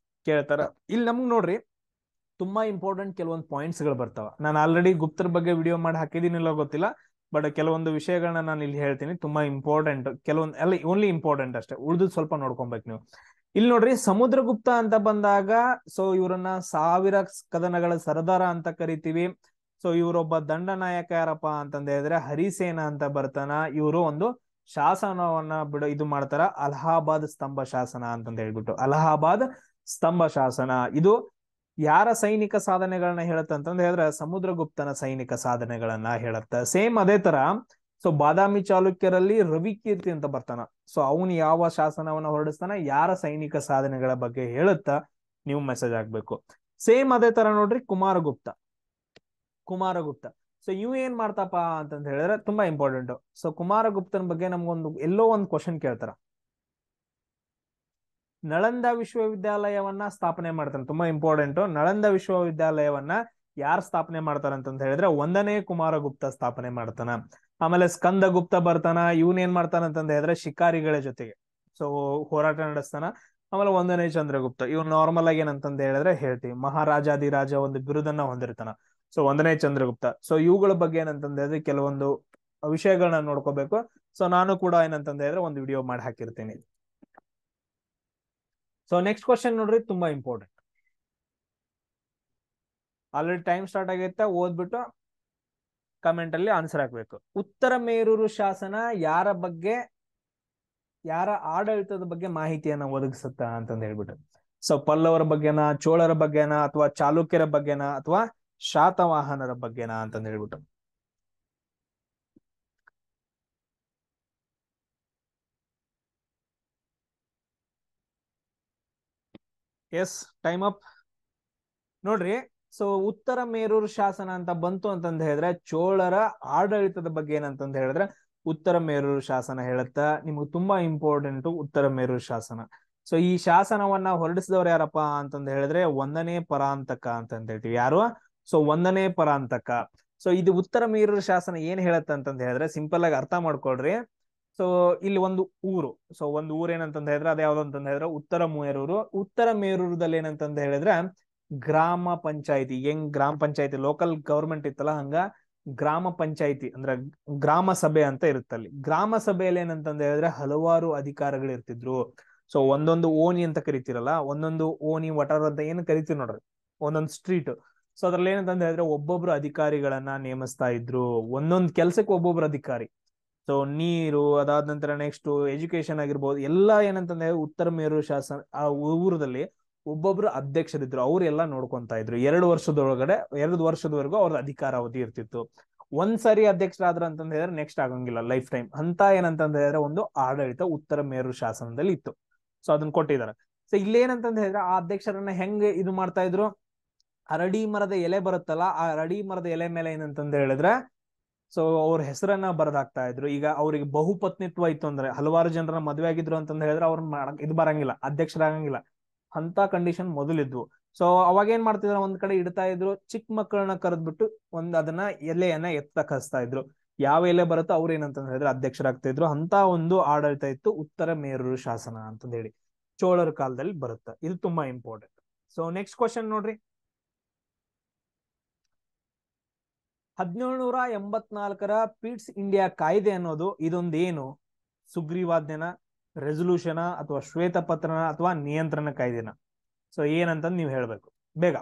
ಕೇಳ್ತಾರ. ಇಲ್ಲಿ ನಮ್ಗ್ ನೋಡ್ರಿ ತುಂಬಾ ಇಂಪಾರ್ಟೆಂಟ್ ಕೆಲವೊಂದು ಪಾಯಿಂಟ್ಸ್ ಗಳು ಬರ್ತಾವ. ನಾನು ಆಲ್ರೆಡಿ ಗುಪ್ತರ ಬಗ್ಗೆ ವಿಡಿಯೋ ಮಾಡಿ ಹಾಕಿದೀನಿಲ್ಲ ಗೊತ್ತಿಲ್ಲ, ಬಟ್ ಕೆಲವೊಂದು ವಿಷಯಗಳನ್ನ ನಾನು ಇಲ್ಲಿ ಹೇಳ್ತೀನಿ. ತುಂಬಾ ಇಂಪಾರ್ಟೆಂಟ್, ಕೆಲವೊಂದು ಎಲ್ಲ ಓನ್ಲಿ ಇಂಪಾರ್ಟೆಂಟ್ ಅಷ್ಟೇ, ಉಳಿದು ಸ್ವಲ್ಪ ನೋಡ್ಕೊಬೇಕು ನೀವು. ಇಲ್ಲಿ ನೋಡ್ರಿ ಸಮುದ್ರಗುಪ್ತ ಅಂತ ಬಂದಾಗ, ಸೊ ಇವ್ರನ್ನ 1000 ಕದನಗಳ ಸರದಾರ ಅಂತ ಕರಿತೀವಿ. ಸೊ ಇವರೊಬ್ಬ ದಂಡನಾಯಕ ಯಾರಪ್ಪ ಅಂತಂದ ಹೇಳಿದ್ರೆ ಹರಿಸೇನ ಅಂತ ಬರ್ತಾನ. ಇವರು ಒಂದು ಶಾಸನವನ್ನ ಇದು ಮಾಡ್ತಾರ, ಅಲಹಾಬಾದ್ ಸ್ತಂಭ ಶಾಸನ ಅಂತಂದ ಹೇಳ್ಬಿಟ್ಟು. ಅಲಹಾಬಾದ್ ಸ್ತಂಭ ಶಾಸನ ಇದು ಯಾರ ಸೈನಿಕ ಸಾಧನೆಗಳನ್ನ ಹೇಳುತ್ತ ಅಂತಂದ ಹೇಳಿದ್ರೆ ಸಮುದ್ರಗುಪ್ತನ ಸೈನಿಕ ಸಾಧನೆಗಳನ್ನ ಹೇಳುತ್ತ. ಸೇಮ್ ಅದೇ ತರ ಸೊ ಬಾದಾಮಿ ಚಾಲುಕ್ಯರಲ್ಲಿ ರವಿಕೀರ್ತಿ ಅಂತ ಬರ್ತಾನ. ಸೊ ಅವನು ಯಾವ ಶಾಸನವನ್ನ ಹೊರಡಿಸ್ತಾನ, ಯಾರ ಸೈನಿಕ ಸಾಧನೆಗಳ ಬಗ್ಗೆ ಹೇಳುತ್ತಾ ನೀವು ಮೆಸೇಜ್ ಆಗ್ಬೇಕು. ಸೇಮ್ ಅದೇ ತರ ನೋಡ್ರಿ ಕುಮಾರಗುಪ್ತ. ಕುಮಾರಗುಪ್ತ ಸೊ ಇವ್ ಏನ್ ಮಾಡ್ತಪ್ಪ ಅಂತಂದ ಹೇಳಿದ್ರೆ ತುಂಬಾ ಇಂಪಾರ್ಟೆಂಟ್. ಸೊ ಕುಮಾರಗುಪ್ತನ ಬಗ್ಗೆ ನಮ್ಗೊಂದು ಎಲ್ಲೋ ಒಂದು ಕ್ವಶನ್ ಕೇಳ್ತಾರ. ನಳಂದ ವಿಶ್ವವಿದ್ಯಾಲಯವನ್ನ ಸ್ಥಾಪನೆ ಮಾಡ್ತಾನೆ, ತುಂಬಾ ಇಂಪಾರ್ಟೆಂಟ್. ನಳಂದ ವಿಶ್ವವಿದ್ಯಾಲಯವನ್ನ ಯಾರು ಸ್ಥಾಪನೆ ಮಾಡ್ತಾರ ಅಂತಂದ ಹೇಳಿದ್ರೆ 1ನೇ ಕುಮಾರಗುಪ್ತ ಸ್ಥಾಪನೆ ಮಾಡ್ತಾನ. ಆಮೇಲೆ ಸ್ಕಂದಗುಪ್ತ ಬರ್ತಾನ. ಇವನ್ ಏನ್ ಮಾಡ್ತಾನ ಅಂತಂದ ಹೇಳಿದ್ರೆ ಶಿಕಾರಿಗಳ ಜೊತೆಗೆ ಸೊ ಹೋರಾಟ ನಡೆಸ್ತಾನ. ಆಮೇಲೆ 1ನೇ ಚಂದ್ರಗುಪ್ತ ಇವ್ ನಾರ್ಮಲ್ ಆಗಿ ಏನಂತಂದ ಹೇಳಿದ್ರೆ ಹೇಳ್ತೀವಿ ಮಹಾರಾಜಾದಿರಾಜ ಒಂದು ಬಿರುದನ್ನ ಹೊಂದಿರ್ತಾನ. ಸೊ 1ನೇ ಚಂದ್ರಗುಪ್ತ. ಸೊ ಇವುಗಳ ಬಗ್ಗೆ ಏನಂತಂದ ಹೇಳಿದ್ರೆ ಕೆಲವೊಂದು ವಿಷಯಗಳನ್ನ ನೋಡ್ಕೋಬೇಕು. ಸೊ ನಾನು ಕೂಡ ಏನಂತಂದ ಹೇಳಿದ್ರೆ ಒಂದು ವಿಡಿಯೋ ಮಾಡಿ ಹಾಕಿರ್ತೀನಿ. ಸೊ ನೆಕ್ಸ್ಟ್ ಕ್ವಶನ್ ನೋಡ್ರಿ, ತುಂಬಾ ಇಂಪಾರ್ಟೆಂಟ್. ಆಲ್ರೆಡಿ ಟೈಮ್ ಸ್ಟಾರ್ಟ್ ಆಗೈತೆ, ಓದ್ಬಿಟ್ಟು ಕಮೆಂಟ್ ಅಲ್ಲಿ ಆನ್ಸರ್ ಹಾಕ್ಬೇಕು. ಉತ್ತರ ಮೇರೂರು ಶಾಸನ ಯಾರ ಬಗ್ಗೆ, ಯಾರ ಆಡಳಿತದ ಬಗ್ಗೆ ಮಾಹಿತಿಯನ್ನ ಒದಗಿಸುತ್ತ ಅಂತಂದ ಹೇಳ್ಬಿಟ್ಟು. ಸೊ ಪಲ್ಲವರ ಬಗ್ಗೆನಾ, ಚೋಳರ ಬಗ್ಗೆನಾ, ಅಥವಾ ಚಾಲುಕ್ಯರ ಬಗ್ಗೆನಾ, ಅಥವಾ ಶಾತವಾಹನರ ಬಗ್ಗೆನಾ ಅಂತಂದ ಹೇಳ್ಬಿಟ್ಟು. Yes time up. ನೋಡ್ರಿ ಸೊ ಉತ್ತರ ಮೇರೂರು ಶಾಸನ ಅಂತ ಬಂತು ಅಂತಂದ ಹೇಳಿದ್ರೆ ಚೋಳರ ಆಡಳಿತದ ಬಗ್ಗೆ ಏನಂತಂದ ಹೇಳಿದ್ರೆ ಉತ್ತರ ಮೇರೂರು ಶಾಸನ ಹೇಳುತ್ತಾ. ನಿಮ್ಗೆ ತುಂಬಾ ಇಂಪಾರ್ಟೆಂಟ್ ಉತ್ತರ ಮೇರೂರು ಶಾಸನ. ಸೊ ಈ ಶಾಸನವನ್ನ ಹೊರಡಿಸಿದವ್ರು ಯಾರಪ್ಪ ಅಂತಂದ ಹೇಳಿದ್ರೆ 1ನೇ ಪರಾಂತಕ ಅಂತ ಹೇಳ್ತೀವಿ. ಯಾರು, ಸೊ 1ನೇ ಪರಾಂತಕ. ಸೊ ಇದು ಉತ್ತರ ಮೇರೂರು ಶಾಸನ ಏನ್ ಹೇಳತ್ತ ಅಂತಂದ ಹೇಳಿದ್ರೆ ಸಿಂಪಲ್ ಆಗಿ ಅರ್ಥ ಮಾಡ್ಕೊಳ್ರಿ. ಸೊ ಇಲ್ಲಿ ಒಂದು ಊರು, ಸೊ ಒಂದು ಊರ್ ಏನಂತಂದ ಹೇಳಿದ್ರೆ ಅದ ಯಾವ್ದು ಅಂತಂದ ಹೇಳಿದ್ರೆ ಉತ್ತರ ಮೇರೂರು. ಉತ್ತರ ಮೇರೂರದಲ್ಲಿ ಏನಂತಂದ ಹೇಳಿದ್ರೆ ಗ್ರಾಮ ಪಂಚಾಯತಿ, ಹೆಂಗ್ ಗ್ರಾಮ ಪಂಚಾಯತಿ ಲೋಕಲ್ ಗವರ್ಮೆಂಟ್ ಇತ್ತಲ್ಲ ಹಂಗ ಗ್ರಾಮ ಪಂಚಾಯತಿ ಅಂದ್ರೆ ಗ್ರಾಮ ಸಭೆ ಅಂತ ಇರುತ್ತಲ್ಲಿ. ಗ್ರಾಮ ಸಭೆಯಲ್ಲಿ ಏನಂತಂದ ಹೇಳಿದ್ರೆ ಹಲವಾರು ಅಧಿಕಾರಿಗಳು ಇರ್ತಿದ್ರು. ಸೊ ಒಂದೊಂದು ಓಣಿ ಅಂತ ಕರಿತಿರಲ್ಲ, ಒಂದೊಂದು ಓಣಿ ವಟಾರ ಅಂತ ಏನ್ ಕರಿತೀವಿ ನೋಡ್ರಿ, ಒಂದೊಂದು ಸ್ಟ್ರೀಟ್. ಸೊ ಅದ್ರಲ್ಲಿ ಏನಂತಂದ ಹೇಳಿದ್ರೆ ಒಬ್ಬೊಬ್ರು ಅಧಿಕಾರಿಗಳನ್ನ ನೇಮಿಸ್ತಾ ಇದ್ರು, ಒಂದೊಂದು ಕೆಲ್ಸಕ್ಕೆ ಒಬ್ಬೊಬ್ರು ಅಧಿಕಾರಿ. ಸೊ ನೀರು, ಅದಾದ ನಂತರ ನೆಕ್ಸ್ಟ್ ಎಜುಕೇಶನ್ ಆಗಿರ್ಬೋದು, ಎಲ್ಲ ಏನಂತಂದ್ರೆ ಉತ್ತರ ಮೇರು ಶಾಸನ ಆ ಊರದಲ್ಲಿ ಒಬ್ಬೊಬ್ರು ಅಧ್ಯಕ್ಷರಿದ್ರು, ಅವ್ರೆಲ್ಲ ನೋಡ್ಕೊಂತಾ ಇದ್ರು. 2 ವರ್ಷದವರೆಗೂ ಅವ್ರ ಅಧಿಕಾರಾವಧಿ ಇರ್ತಿತ್ತು. ಒಂದ್ಸರಿ ಅಧ್ಯಕ್ಷರಾದ್ರ ಅಂತಂದ ಹೇಳಿದ್ರೆ ನೆಕ್ಸ್ಟ್ ಆಗಂಗಿಲ್ಲ, ಲೈಫ್ ಟೈಮ್ ಅಂತ ಏನಂತಂದ ಹೇಳಿದ್ರೆ ಒಂದು ಆಡಳಿತ ಉತ್ತರ ಮೇರು ಶಾಸನದಲ್ಲಿ ಇತ್ತು. ಸೊ ಅದನ್ನ ಕೊಟ್ಟಿದ್ದಾರೆ. ಸೊ ಇಲ್ಲೇನಂತಂದ ಹೇಳಿದ್ರೆ ಆ ಅಧ್ಯಕ್ಷರನ್ನ ಹೆಂಗ್ ಇದು ಮಾಡ್ತಾ ಇದ್ರು, ಅರಳಿ ಮರದ ಎಲೆ ಬರುತ್ತಲ್ಲ, ಆ ಅರಳಿ ಮರದ ಎಲೆ ಮೇಲೆ ಏನಂತಂದ ಹೇಳಿದ್ರೆ ಸೊ ಅವ್ರ ಹೆಸರನ್ನ ಬರದಾಕ್ತಾ ಇದ್ರು. ಈಗ ಅವ್ರಿಗೆ ಬಹುಪತ್ನಿತ್ವ ಇತ್ತು ಅಂದ್ರೆ, ಹಲವಾರು ಜನರನ್ನ ಮದುವೆ ಆಗಿದ್ರು ಅಂತಂದ ಹೇಳಿದ್ರೆ ಅವ್ರ ಇದು ಬರಂಗಿಲ್ಲ, ಅಧ್ಯಕ್ಷರಾಗಂಗಿಲ್ಲ. ಅಂತ ಕಂಡೀಷನ್ ಮೊದಲಿದ್ವು. ಸೊ ಅವಾಗ ಏನ್ ಮಾಡ್ತಿದ್ರು, ಒಂದ್ ಕಡೆ ಇಡ್ತಾ ಇದ್ರು, ಚಿಕ್ಕ ಮಕ್ಕಳನ್ನ ಕರೆದ್ಬಿಟ್ಟು ಅದನ್ನ ಎಲೆಯನ್ನ ಎತ್ತಕ್ ಹಚ್ತಾ ಇದ್ರು. ಯಾವ ಎಲೆ ಬರುತ್ತೋ ಅವ್ರ ಏನಂತ ಹೇಳಿದ್ರೆ ಅಧ್ಯಕ್ಷರಾಗ್ತಾ ಇದ್ರು. ಅಂತ ಒಂದು ಆಡಳಿತ ಇತ್ತು ಉತ್ತರ ಮೇರೂರು ಶಾಸನ ಅಂತಂದ ಹೇಳಿ, ಚೋಳರ ಕಾಲದಲ್ಲಿ ಬರುತ್ತೆ. ಇದು ತುಂಬಾ ಇಂಪಾರ್ಟೆಂಟ್. ಸೊ ನೆಕ್ಸ್ಟ್ ಕ್ವಶನ್ ನೋಡ್ರಿ, 1784 ಪೀಟ್ಸ್ ಇಂಡಿಯಾ ಕಾಯ್ದೆ ಅನ್ನೋದು ಇದೊಂದೇನು? ಸುಗ್ರೀವಾಜ್ಞೆನ, ರೆಸೊಲ್ಯೂಷನ್ ಅಥವಾ ಶ್ವೇತಪತ್ರನ ಅಥವಾ ನಿಯಂತ್ರಣ ಕಾಯ್ದೆನ? ಸೊ ಏನಂತ ನೀವು ಹೇಳ್ಬೇಕು ಬೇಗ.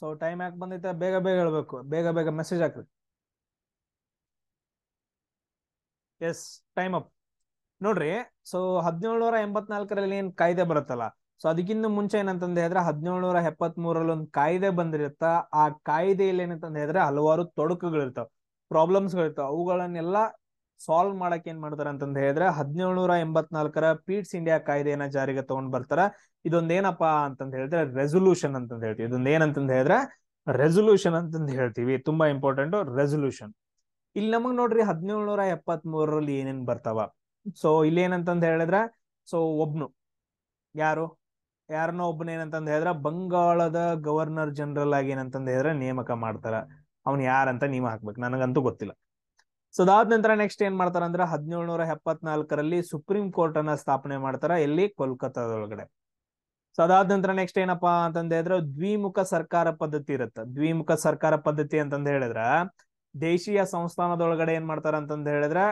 ಸೊ ಟೈಮ್ ಯಾಕೆ ಬಂದೈತೆ, ಬೇಗ ಬೇಗ ಹೇಳ್ಬೇಕು, ಬೇಗ ಬೇಗ ಮೆಸೇಜ್ ಹಾಕ್ರಿ. Yes, time up. ನೋಡ್ರಿ, ಸೊ 1784 ಏನ್ ಕಾಯ್ದೆ ಬರುತ್ತಲ್ಲ, ಸೊ ಅದಕ್ಕಿಂತ ಮುಂಚೆ ಏನಂತಂದ ಹೇಳಿದ್ರೆ 1773 ಒಂದು ಕಾಯ್ದೆ ಬಂದಿರುತ್ತ. ಆ ಕಾಯ್ದೆಯಲ್ಲಿ ಏನಂತಂದ ಹೇಳಿದ್ರೆ ಹಲವಾರು ತೊಡಕುಗಳಿರ್ತಾವ, ಪ್ರಾಬ್ಲಮ್ಸ್ಗಳಿರ್ತಾವ. ಅವುಗಳನ್ನೆಲ್ಲ ಸಾಲ್ವ್ ಮಾಡಕ್ ಏನ್ ಮಾಡ್ತಾರ ಅಂತಂದ ಹೇಳಿದ್ರೆ 1784 ಪೀಟ್ಸ್ ಇಂಡಿಯಾ ಕಾಯ್ದೆಯನ್ನ ಜಾರಿಗೆ ತಗೊಂಡ್ ಬರ್ತಾರ. ಇದೊಂದೇನಪ್ಪಾ ಅಂತಂದ ಹೇಳಿದ್ರೆ ರೆಸೊಲ್ಯೂಷನ್ ಅಂತಂದ ಹೇಳ್ತೀವಿ. ಇದೊಂದ್ ಏನಂತಂದ ಹೇಳಿದ್ರೆ ರೆಸೊಲ್ಯೂಷನ್ ಅಂತಂದ ಹೇಳ್ತೀವಿ. ತುಂಬಾ ಇಂಪಾರ್ಟೆಂಟ್ ರೆಸೊಲ್ಯೂಷನ್. ಇಲ್ಲಿ ನಮಗ್ ನೋಡ್ರಿ 1773 ಏನೇನ್ ಬರ್ತಾವ. ಸೊ ಇಲ್ಲಿ ಏನಂತಂದ ಹೇಳಿದ್ರೆ, ಸೊ ಯಾರನ್ನೋ ಒಬ್ಬನ ಏನಂತಂದ ಹೇಳಿದ್ರೆ ಬಂಗಾಳದ ಗವರ್ನರ್ ಜನರಲ್ ಆಗಿ ಏನಂತಂದ ಹೇಳಿದ್ರೆ ನೇಮಕ ಮಾಡ್ತಾರ. ಅವ್ನ್ ಯಾರಂತ ನೀವ್ ಹಾಕ್ಬೇಕು, ನನಗಂತೂ ಗೊತ್ತಿಲ್ಲ. ಸೊ ಅದಾದ ನಂತರ ನೆಕ್ಸ್ಟ್ ಏನ್ ಮಾಡ್ತಾರ ಅಂದ್ರೆ 1774 ಸುಪ್ರೀಂ ಕೋರ್ಟ್ ಅನ್ನ ಸ್ಥಾಪನೆ ಮಾಡ್ತಾರ. ಎಲ್ಲಿ? ಕೋಲ್ಕತ್ತಾದೊಳಗಡೆ. ಸೊ ಅದಾದ ನಂತರ ನೆಕ್ಸ್ಟ್ ಏನಪ್ಪಾ ಅಂತಂದ ಹೇಳಿದ್ರೆ ದ್ವಿಮುಖ ಸರ್ಕಾರ ಪದ್ಧತಿ ಇರುತ್ತೆ. ದ್ವಿಮುಖ ಸರ್ಕಾರ ಪದ್ಧತಿ ಅಂತಂದ ಹೇಳಿದ್ರ ದೇಶೀಯ ಸಂಸ್ಥಾನದೊಳಗಡೆ ಏನ್ ಮಾಡ್ತಾರ ಅಂತಂದ ಹೇಳಿದ್ರೆ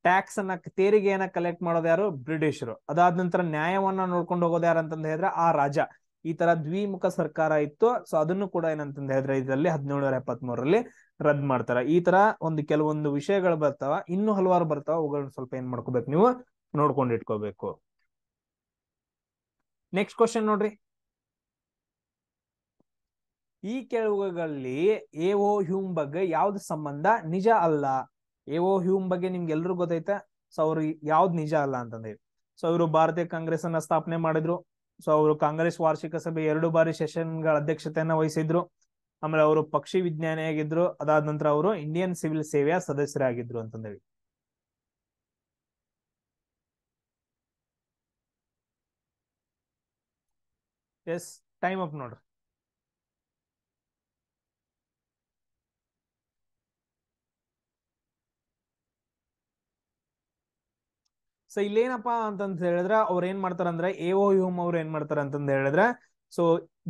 ಟ್ಯಾಕ್ಸ್ ಅನ್ನ, ತೆರಿಗೆಯನ್ನ ಕಲೆಕ್ಟ್ ಮಾಡೋದು ಯಾರು? ಬ್ರಿಟಿಷರು. ಅದಾದ ನಂತರ ನ್ಯಾಯವನ್ನ ನೋಡ್ಕೊಂಡು ಹೋಗೋದು ಯಾರು ಅಂತಂದ ಹೇಳಿದ್ರೆ ಆ ರಾಜ. ಈ ತರ ದ್ವಿಮುಖ ಸರ್ಕಾರ ಇತ್ತು. ಸೊ ಅದನ್ನು ಕೂಡ ಏನಂತಂದ ಹೇಳಿದ್ರೆ ಇದರಲ್ಲಿ 1773 ರದ್ದು ಮಾಡ್ತಾರ. ಈ ತರ ಕೆಲವೊಂದು ವಿಷಯಗಳು ಬರ್ತಾವ, ಇನ್ನು ಹಲವಾರು ಬರ್ತಾವ. ಅವುಗಳನ್ನ ಸ್ವಲ್ಪ ಏನ್ ಮಾಡ್ಕೋಬೇಕು, ನೀವು ನೋಡ್ಕೊಂಡು ಇಟ್ಕೋಬೇಕು. ನೆಕ್ಸ್ಟ್ ಕ್ವಶನ್ ನೋಡ್ರಿ, ಈ ಕೆಳಗಳಲ್ಲಿ ಎಒ ಹ್ಯೂಮ್ ಬಗ್ಗೆ ಯಾವ್ದು ಸಂಬಂಧ ನಿಜ ಅಲ್ಲ? ಎಒ ಹ್ಯೂಮ್ ಬಗ್ಗೆ ನಿಮ್ಗೆ ಎಲ್ರು ಗೊತ್ತೈತೆ. ಸೊ ಅವ್ರು ಯಾವ್ದು ನಿಜ ಅಲ್ಲ ಅಂತಂದ್ರೆ, ಸೊ ಅವರು ಭಾರತೀಯ ಕಾಂಗ್ರೆಸ್ ಅನ್ನ ಸ್ಥಾಪನೆ ಮಾಡಿದ್ರು. ಸೊ ಅವರು ಕಾಂಗ್ರೆಸ್ ವಾರ್ಷಿಕ ಸಭೆ 2 ಬಾರಿ ಸೆಷನ್ಗಳ ಅಧ್ಯಕ್ಷತೆಯನ್ನ ವಹಿಸಿದ್ರು. ಆಮೇಲೆ ಅವರು ಪಕ್ಷಿ ವಿಜ್ಞಾನಿ ಆಗಿದ್ರು. ಅದಾದ ನಂತರ ಅವರು ಇಂಡಿಯನ್ ಸಿವಿಲ್ ಸೇವೆಯ ಸದಸ್ಯರಾಗಿದ್ರು ಅಂತಂದೇಳಿ. ಎಸ್, ಟೈಮ್ ಅಪ್ ನೋಡ್ರಿ. ಸೊ ಇಲ್ಲೇನಪ್ಪಾ ಅಂತಂತ ಹೇಳಿದ್ರೆ ಅವ್ರ ಏನ್ ಮಾಡ್ತಾರಂದ್ರೆ ಎಒ ಹ್ಯೂಮ್ ಅವ್ರು ಏನ್ ಮಾಡ್ತಾರ ಅಂತಂದ ಹೇಳಿದ್ರೆ, ಸೊ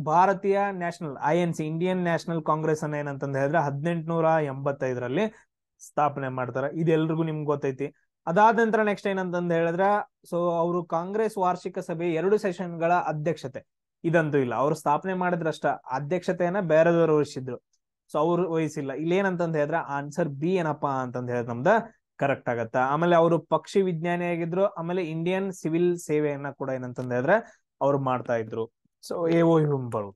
ಭಾರತೀಯ national INC Indian national Congress ಅನ್ನ ಏನಂತಂದ ಹೇಳಿದ್ರೆ 1885 ಸ್ಥಾಪನೆ ಮಾಡ್ತಾರ. ಇದೆಲ್ರಿಗೂ ನಿಮ್ಗೆ ಗೊತ್ತೈತಿ. ಅದಾದ ನಂತರ ನೆಕ್ಸ್ಟ್ ಏನಂತಂದ ಹೇಳಿದ್ರೆ, ಸೊ ಅವರು ಕಾಂಗ್ರೆಸ್ ವಾರ್ಷಿಕ ಸಭೆ 2 ಸೆಷನ್ಗಳ ಅಧ್ಯಕ್ಷತೆ ಇದಂತೂ ಇಲ್ಲ. ಅವ್ರು ಸ್ಥಾಪನೆ ಮಾಡಿದ್ರಷ್ಟ, ಅಧ್ಯಕ್ಷತೆಯನ್ನ ಬೇರೆದವರು ವಹಿಸಿದ್ರು. ಸೊ ಅವ್ರು ವಹಿಸಿಲ್ಲ. ಇಲ್ಲಿ ಏನಂತಂದ ಹೇಳಿದ್ರೆ ಆನ್ಸರ್ ಬಿ ಏನಪ್ಪಾ ಅಂತಂದ ಹೇಳಿದ್ರೆ ನಮ್ದ ಕರೆಕ್ಟ್ ಆಗತ್ತ. ಆಮೇಲೆ ಅವರು ಪಕ್ಷಿ ವಿಜ್ಞಾನಿ ಆಗಿದ್ರು. ಆಮೇಲೆ ಇಂಡಿಯನ್ ಸಿವಿಲ್ ಸೇವೆಯನ್ನ ಕೂಡ ಏನಂತಂದ ಹೇಳಿದ್ರೆ ಅವ್ರು ಮಾಡ್ತಾ ಇದ್ರು. ಸೊ ಎಒ ಹ್ಯೂಮ್ ಬರು.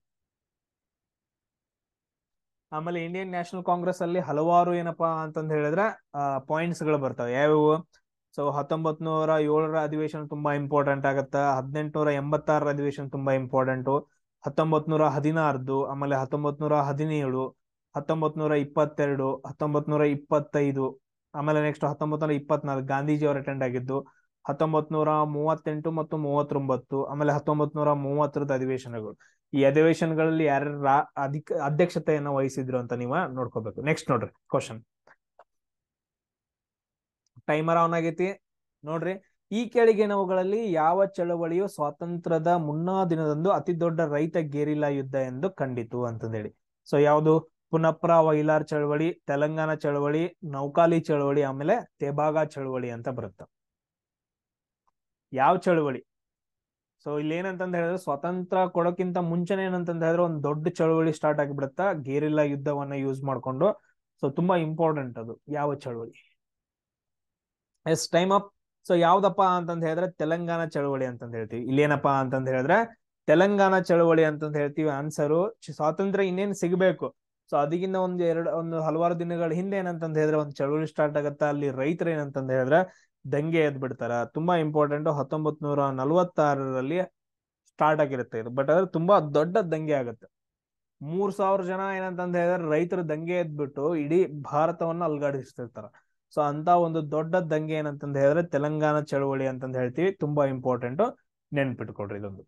ಆಮೇಲೆ ಇಂಡಿಯನ್ ನ್ಯಾಷನಲ್ ಕಾಂಗ್ರೆಸ್ ಅಲ್ಲಿ ಹಲವಾರು ಏನಪ್ಪಾ ಅಂತಂದ ಹೇಳಿದ್ರೆ ಪಾಯಿಂಟ್ಸ್ ಗಳು ಬರ್ತವೆ. ಯಾವ್ಯಾವು? ಸೊ 1907 ಅಧಿವೇಶನ ತುಂಬಾ ಇಂಪಾರ್ಟೆಂಟ್ ಆಗತ್ತ. 1886 ಅಧಿವೇಶನ ತುಂಬಾ ಇಂಪಾರ್ಟೆಂಟ್. 1916, ಆಮೇಲೆ 1917, 1922, 1925, ಆಮೇಲೆ ನೆಕ್ಸ್ಟ್ 1924 ಗಾಂಧೀಜಿ ಅವರು ಅಟೆಂಡ್ ಆಗಿದ್ದು. 1938 ಮತ್ತು 39, ಆಮೇಲೆ 1930 ಅಧಿವೇಶನಗಳು. ಈ ಅಧಿವೇಶನಗಳಲ್ಲಿ ಯಾರ್ಯಾರು ಅಧ್ಯಕ್ಷತೆಯನ್ನ ವಹಿಸಿದ್ರು ಅಂತ ನೀವ ನೋಡ್ಕೋಬೇಕು. ನೆಕ್ಸ್ಟ್ ನೋಡ್ರಿ ಕ್ವಶನ್. ಟೈಮರ್ ಆನ್ ಆಗೈತಿ ನೋಡ್ರಿ. ಈ ಕೆಳಗಿನವುಗಳಲ್ಲಿ ಯಾವ ಚಳವಳಿಯು ಸ್ವಾತಂತ್ರ್ಯದ ಮುನ್ನಾ ದಿನದಂದು ಅತಿ ದೊಡ್ಡ ರೈತ ಗೆರಿಲ್ಲಾ ಯುದ್ಧ ಎಂದು ಕಂಡಿತು ಅಂತಂದೇಳಿ? ಸೊ ಯಾವುದು? ಪುನಪ್ರ ವೈಲಾರ್ ಚಳವಳಿ, ತೆಲಂಗಾಣ ಚಳವಳಿ, ನೌಕಾಲಿ ಚಳವಳಿ, ಆಮೇಲೆ ತೆಬಾಗ ಚಳವಳಿ ಅಂತ ಬರುತ್ತೆ. ಯಾವ ಚಳವಳಿ? ಸೊ ಇಲ್ಲಿ ಏನಂತಂದ ಹೇಳಿದ್ರೆ ಸ್ವತಂತ್ರ ಕೊಡೋಕ್ಕಿಂತ ಮುಂಚೆನೆ ಏನಂತಂದ ಹೇಳಿದ್ರೆ ಒಂದ್ ದೊಡ್ಡ ಚಳವಳಿ ಸ್ಟಾರ್ಟ್ ಆಗಿಬಿಡುತ್ತಾ, ಗೆರಿಲ್ಲಾ ಯುದ್ಧವನ್ನ ಯೂಸ್ ಮಾಡ್ಕೊಂಡು. ಸೊ ತುಂಬಾ ಇಂಪಾರ್ಟೆಂಟ್ ಅದು ಯಾವ ಚಳವಳಿ. S, time up. ಸೊ ಯಾವ್ದಪ್ಪ ಅಂತಂದ ಹೇಳಿದ್ರೆ ತೆಲಂಗಾಣ ಚಳವಳಿ ಅಂತಂದ ಹೇಳ್ತೀವಿ. ಇಲ್ಲೇನಪ್ಪಾ ಅಂತಂದ ಹೇಳಿದ್ರೆ ತೆಲಂಗಾಣ ಚಳವಳಿ ಅಂತಂದ ಹೇಳ್ತೀವಿ. ಆನ್ಸರು ಸ್ವಾತಂತ್ರ್ಯ ಇನ್ನೇನ್ ಸಿಗ್ಬೇಕು, ಸೊ ಅದಕ್ಕಿಂತ ಒಂದು ಹಲವಾರು ದಿನಗಳ ಹಿಂದೆ ಏನಂತಂದ ಹೇಳಿದ್ರೆ ಒಂದು ಚಳವಳಿ ಸ್ಟಾರ್ಟ್ ಆಗತ್ತ. ಅಲ್ಲಿ ರೈತರು ಏನಂತಂದ ಹೇಳಿದ್ರೆ ದಂಗೆ ಎದ್ ಬಿಡ್ತಾರ. ತುಂಬಾ ಇಂಪಾರ್ಟೆಂಟ್. 1946ರಲ್ಲಿ ಸ್ಟಾರ್ಟ್ ಆಗಿರುತ್ತೆ ಇದು, ಬಟ್ ಅದ್ರ ತುಂಬಾ ದೊಡ್ಡ ದಂಗೆ ಆಗುತ್ತೆ. 3000 ಜನ ಏನಂತಂದ ಹೇಳಿದ್ರೆ ರೈತರು ದಂಗೆ ಎದ್ಬಿಟ್ಟು ಇಡೀ ಭಾರತವನ್ನ ಅಲ್ಗಾಡಿಸ್ತಿರ್ತಾರ. ಸೊ ಅಂತ ಒಂದು ದೊಡ್ಡ ದಂಗೆ ಏನಂತಂದ ಹೇಳಿದ್ರೆ ತೆಲಂಗಾಣ ಚಳವಳಿ ಅಂತಂದ ಹೇಳ್ತೀವಿ. ತುಂಬಾ ಇಂಪಾರ್ಟೆಂಟ್, ನೆನ್ಪಿಟ್ಕೊಡ್ರಿ ಇದೊಂದು.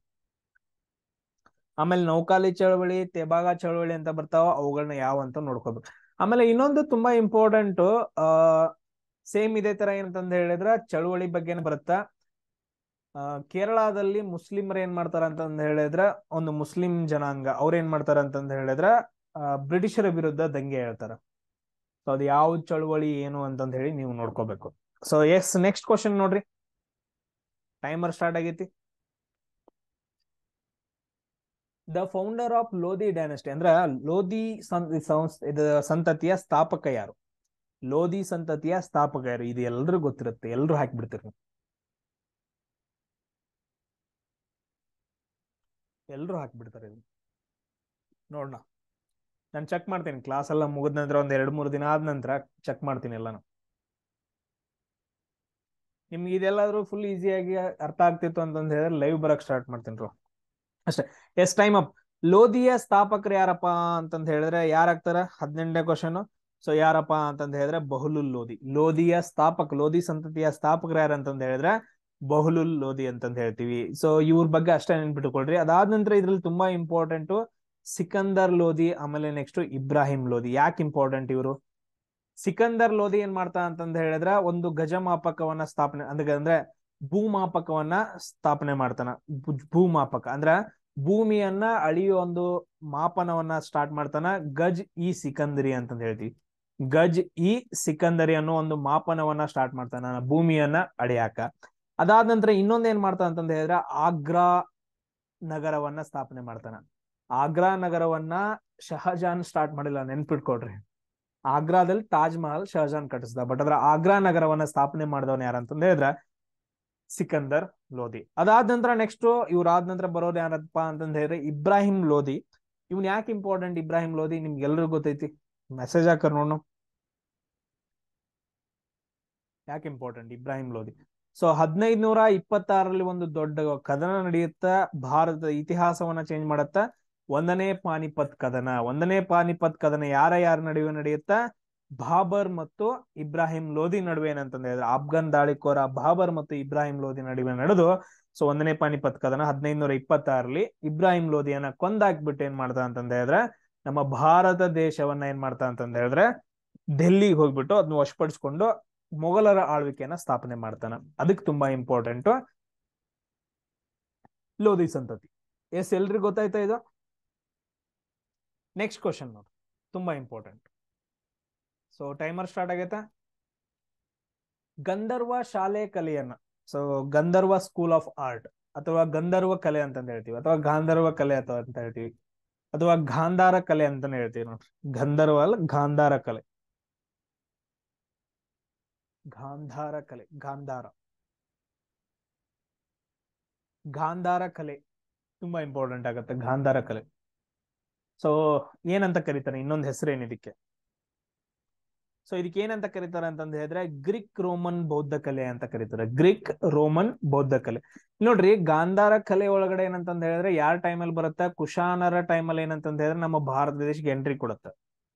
ಆಮೇಲೆ ನೌಕಾಲಿ ಚಳವಳಿ, ತೆಬಾಗ ಚಳವಳಿ ಅಂತ ಬರ್ತಾವ, ಅವುಗಳನ್ನ ಯಾವ ಅಂತ ನೋಡ್ಕೋಬೇಕು. ಆಮೇಲೆ ಇನ್ನೊಂದು ತುಂಬಾ ಇಂಪಾರ್ಟೆಂಟ್, ಸೇಮ್ ಇದೇ ತರ ಏನಂತಂದ ಹೇಳಿದ್ರ ಚಳವಳಿ ಬಗ್ಗೆನೇ ಬರುತ್ತಾ. ಕೇರಳದಲ್ಲಿ ಮುಸ್ಲಿಮರು ಏನ್ ಮಾಡ್ತಾರ ಅಂತಂದ ಹೇಳಿದ್ರ, ಒಂದು ಮುಸ್ಲಿಂ ಜನಾಂಗ ಅವ್ರ ಏನ್ ಮಾಡ್ತಾರ ಅಂತಂದ ಹೇಳಿದ್ರ ಬ್ರಿಟಿಷರ ವಿರುದ್ಧ ದಂಗೆ ಹೇಳ್ತಾರ. ಸೊ ಅದು ಯಾವ ಚಳವಳಿ ಏನು ಅಂತಂದ ಹೇಳಿ ನೀವು ನೋಡ್ಕೋಬೇಕು. ಸೊ ಎಸ್, ನೆಕ್ಸ್ಟ್ ಕ್ವಶನ್ ನೋಡ್ರಿ. ಟೈಮರ್ ಸ್ಟಾರ್ಟ್ ಆಗೈತಿ. The founder of Lodhi dynasty ಅಂದ್ರ ಲೋಧಿ ಸಂತತಿಯ ಸ್ಥಾಪಕ ಯಾರು? ಲೋಧಿ ಸಂತತಿಯ ಸ್ಥಾಪಕ ಯಾರು? ಇದು ಎಲ್ರಿಗೂ ಗೊತ್ತಿರುತ್ತೆ, ಎಲ್ರು ಹಾಕ್ಬಿಡ್ತಿರ್, ಎಲ್ರು ಹಾಕ್ಬಿಡ್ತಾರೆ. ನೋಡೋಣ, ನಾನು ಚೆಕ್ ಮಾಡ್ತೀನಿ. ಕ್ಲಾಸ್ ಎಲ್ಲ ಮುಗಿದ ನಂತರ ಒಂದ್ 2-3 ದಿನ ಆದ ನಂತರ ಚೆಕ್ ಮಾಡ್ತೀನಿ ಎಲ್ಲಾನು. ನಿಮ್ಗೆ ಇದೆಲ್ಲಾದ್ರೂ ಫುಲ್ ಈಸಿಯಾಗಿ ಅರ್ಥ ಆಗ್ತಿತ್ತು ಅಂತಂದ ಹೇಳಿದ್ರೆ ಲೈವ್ ಬರಕ್ ಸ್ಟಾರ್ಟ್ ಮಾಡ್ತೀನಿ ಅಷ್ಟೇ. S, time up. ಲೋಧಿಯ ಸ್ಥಾಪಕರು ಯಾರಪ್ಪ ಅಂತಂದ ಹೇಳಿದ್ರೆ ಯಾರಾಗ್ತಾರ? 18ನೇ ಕ್ವಶನ್. ಸೊ ಯಾರಪ್ಪ ಅಂತಂದ ಹೇಳಿದ್ರೆ ಬಹುಲುಲ್ ಲೋಧಿ. ಲೋಧಿಯ ಸ್ಥಾಪಕ, ಲೋಧಿ ಸಂತತಿಯ ಸ್ಥಾಪಕರು ಯಾರಂತಂದ ಹೇಳಿದ್ರೆ ಬಹುಲುಲ್ ಲೋಧಿ ಅಂತಂದ ಹೇಳ್ತೀವಿ. ಸೊ ಇವ್ರ ಬಗ್ಗೆ ಅಷ್ಟೇ ನೆನ್ಪಿಟ್ಕೊಳ್ರಿ. ಅದಾದ ನಂತರ ಇದ್ರಲ್ಲಿ ತುಂಬಾ ಇಂಪಾರ್ಟೆಂಟ್ ಸಿಕಂದರ್ ಲೋಧಿ, ಆಮೇಲೆ ನೆಕ್ಸ್ಟ್ ಇಬ್ರಾಹಿಂ ಲೋಧಿ. ಯಾಕೆ ಇಂಪಾರ್ಟೆಂಟ್ ಇವರು? ಸಿಕಂದರ್ ಲೋಧಿ ಏನ್ ಮಾಡ್ತಾ ಅಂತಂದ ಹೇಳಿದ್ರ ಒಂದು ಗಜಮಾಪಕವನ್ನ ಸ್ಥಾಪನೆ ಅಂದ್ರೆ ಭೂಮಾಪಕವನ್ನ ಸ್ಥಾಪನೆ ಮಾಡ್ತಾನ. ಭೂಮಾಪಕ ಅಂದ್ರ ಭೂಮಿಯನ್ನ ಅಳಿಯೋ ಒಂದು ಮಾಪನವನ್ನ ಸ್ಟಾರ್ಟ್ ಮಾಡ್ತಾನ. ಗಜ್ ಇ ಸಿಕಂದರಿ ಅಂತಂದ ಹೇಳ್ತೀವಿ. ಗಜ್ ಇ ಸಿಕಂದರಿ ಅನ್ನೋ ಒಂದು ಮಾಪನವನ್ನ ಸ್ಟಾರ್ಟ್ ಮಾಡ್ತಾನ ಭೂಮಿಯನ್ನ ಅಳಿಯಾಕ. ಅದಾದ ನಂತರ ಇನ್ನೊಂದ್ ಏನ್ ಮಾಡ್ತಾನ ಅಂತಂದ ಹೇಳಿದ್ರೆ ಆಗ್ರಾ ನಗರವನ್ನ ಸ್ಥಾಪನೆ ಮಾಡ್ತಾನ. ಆಗ್ರಾ ನಗರವನ್ನ ಶಹಜಾನ್ ಸ್ಟಾರ್ಟ್ ಮಾಡಿಲ್ಲ, ನೆನ್ಪಿಟ್ಕೊಡ್ರಿ. ಆಗ್ರಾದಲ್ಲಿ ತಾಜ್ ಮಹಲ್ ಶಹಜಾನ್ ಕಟ್ಟಿಸ್ದ, ಬಟ್ ಅದ್ರ ಆಗ್ರಾ ನಗರವನ್ನ ಸ್ಥಾಪನೆ ಮಾಡಿದವನ್ ಯಾರಂತಂದ ಹೇಳಿದ್ರ ಸಿಕಂದರ್ ಲೋಧಿ. ಅದಾದ ನಂತರ ನೆಕ್ಸ್ಟ್ ಇವ್ರಾದ ನಂತರ ಬರೋದು ಯಾರಪ್ಪ ಅಂತಂದ ಹೇಳಿದ್ರೆ ಇಬ್ರಾಹಿಂ ಲೋಧಿ. ಇವ್ನ್ ಯಾಕೆ ಇಂಪಾರ್ಟೆಂಟ್? ಇಬ್ರಾಹಿಂ ಲೋಧಿ ನಿಮ್ಗೆಲ್ರಿಗೂ ಗೊತ್ತೈತಿ, ಮೆಸೇಜ್ ಹಾಕರ್ ನೋಡು ಯಾಕೆ ಇಂಪಾರ್ಟೆಂಟ್ ಇಬ್ರಾಹಿಂ ಲೋಧಿ. ಸೊ 1526ರಲ್ಲಿ ಒಂದು ದೊಡ್ಡ ಕದನ ನಡೆಯುತ್ತ, ಭಾರತದ ಇತಿಹಾಸವನ್ನ ಚೇಂಜ್ ಮಾಡತ್ತ. ಒಂದನೇ ಪಾನಿಪತ್ ಕದನ. ಒಂದನೇ ಪಾನಿಪತ್ ಕದನ ಯಾರ ನಡುವೆ ನಡೆಯುತ್ತ? ಬಾಬರ್ ಮತ್ತು ಇಬ್ರಾಹಿಂ ಲೋಧಿ ನಡುವೆ ಏನಂತಂದ ಹೇಳಿದ್ರೆ ಆಫ್ಘನ್ ದಾಳಿಕೋರ ಬಾಬರ್ ಮತ್ತು ಇಬ್ರಾಹಿಂ ಲೋಧಿ ನಡುವೆ ನಡೆದು, ಸೊ ಒಂದನೇ ಪಾನಿಪತ್ ಕದನ 1526ರಲ್ಲಿ ಇಬ್ರಾಹಿಂ ಲೋಧಿಯನ್ನ ಕೊಂದಾಕ್ಬಿಟ್ಟು ಏನ್ ಮಾಡ್ತಾ ಅಂತಂದ ಹೇಳಿದ್ರೆ ನಮ್ಮ ಭಾರತ ದೇಶವನ್ನ ಏನ್ ಮಾಡ್ತಾ ಅಂತಂದ ಹೇಳಿದ್ರೆ ಡೆಲ್ಲಿಗೆ ಹೋಗ್ಬಿಟ್ಟು ಅದನ್ನ ವಶಪಡಿಸ್ಕೊಂಡು ಮೊಘಲರ ಆಳ್ವಿಕೆಯನ್ನ ಸ್ಥಾಪನೆ ಮಾಡ್ತಾನ. ಅದಕ್ಕೆ ತುಂಬಾ ಇಂಪಾರ್ಟೆಂಟ್ ಲೋಧಿ ಸಂತತಿ. ಎಸ್, ಎಲ್ರಿಗೂ ಗೊತ್ತಾಯ್ತಾ ಇದು? ನೆಕ್ಸ್ಟ್ ಕ್ವಶನ್ ನೋಡಿ, ತುಂಬಾ ಇಂಪಾರ್ಟೆಂಟ್. ಸೊ ಟೈಮರ್ ಸ್ಟಾರ್ಟ್ ಆಗೈತಾ? ಗಂಧರ್ವ ಶಾಲೆ ಕಲೆಯನ್ನ, so Gandharva school of art ಅಥವಾ ಗಂಧರ್ವ ಕಲೆ ಅಂತಂದ ಹೇಳ್ತೀವಿ, ಅಥವಾ ಗಾಂಧರ್ವ ಕಲೆ ಅಂತ ಹೇಳ್ತೀವಿ, ಅಥವಾ ಗಾಂಧಾರ ಕಲೆ ಅಂತಾನೆ ಹೇಳ್ತೀವಿ ನೋಡ್ರಿ. ಗಂಧರ್ವ ಅಲ್ಲ, ಗಾಂಧಾರ ಕಲೆ. ಗಾಂಧಾರ ಕಲೆ, ಗಾಂಧಾರ ಕಲೆ ತುಂಬಾ ಇಂಪಾರ್ಟೆಂಟ್ ಆಗತ್ತೆ. ಗಾಂಧಾರ ಕಲೆ ಸೊ ಏನಂತ ಕರೀತಾರೆ? ಇನ್ನೊಂದು ಹೆಸರು ಏನಿದಕ್ಕೆ? ಸೊ ಇದಕ್ಕೆ ಏನಂತ ಕರೀತಾರೆ ಅಂತಂದ ಹೇಳಿದ್ರೆ ಗ್ರೀಕ್ ರೋಮನ್ ಬೌದ್ಧ ಕಲೆ ಅಂತ ಕರೀತಾರೆ. ಗ್ರೀಕ್ ರೋಮನ್ ಬೌದ್ಧ ಕಲೆ. ನೋಡ್ರಿ, ಗಾಂಧಾರ ಕಲೆ ಒಳಗಡೆ ಏನಂತಂದ ಹೇಳಿದ್ರೆ ಯಾರ ಟೈಮಲ್ಲಿ ಬರುತ್ತೆ? ಕುಶಾನರ ಟೈಮಲ್ಲಿ ಏನಂತಂದ ಹೇಳಿದ್ರೆ ನಮ್ಮ ಭಾರತ ದೇಶಕ್ಕೆ ಎಂಟ್ರಿ ಕೊಡುತ್ತೆ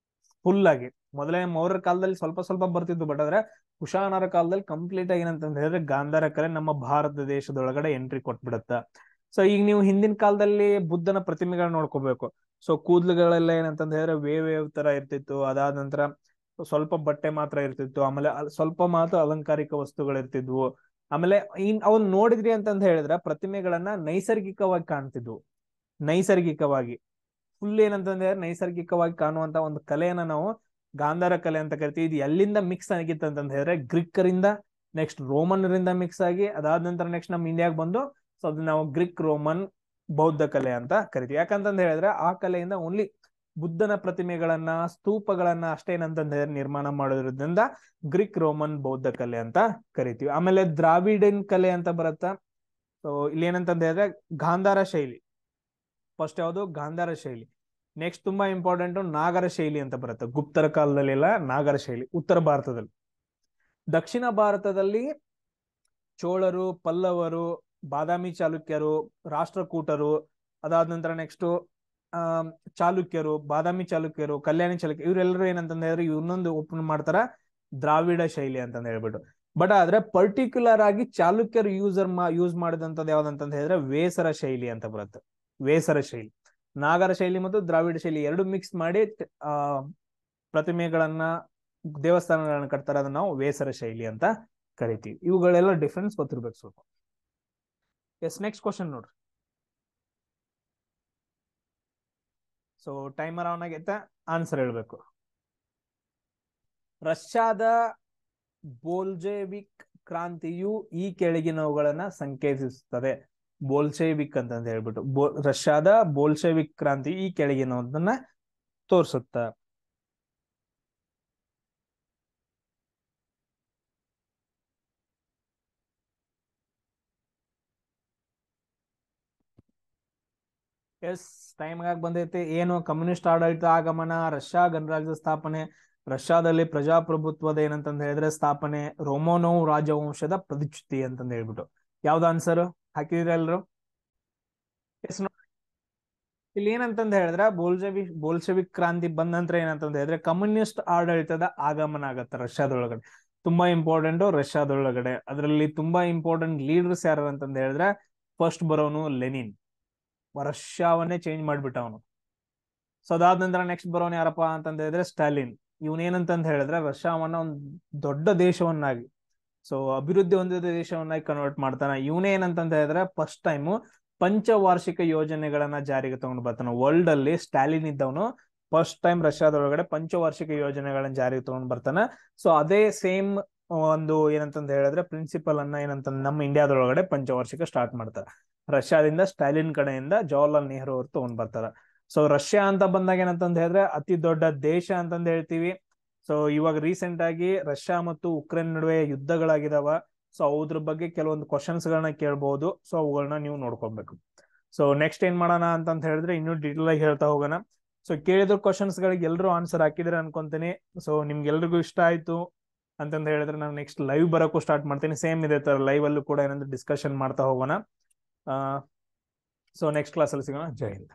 ಫುಲ್ ಆಗಿ. ಮೊದಲೇ ಮೌರ್ಯರ ಕಾಲದಲ್ಲಿ ಸ್ವಲ್ಪ ಸ್ವಲ್ಪ ಬರ್ತಿದ್ದು, ಬಟ್ ಆದ್ರೆ ಕುಶಾನರ ಕಾಲದಲ್ಲಿ ಕಂಪ್ಲೀಟ್ ಆಗಿ ಏನಂತಂದ ಹೇಳಿದ್ರೆ ಗಾಂಧಾರ ಕಲೆ ನಮ್ಮ ಭಾರತ ದೇಶದೊಳಗಡೆ ಎಂಟ್ರಿ ಕೊಟ್ಬಿಡುತ್ತ. ಸೊ ಈಗ ನೀವು ಹಿಂದಿನ ಕಾಲದಲ್ಲಿ ಬುದ್ಧನ ಪ್ರತಿಮೆಗಳನ್ನ ನೋಡ್ಕೋಬೇಕು. ಸೊ ಕೂದಲುಗಳೆಲ್ಲ ಏನಂತಂದ ಹೇಳಿದ್ರೆ ವೇವ್ ತರ ಇರ್ತಿತ್ತು. ಅದಾದ ನಂತರ ಸ್ವಲ್ಪ ಬಟ್ಟೆ ಮಾತ್ರ ಇರ್ತಿತ್ತು. ಆಮೇಲೆ ಸ್ವಲ್ಪ ಮಾತ್ರ ಅಲಂಕಾರಿಕ ವಸ್ತುಗಳು ಇರ್ತಿದ್ವು. ಆಮೇಲೆ ಅವನ್ ನೋಡಿದ್ರಿ ಅಂತಂದ ಹೇಳಿದ್ರೆ ಪ್ರತಿಮೆಗಳನ್ನ ನೈಸರ್ಗಿಕವಾಗಿ ಕಾಣ್ತಿದ್ವು. ನೈಸರ್ಗಿಕವಾಗಿ ಫುಲ್ ಏನಂತಂದ್ರೆ ನೈಸರ್ಗಿಕವಾಗಿ ಕಾಣುವಂತ ಒಂದು ಕಲೆಯನ್ನ ನಾವು ಗಾಂಧಾರ ಕಲೆ ಅಂತ ಕರಿತೀವಿ. ಇದು ಎಲ್ಲಿಂದ ಮಿಕ್ಸ್ ಆಗಿತ್ತು ಅಂತಂದ ಹೇಳಿದ್ರೆ ಗ್ರೀಕರಿಂದ, ನೆಕ್ಸ್ಟ್ ರೋಮನ್ರಿಂದ ಮಿಕ್ಸ್ ಆಗಿ, ಅದಾದ ನಂತರ ನೆಕ್ಸ್ಟ್ ನಮ್ ಇಂಡಿಯಾಗ್ ಬಂದು, ಸೊ ಅದನ್ನ ನಾವು ಗ್ರೀಕ್ ರೋಮನ್ ಬೌದ್ಧ ಕಲೆ ಅಂತ ಕರಿತೀವಿ. ಯಾಕಂತಂದ ಹೇಳಿದ್ರೆ ಆ ಕಲೆಯಿಂದ ಓನ್ಲಿ ಬುದ್ಧನ ಪ್ರತಿಮೆಗಳನ್ನ ಸ್ತೂಪಗಳನ್ನ ಅಷ್ಟೇನಂತಂದ್ರೆ ನಿರ್ಮಾಣ ಮಾಡೋದ್ರಿಂದ ಗ್ರೀಕ್ ರೋಮನ್ ಬೌದ್ಧ ಕಲೆ ಅಂತ ಕರಿತೀವಿ. ಆಮೇಲೆ ದ್ರಾವಿಡನ್ ಕಲೆ ಅಂತ ಬರುತ್ತಾ. ಸೊ ಇಲ್ಲಿ ಏನಂತಂದ ಹೇಳಿದ್ರೆ ಗಾಂಧಾರ ಶೈಲಿ. ಫಸ್ಟ್ ಯಾವುದು ಗಾಂಧಾರ ಶೈಲಿ. ನೆಕ್ಸ್ಟ್ ತುಂಬಾ ಇಂಪಾರ್ಟೆಂಟ್ ನಾಗರ ಶೈಲಿ ಅಂತ ಬರುತ್ತೆ. ಗುಪ್ತರ ಕಾಲದಲ್ಲಿ ಎಲ್ಲ ನಾಗರ ಶೈಲಿ ಉತ್ತರ ಭಾರತದಲ್ಲಿ. ದಕ್ಷಿಣ ಭಾರತದಲ್ಲಿ ಚೋಳರು, ಪಲ್ಲವರು, ಬಾದಾಮಿ ಚಾಲುಕ್ಯರು, ರಾಷ್ಟ್ರಕೂಟರು, ಅದಾದ ನಂತರ ನೆಕ್ಸ್ಟ್ ಚಾಲುಕ್ಯರು, ಬಾದಾಮಿ ಚಾಲುಕ್ಯರು, ಕಲ್ಯಾಣಿ ಚಾಲುಕ್ಯ, ಇವರೆಲ್ಲರೂ ಏನಂತಂದ ಹೇಳಿದ್ರೆ ಇನ್ನೊಂದು ಓಪನ್ ಮಾಡ್ತಾರ ದ್ರಾವಿಡ ಶೈಲಿ ಅಂತಂದ ಹೇಳ್ಬಿಟ್ಟು. ಬಟ್ ಆದ್ರೆ ಪರ್ಟಿಕ್ಯುಲರ್ ಆಗಿ ಚಾಲುಕ್ಯರು ಯೂಸ್ ಮಾಡಿದಂಥದ್ದು ಯಾವ್ದಂತಂದ ಹೇಳಿದ್ರೆ ವೇಸರ ಶೈಲಿ ಅಂತ ಬರುತ್ತೆ. ವೇಸರ ಶೈಲಿ, ನಾಗರ ಶೈಲಿ ಮತ್ತು ದ್ರಾವಿಡ ಶೈಲಿ ಎರಡು ಮಿಕ್ಸ್ ಮಾಡಿ ಪ್ರತಿಮೆಗಳನ್ನ, ದೇವಸ್ಥಾನಗಳನ್ನ ಕಟ್ತಾರೆ. ಅದನ್ನ ನಾವು ವೇಸರ ಶೈಲಿ ಅಂತ ಕರಿತೀವಿ. ಇವುಗಳೆಲ್ಲ ಡಿಫ್ರೆನ್ಸ್ ಗೊತ್ತಿರ್ಬೇಕು ಸ್ವಲ್ಪ. ಎಸ್, ನೆಕ್ಸ್ಟ್ ಕ್ವಶನ್ ನೋಡ್ರಿ. ಸೊ ಟೈಮರ್ ಆನ್ ಆಗೈತೆ, ಆನ್ಸರ್ ಹೇಳ್ಬೇಕು. ರಷ್ಯಾದ ಬೋಲ್ಜೆವಿಕ್ ಕ್ರಾಂತಿಯು ಈ ಕೆಳಗಿನವುಗಳನ್ನ ಸಂಕೇತಿಸುತ್ತದೆ. ಬೋಲ್ಶೆವಿಕ್ ಅಂತಂತ ಹೇಳ್ಬಿಟ್ಟು ರಷ್ಯಾದ ಬೋಲ್ಶೆವಿಕ್ ಕ್ರಾಂತಿ ಈ ಕೆಳಗಿನದನ್ನ ತೋರಿಸುತ್ತ. ಎಸ್, ಟೈಮ್ ಆಗಿ ಬಂದೈತೆ. ಏನು ಕಮ್ಯುನಿಸ್ಟ್ ಆಡಳಿತ ಆಗಮನ, ರಷ್ಯಾ ಗಣರಾಜ್ಯದ ಸ್ಥಾಪನೆ, ರಷ್ಯಾದಲ್ಲಿ ಪ್ರಜಾಪ್ರಭುತ್ವದ ಏನಂತಂದ ಹೇಳಿದ್ರೆ ಸ್ಥಾಪನೆ, ರೋಮನೋವ್ ರಾಜವಂಶದ ಪ್ರತಿಷ್ಠಿತಿ ಅಂತಂದ ಹೇಳ್ಬಿಟ್ಟು ಯಾವ್ದು ಆನ್ಸರ್ ಹಾಕಿದಿರ ಎಲ್ರು? ಎಸ್, ಇಲ್ಲಿ ಏನಂತಂದ ಹೇಳಿದ್ರೆ ಬೋಲ್ಶೆವಿಕ್ ಕ್ರಾಂತಿ ಬಂದ ನಂತರ ಏನಂತಂದ ಹೇಳಿದ್ರೆ ಕಮ್ಯುನಿಸ್ಟ್ ಆಡಳಿತದ ಆಗಮನ ಆಗತ್ತೆ ರಷ್ಯಾದೊಳಗಡೆ. ತುಂಬಾ ಇಂಪಾರ್ಟೆಂಟ್ ರಷ್ಯಾದೊಳಗಡೆ. ಅದರಲ್ಲಿ ತುಂಬಾ ಇಂಪಾರ್ಟೆಂಟ್ ಲೀಡರ್ಸ್ ಯಾರು ಅಂತಂದ ಹೇಳಿದ್ರೆ ಫಸ್ಟ್ ಬರೋನು ಲೆನಿನ್, ರಷ್ಯಾವನ್ನೇ ಚೇಂಜ್ ಮಾಡ್ಬಿಟ್ಟ ಅವನು. ಸೊ ಅದಾದ ನಂತರ ನೆಕ್ಸ್ಟ್ ಬರೋನ್ ಯಾರಪ್ಪ ಅಂತಂದ ಹೇಳಿದ್ರೆ ಸ್ಟಾಲಿನ್. ಇವನೇನಂತಂದ ಹೇಳಿದ್ರೆ ರಷ್ಯಾವನ್ನ ಒಂದು ದೊಡ್ಡ ದೇಶವನ್ನಾಗಿ, ಸೊ ಅಭಿವೃದ್ಧಿ ಹೊಂದಿದ ದೇಶವನ್ನಾಗಿ ಕನ್ವರ್ಟ್ ಮಾಡ್ತಾನೆ. ಇವನೇ ಏನಂತಂದ ಹೇಳಿದ್ರೆ ಫಸ್ಟ್ ಟೈಮ್ ಪಂಚವಾರ್ಷಿಕ ಯೋಜನೆಗಳನ್ನ ಜಾರಿಗೆ ತಗೊಂಡು ಬರ್ತಾನೆ. ವರ್ಲ್ಡ್ ಅಲ್ಲಿ ಸ್ಟಾಲಿನ್ ಇದ್ದವನು ಫಸ್ಟ್ ಟೈಮ್ ರಷ್ಯಾದೊಳಗಡೆ ಪಂಚವಾರ್ಷಿಕ ಯೋಜನೆಗಳನ್ನ ಜಾರಿಗೆ ತಗೊಂಡ್ ಬರ್ತಾನೆ. ಸೊ ಅದೇ ಸೇಮ್ ಒಂದು ಏನಂತಂದ ಹೇಳಿದ್ರೆ ಪ್ರಿನ್ಸಿಪಲ್ ಅನ್ನ ಏನಂತ ನಮ್ಮ ಇಂಡಿಯಾದೊಳಗಡೆ ಪಂಚವಾರ್ಷಿಕ ಸ್ಟಾರ್ಟ್ ಮಾಡ್ತಾರೆ. ರಷ್ಯಾದಿಂದ ಸ್ಟಾಲಿನ್ ಕಡೆಯಿಂದ ಜವಾಹರ್ಲಾಲ್ ನೆಹರು ಅವರು ತಗೊಂಡ್ ಬರ್ತಾರ. ಸೊ ರಷ್ಯಾ ಅಂತ ಬಂದಾಗ ಏನಂತಂದ ಹೇಳಿದ್ರೆ ಅತಿ ದೊಡ್ಡ ದೇಶ ಅಂತಂದ ಹೇಳ್ತೀವಿ. ಸೊ ಇವಾಗ ರೀಸೆಂಟ್ ಆಗಿ ರಷ್ಯಾ ಮತ್ತು ಉಕ್ರೇನ್ ನಡುವೆ ಯುದ್ಧಗಳಾಗಿದಾವ. ಸೊ ಅದ್ರ ಬಗ್ಗೆ ಕೆಲವೊಂದು ಕ್ವಶನ್ಸ್ ಗಳನ್ನ ಕೇಳ್ಬಹುದು. ಸೊ ಅವುಗಳನ್ನ ನೀವು ನೋಡ್ಕೊಬೇಕು. ಸೊ ನೆಕ್ಸ್ಟ್ ಏನ್ ಮಾಡೋಣ ಅಂತ ಹೇಳಿದ್ರೆ ಇನ್ನೂ ಡೀಟೇಲ್ ಆಗಿ ಹೇಳ್ತಾ ಹೋಗೋಣ. ಸೊ ಕೇಳಿದ ಕ್ವಶನ್ಸ್ ಗಳಿಗೆ ಎಲ್ಲರೂ ಆನ್ಸರ್ ಹಾಕಿದ್ರೆ ಅನ್ಕೊಂತೀನಿ. ಸೊ ನಿಮ್ಗೆಲ್ರಿಗೂ ಇಷ್ಟ ಆಯ್ತು ಅಂತಂದ ಹೇಳಿದ್ರೆ ನಾನು ನೆಕ್ಸ್ಟ್ ಲೈವ್ ಬರೋಕ್ಕೂ ಸ್ಟಾರ್ಟ್ ಮಾಡ್ತೀನಿ. ಸೇಮ್ ಇದೇ ತರ ಲೈವ್ ಅಲ್ಲೂ ಕೂಡ ಏನಂದ್ರೆ ಡಿಸ್ಕಷನ್ ಮಾಡ್ತಾ ಹೋಗೋಣ. ಸೊ ನೆಕ್ಸ್ಟ್ ಕ್ಲಾಸ್ ಅಲ್ಲಿ ಸಿಗೋಣ. ಜೈ ಹಿಂದ್.